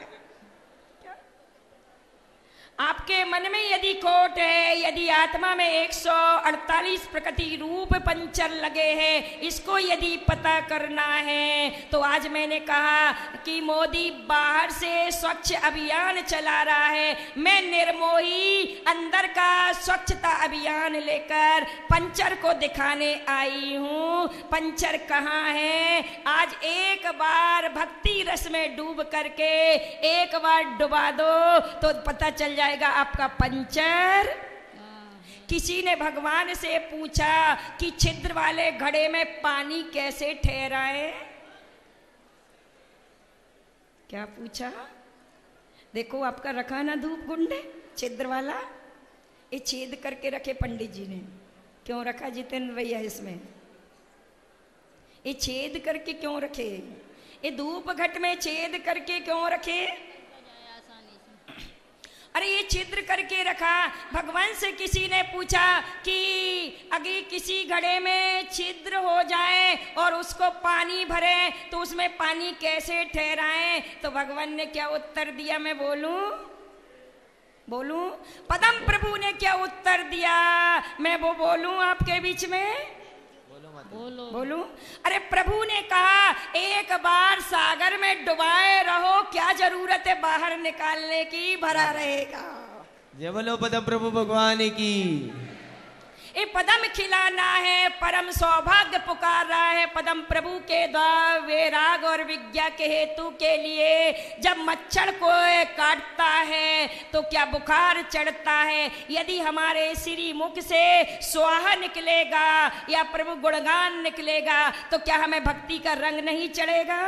आपके मन में यदि खोट है, यदि आत्मा में 148 प्रकृति रूप पंचर लगे हैं, इसको यदि पता करना है तो आज मैंने कहा कि मोदी बाहर से स्वच्छ अभियान चला रहा है, मैं निर्मोही अंदर का स्वच्छता अभियान लेकर पंचर को दिखाने आई हूँ। पंचर कहाँ है? आज एक बार भक्ति रस में डूब करके एक बार डुबा दो तो पता चल जाएगा आपका पंचर। किसी ने भगवान से पूछा कि छिद्र वाले घड़े में पानी कैसे ठहराए? क्या पूछा? देखो आपका रखा ना धूप गुंडे छिद्र वाला, ये छेद करके रखे पंडित जी ने। क्यों रखा जितेंद्र भैया? इसमें ये छेद करके क्यों रखे? ये धूप घट में छेद करके क्यों रखे? अरे ये छिद्र करके रखा। भगवान से किसी ने पूछा कि अगर किसी घड़े में छिद्र हो जाए और उसको पानी भरे तो उसमें पानी कैसे ठहराएं? तो भगवान ने क्या उत्तर दिया? मैं बोलूं? पदम प्रभु ने क्या उत्तर दिया? मैं वो बोलूं आपके बीच में? बोलूं? अरे प्रभु ने कहा एक बार सागर में डुबाए रहो, क्या जरूरत है बाहर निकालने की, भरा रहेगा। जय बोलो पदम प्रभु भगवान की। ये पदम खिलाना है, परम सौभाग्य पुकार रहा है पदम प्रभु के द्वार वैराग और विज्ञा के हेतु के लिए। जब मच्छर को काटता है तो क्या बुखार चढ़ता है? यदि हमारे श्री मुख से स्वाहा निकलेगा या प्रभु गुणगान निकलेगा तो क्या हमें भक्ति का रंग नहीं चढ़ेगा?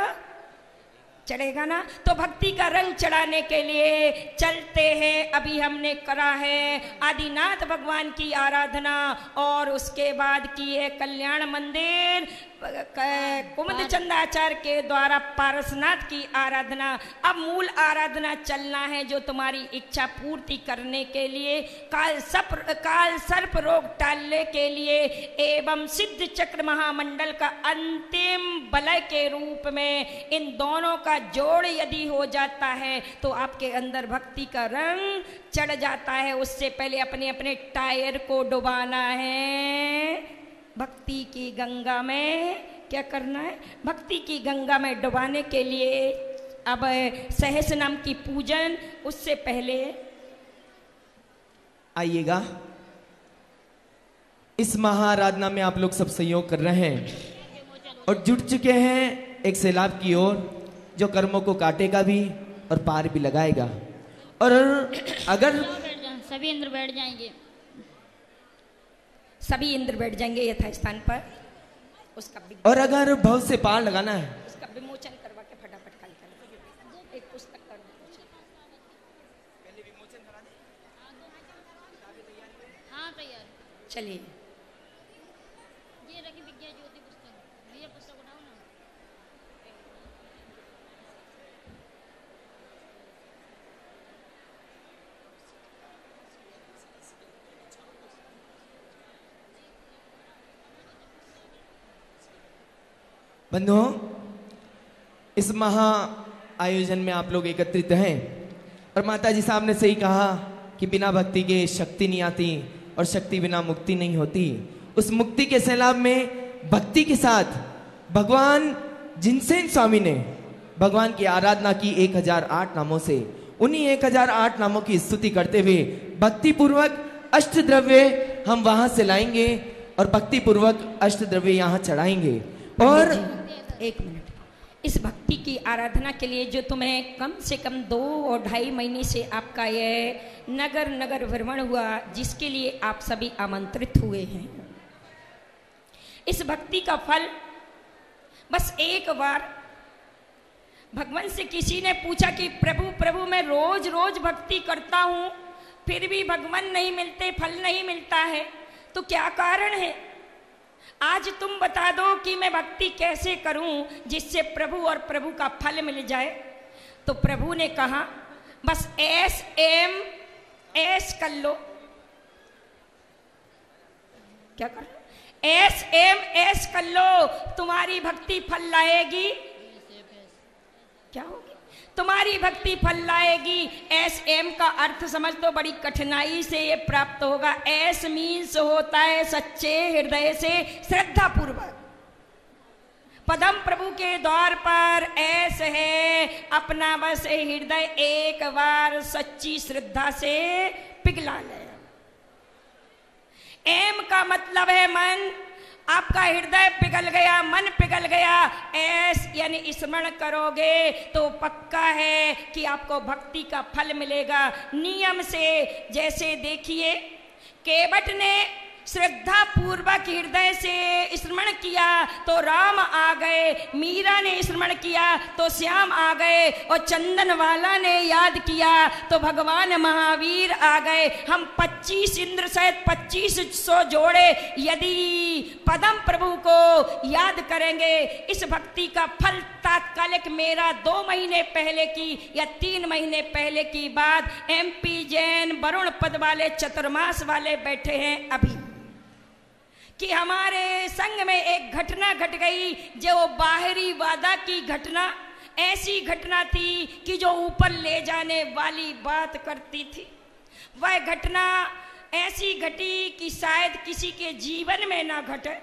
चढ़ेगा ना। तो भक्ति का रंग चढ़ाने के लिए चलते हैं। अभी हमने करा है आदिनाथ भगवान की आराधना और उसके बाद की है कल्याण मंदिर कुमुद चंदाचार्य के द्वारा पारसनाथ की आराधना। अब मूल आराधना चलना है जो तुम्हारी इच्छा पूर्ति करने के लिए, काल सर्प रोग टालने के लिए एवं सिद्ध चक्र महामंडल का अंतिम बलय के रूप में इन दोनों का जोड़ यदि हो जाता है तो आपके अंदर भक्ति का रंग चढ़ जाता है। उससे पहले अपने अपने टायर को डुबाना है भक्ति की गंगा में। क्या करना है? भक्ति की गंगा में डुबाने के लिए अब सहस नाम की पूजन। उससे पहले आइएगा, इस महाआराधना में आप लोग सब सहयोग कर रहे हैं और जुट चुके हैं एक सैलाब की ओर जो कर्मों को काटेगा भी और पार भी लगाएगा। और अगर सभी इंद्र बैठ जाएंगे, सभी इंद्र बैठ जाएंगे यथा स्थान पर। उसका और अगर भव से पार लगाना है उसका विमोचन करवा के फटाफट खाली कर एक पुस्तक कर पहले विमोचन करा दे। हाँ तैयार। चलिए ये रखी विज्ञा ज्योति पुस्तक, ये पुस्तक उठाओ ना। बंधुओं, इस महा आयोजन में आप लोग एकत्रित हैं और माता जी साहब ने सही कहा कि बिना भक्ति के शक्ति नहीं आती और शक्ति बिना मुक्ति नहीं होती। उस मुक्ति के सैलाब में भक्ति के साथ भगवान जिनसेन स्वामी ने भगवान की आराधना की 1008 नामों से, उन्हीं 1008 नामों की स्तुति करते हुए भक्ति पूर्वक अष्ट द्रव्य हम वहां से लाएंगे और भक्ति पूर्वक अष्ट द्रव्य यहाँ चढ़ाएंगे। और एक मिनट, इस भक्ति की आराधना के लिए जो तुम्हें कम से कम 2 और 2.5 महीने से आपका यह नगर नगर भ्रमण हुआ, जिसके लिए आप सभी आमंत्रित हुए हैं, इस भक्ति का फल बस एक बार भगवान से किसी ने पूछा कि प्रभु प्रभु मैं रोज रोज भक्ति करता हूं फिर भी भगवान नहीं मिलते, फल नहीं मिलता है, तो क्या कारण है? आज तुम बता दो कि मैं भक्ति कैसे करूं जिससे प्रभु और प्रभु का फल मिल जाए। तो प्रभु ने कहा बस एस कर लो। क्या कर लो? एस कर लो, तुम्हारी भक्ति फल लाएगी। क्या होगी? तुम्हारी भक्ति फल लाएगी। एस एम का अर्थ समझ तो बड़ी कठिनाई से ये प्राप्त होगा। एस मीन्स होता है सच्चे हृदय से श्रद्धा पूर्वक। पदम प्रभु के द्वार पर ऐस है अपना बस हृदय एक बार सच्ची श्रद्धा से पिघला ले। एम का मतलब है मन। आपका हृदय पिघल गया, मन पिघल गया, ऐस यानी स्मरण करोगे तो पक्का है कि आपको भक्ति का फल मिलेगा नियम से। जैसे देखिए केवट ने श्रद्धा पूर्वक हृदय से स्मरण किया तो राम आ गए, मीरा ने स्मरण किया तो श्याम आ गए, और चंदन वाला ने याद किया तो भगवान महावीर आ गए। हम 25 इंद्र सहित 2500 जोड़े यदि पदम प्रभु को याद करेंगे, इस भक्ति का फल तात्कालिक मेरा 2 महीने पहले की या 3 महीने पहले की बात। MP जैन वरुण पद वाले चतुर्मास वाले बैठे हैं अभी कि हमारे संग में एक घटना घट गई जो बाहरी वादा की घटना, ऐसी घटना थी कि जो ऊपर ले जाने वाली बात करती थी। वह घटना ऐसी घटी कि शायद किसी के जीवन में ना घटे,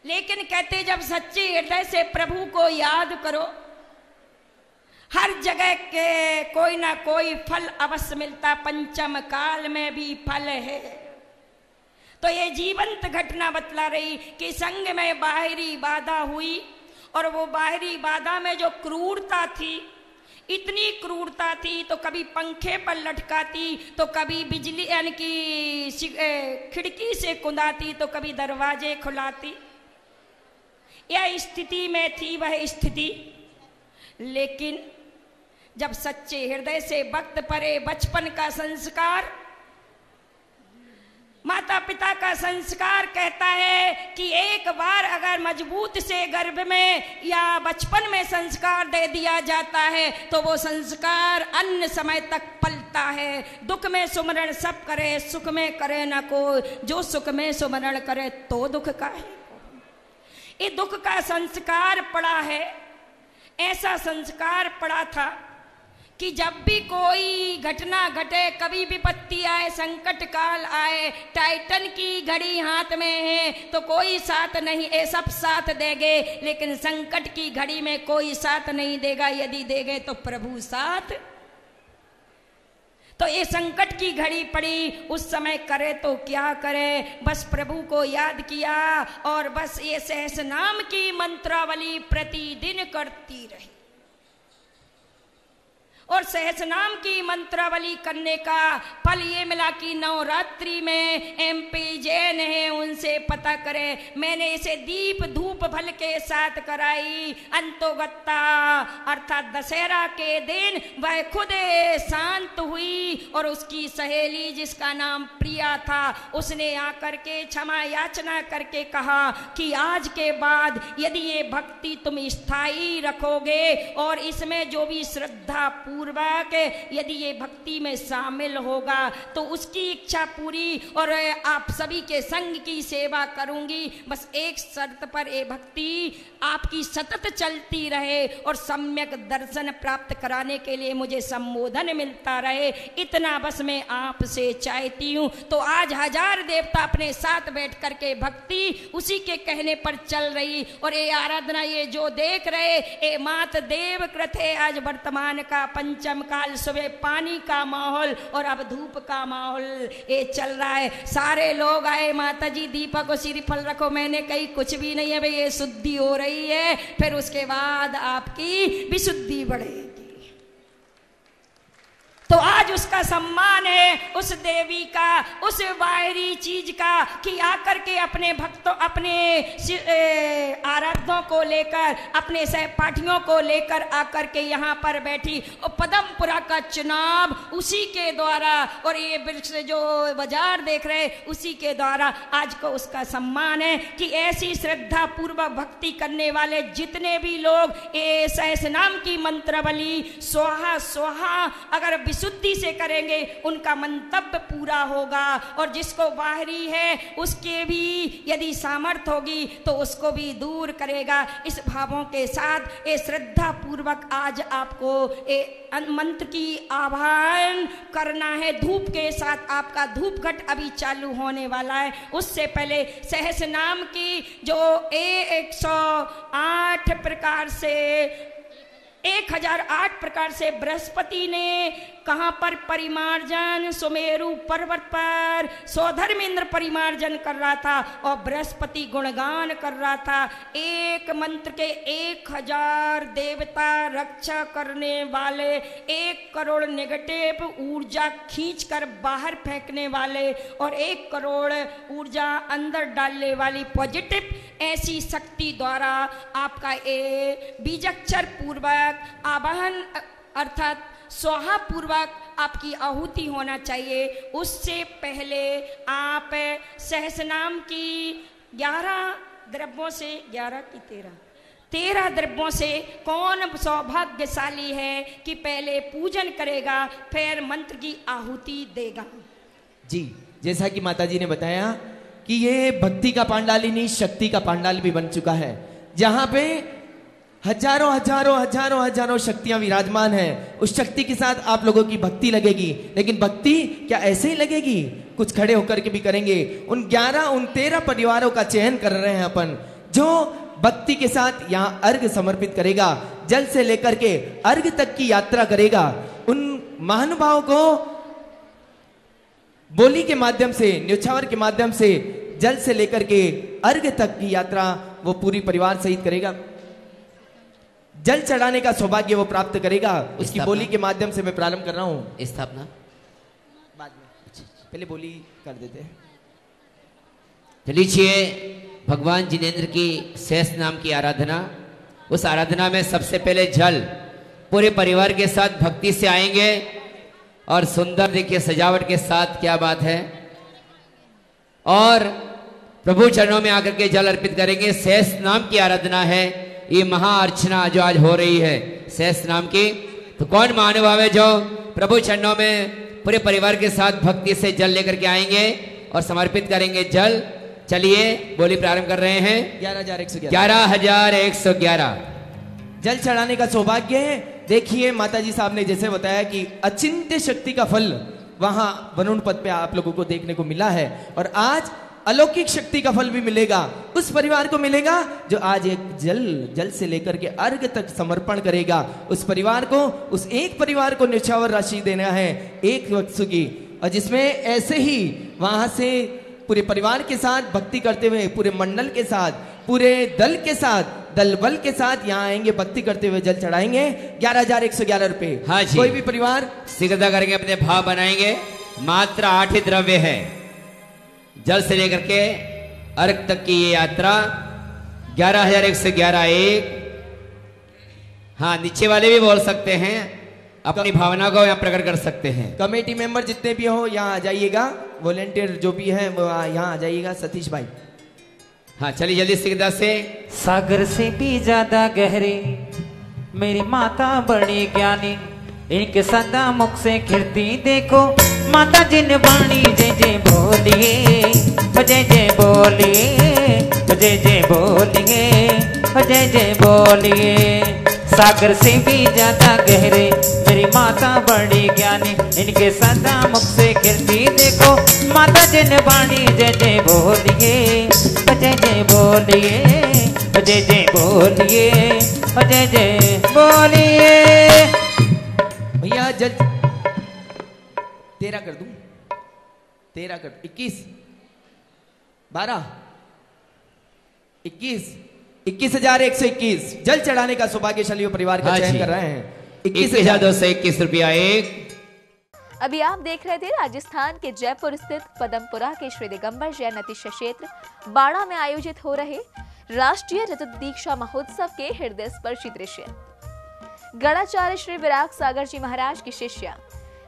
लेकिन कहते जब सच्चे हृदय से प्रभु को याद करो हर जगह के कोई ना कोई फल अवश्य मिलता। पंचम काल में भी फल है। तो ये जीवंत घटना बतला रही कि संग में बाहरी बाधा हुई, और वो बाहरी बाधा में जो क्रूरता थी, इतनी क्रूरता थी तो कभी पंखे पर लटकाती तो कभी बिजली यानी कि खिड़की से कुंदाती तो कभी दरवाजे खुलाती। यह स्थिति में थी वह स्थिति। लेकिन जब सच्चे हृदय से भक्त परे बचपन का संस्कार, माता पिता का संस्कार कहता है कि एक बार अगर मजबूत से गर्भ में या बचपन में संस्कार दे दिया जाता है तो वो संस्कार अन्य समय तक पलता है। दुख में सुमरण सब करे, सुख में करे न कोई, जो सुख में सुमरण करे तो दुख का है। ये दुख का संस्कार पड़ा है। ऐसा संस्कार पड़ा था कि जब भी कोई घटना घटे, कभी विपत्ति आए, संकट काल आए, टाइटन की घड़ी हाथ में है तो कोई साथ नहीं, ये सब साथ देंगे, लेकिन संकट की घड़ी में कोई साथ नहीं देगा। यदि देंगे तो प्रभु साथ। तो ये संकट की घड़ी पड़ी, उस समय करे तो क्या करे, बस प्रभु को याद किया और बस ये सहस नाम की मंत्रावली प्रतिदिन करती रही। और सहस नाम की मंत्रावली करने का फल ये मिला कि नवरात्रि में MP जैन है उनसे पता करें। मैंने इसे दीप धूप फल के साथ कराई। अंतोगत्ता अर्थात दशहरा के दिन वह खुद शांत हुई और उसकी सहेली जिसका नाम प्रिया था उसने आकर के क्षमा याचना करके कहा कि आज के बाद यदि ये भक्ति तुम स्थायी रखोगे और इसमें जो भी श्रद्धा पूर्वक यदि ये भक्ति में शामिल होगा तो उसकी इच्छा पूरी और आप सभी के संग की सेवा करूंगी। बस एक शर्त पर ये भक्ति आपकी सतत चलती रहे और सम्यक दर्शन प्राप्त कराने के लिए मुझे संबोधन मिलता रहे, इतना बस मैं आपसे चाहती हूँ। तो आज हजार देवता अपने साथ बैठ करके भक्ति उसी के कहने पर चल रही और ये आराधना ये जो देख रहे ये मात देव कृत है। आज वर्तमान का पंचम काल, सुबह पानी का माहौल और अब धूप का माहौल ये चल रहा है। सारे लोग आए, माता जी दीपक और श्रीफल रखो। मैंने कही कुछ भी नहीं है भाई, ये शुद्धि हो रही है, फिर उसके बाद आपकी विशुद्धि बढ़ेगी। तो आज उसका सम्मान है उस देवी का, उस बाहरी चीज का कि आकर के अपने भक्तों अपने आराधकों को लेकर अपने सहपाठियों को लेकर आकर के यहाँ पर बैठी। और पदमपुरा का चुनाव उसी के द्वारा और ये वृक्ष जो बाजार देख रहे उसी के द्वारा आज को उसका सम्मान है कि ऐसी श्रद्धा पूर्वक भक्ति करने वाले जितने भी लोग ये सहस नाम की मंत्रावली स्वाहा स्वाहा अगर विशुद्धि से करेंगे उनका मंतव्य पूरा होगा, और जिसको बाहरी है उसके भी यदि सामर्थ्य होगी तो उसको भी दूर करेगा। इस भावों के साथ ये श्रद्धा पूर्वक आज आपको मंत्र की आह्वान करना है। धूप के साथ आपका धूप घट अभी चालू होने वाला है। उससे पहले सहस नाम की जो 108 प्रकार से 1008 प्रकार से बृहस्पति ने कहाँ पर परिमार्जन, सुमेरु पर्वत पर सौधर्मेंद्र परिमार्जन कर रहा था और बृहस्पति गुणगान कर रहा था। एक मंत्र के 1000 देवता रक्षा करने वाले, 1 करोड़ नेगेटिव ऊर्जा खींचकर बाहर फेंकने वाले और 1 करोड़ ऊर्जा अंदर डालने वाली पॉजिटिव ऐसी शक्ति द्वारा आपका ये बीजाक्षर पूर्वक आवाहन अर्थात स्वाहा पूर्वक आपकी आहुति होना चाहिए। उससे पहले आप सहस्रनाम की 11 द्रव्यों से 11 की 13 द्रव्यों से कौन सौभाग्यशाली है कि पहले पूजन करेगा फिर मंत्र की आहुति देगा। जी, जैसा कि माताजी ने बताया कि ये भक्ति का पांडाल ही नहीं, शक्ति का पांडाल भी बन चुका है, जहां पे हजारों हजारों हजारों हजारों शक्तियां विराजमान हैं। उस शक्ति के साथ आप लोगों की भक्ति लगेगी, लेकिन भक्ति क्या ऐसे ही लगेगी? कुछ खड़े होकर के भी करेंगे। उन 13 परिवारों का चयन कर रहे हैं अपन, जो भक्ति के साथ यहाँ अर्घ समर्पित करेगा, जल से लेकर के अर्घ तक की यात्रा करेगा। उन महानुभावों को बोली के माध्यम से, न्यौछावर के माध्यम से जल से लेकर के अर्घ तक की यात्रा वो पूरी परिवार सहित करेगा। जल चढ़ाने का सौभाग्य वो प्राप्त करेगा। उसकी बोली के माध्यम से मैं प्रारंभ कर रहा हूं। स्थापना बाद में, पहले बोली कर देते हैं। तो लीजिए भगवान जिनेंद्र की शेष नाम की आराधना। उस आराधना में सबसे पहले जल पूरे परिवार के साथ भक्ति से आएंगे और सुंदर देखिए सजावट के साथ, क्या बात है, और प्रभु चरणों में आकर के जल अर्पित करेंगे। शेष नाम की आराधना है, ये महाअर्चना जो आज हो रही है शेष नाम की। तो कौन महानुभाव है जो प्रभु चरणों में पूरे परिवार के साथ भक्ति से जल लेकर के आएंगे और समर्पित करेंगे जल। चलिए बोली प्रारंभ कर रहे हैं। 11,111 जल चढ़ाने का सौभाग्य है। देखिए माताजी साहब ने जैसे बताया कि अचिंत्य शक्ति का फल वहां वरुण पद पे आप लोगों को देखने को मिला है, और आज अलौकिक शक्ति का फल भी मिलेगा। उस परिवार को मिलेगा जो आज एक जल से लेकर के अर्घ तक समर्पण करेगा। उस परिवार को, उस एक परिवार को न्यौछावर राशि देना है 1 वत्सु की, और जिसमें ऐसे ही वहां से पूरे परिवार के साथ भक्ति करते हुए, पूरे मंडल के साथ, पूरे दल के साथ, दल बल के साथ यहाँ आएंगे, भक्ति करते हुए जल चढ़ाएंगे। 11,111 रुपए। हाँ जी, कोई भी परिवार शीघ्रता करके अपने भाव बनाएंगे। मात्र 8 ही द्रव्य है। जल से लेकर के अर्घ तक की ये यात्रा 11,111 1। हाँ, नीचे वाले भी बोल सकते हैं, अपनी भावना को यहाँ प्रकट कर सकते हैं। कमेटी मेंबर जितने भी हो यहाँ आ जाइएगा, वॉलेंटियर जो भी है वो यहाँ आ जाइएगा। सतीश भाई, हाँ चलिए जल्दी शीघ्रता से। सागर से भी ज्यादा गहरे मेरी माता बड़ी ज्ञानी, इनके सदा मुख से खिरती देखो माता जिन बाणी। जय जय बोलिए, जय जय बोलिए, जय जय बोलिए, जय जय बोलिए। सागर से भी ज्यादा गहरे मेरी माता बड़ी ज्ञानी, इनके सदा मुख से खिरती देखो माता जिन बाणी। जय जय बोलिए, जय जय बोलिए, जय जय बोलिए, जय जय बोलिए। भैया जल 13 कर दूं, 13 कर 21 12 21 21,121 जल चढ़ाने का सौभाग्यशाली परिवार का चयन कर रहे हैं। 21,221 रुपया एक। अभी आप देख रहे थे राजस्थान के जयपुर स्थित पदमपुरा के श्री दिगंबर जैन अतिशय क्षेत्र बाड़ा में आयोजित हो रहे राष्ट्रीय रजत दीक्षा महोत्सव के हृदय स्पर्शी दृश्य। गणाचार्य श्री विराग सागर जी महाराज की शिष्या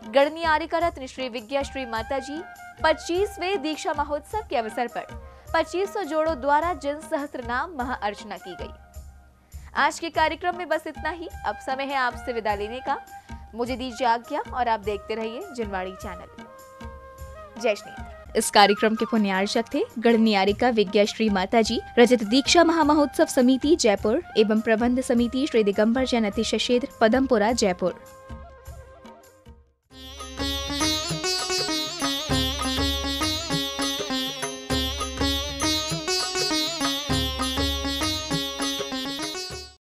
गणनी आर्यका रत्न श्री विज्ञा श्री माताजी 25वें दीक्षा महोत्सव के अवसर पर 2500 जोड़ों द्वारा जिन सहस्त्र नाम महाअर्चना की गई। आज के कार्यक्रम में बस इतना ही। अब समय है आपसे विदा लेने का। मुझे दीजिए आज्ञा और आप देखते रहिए जिनवाड़ी चैनल। जय श्री। इस कार्यक्रम के पुण्यार्चक थे गणनियारिका विज्ञाश्री माताजी रजत दीक्षा महामहोत्सव समिति जयपुर एवं प्रबंध समिति श्री दिगंबर जैन अतिशय क्षेत्र पदमपुरा जयपुर।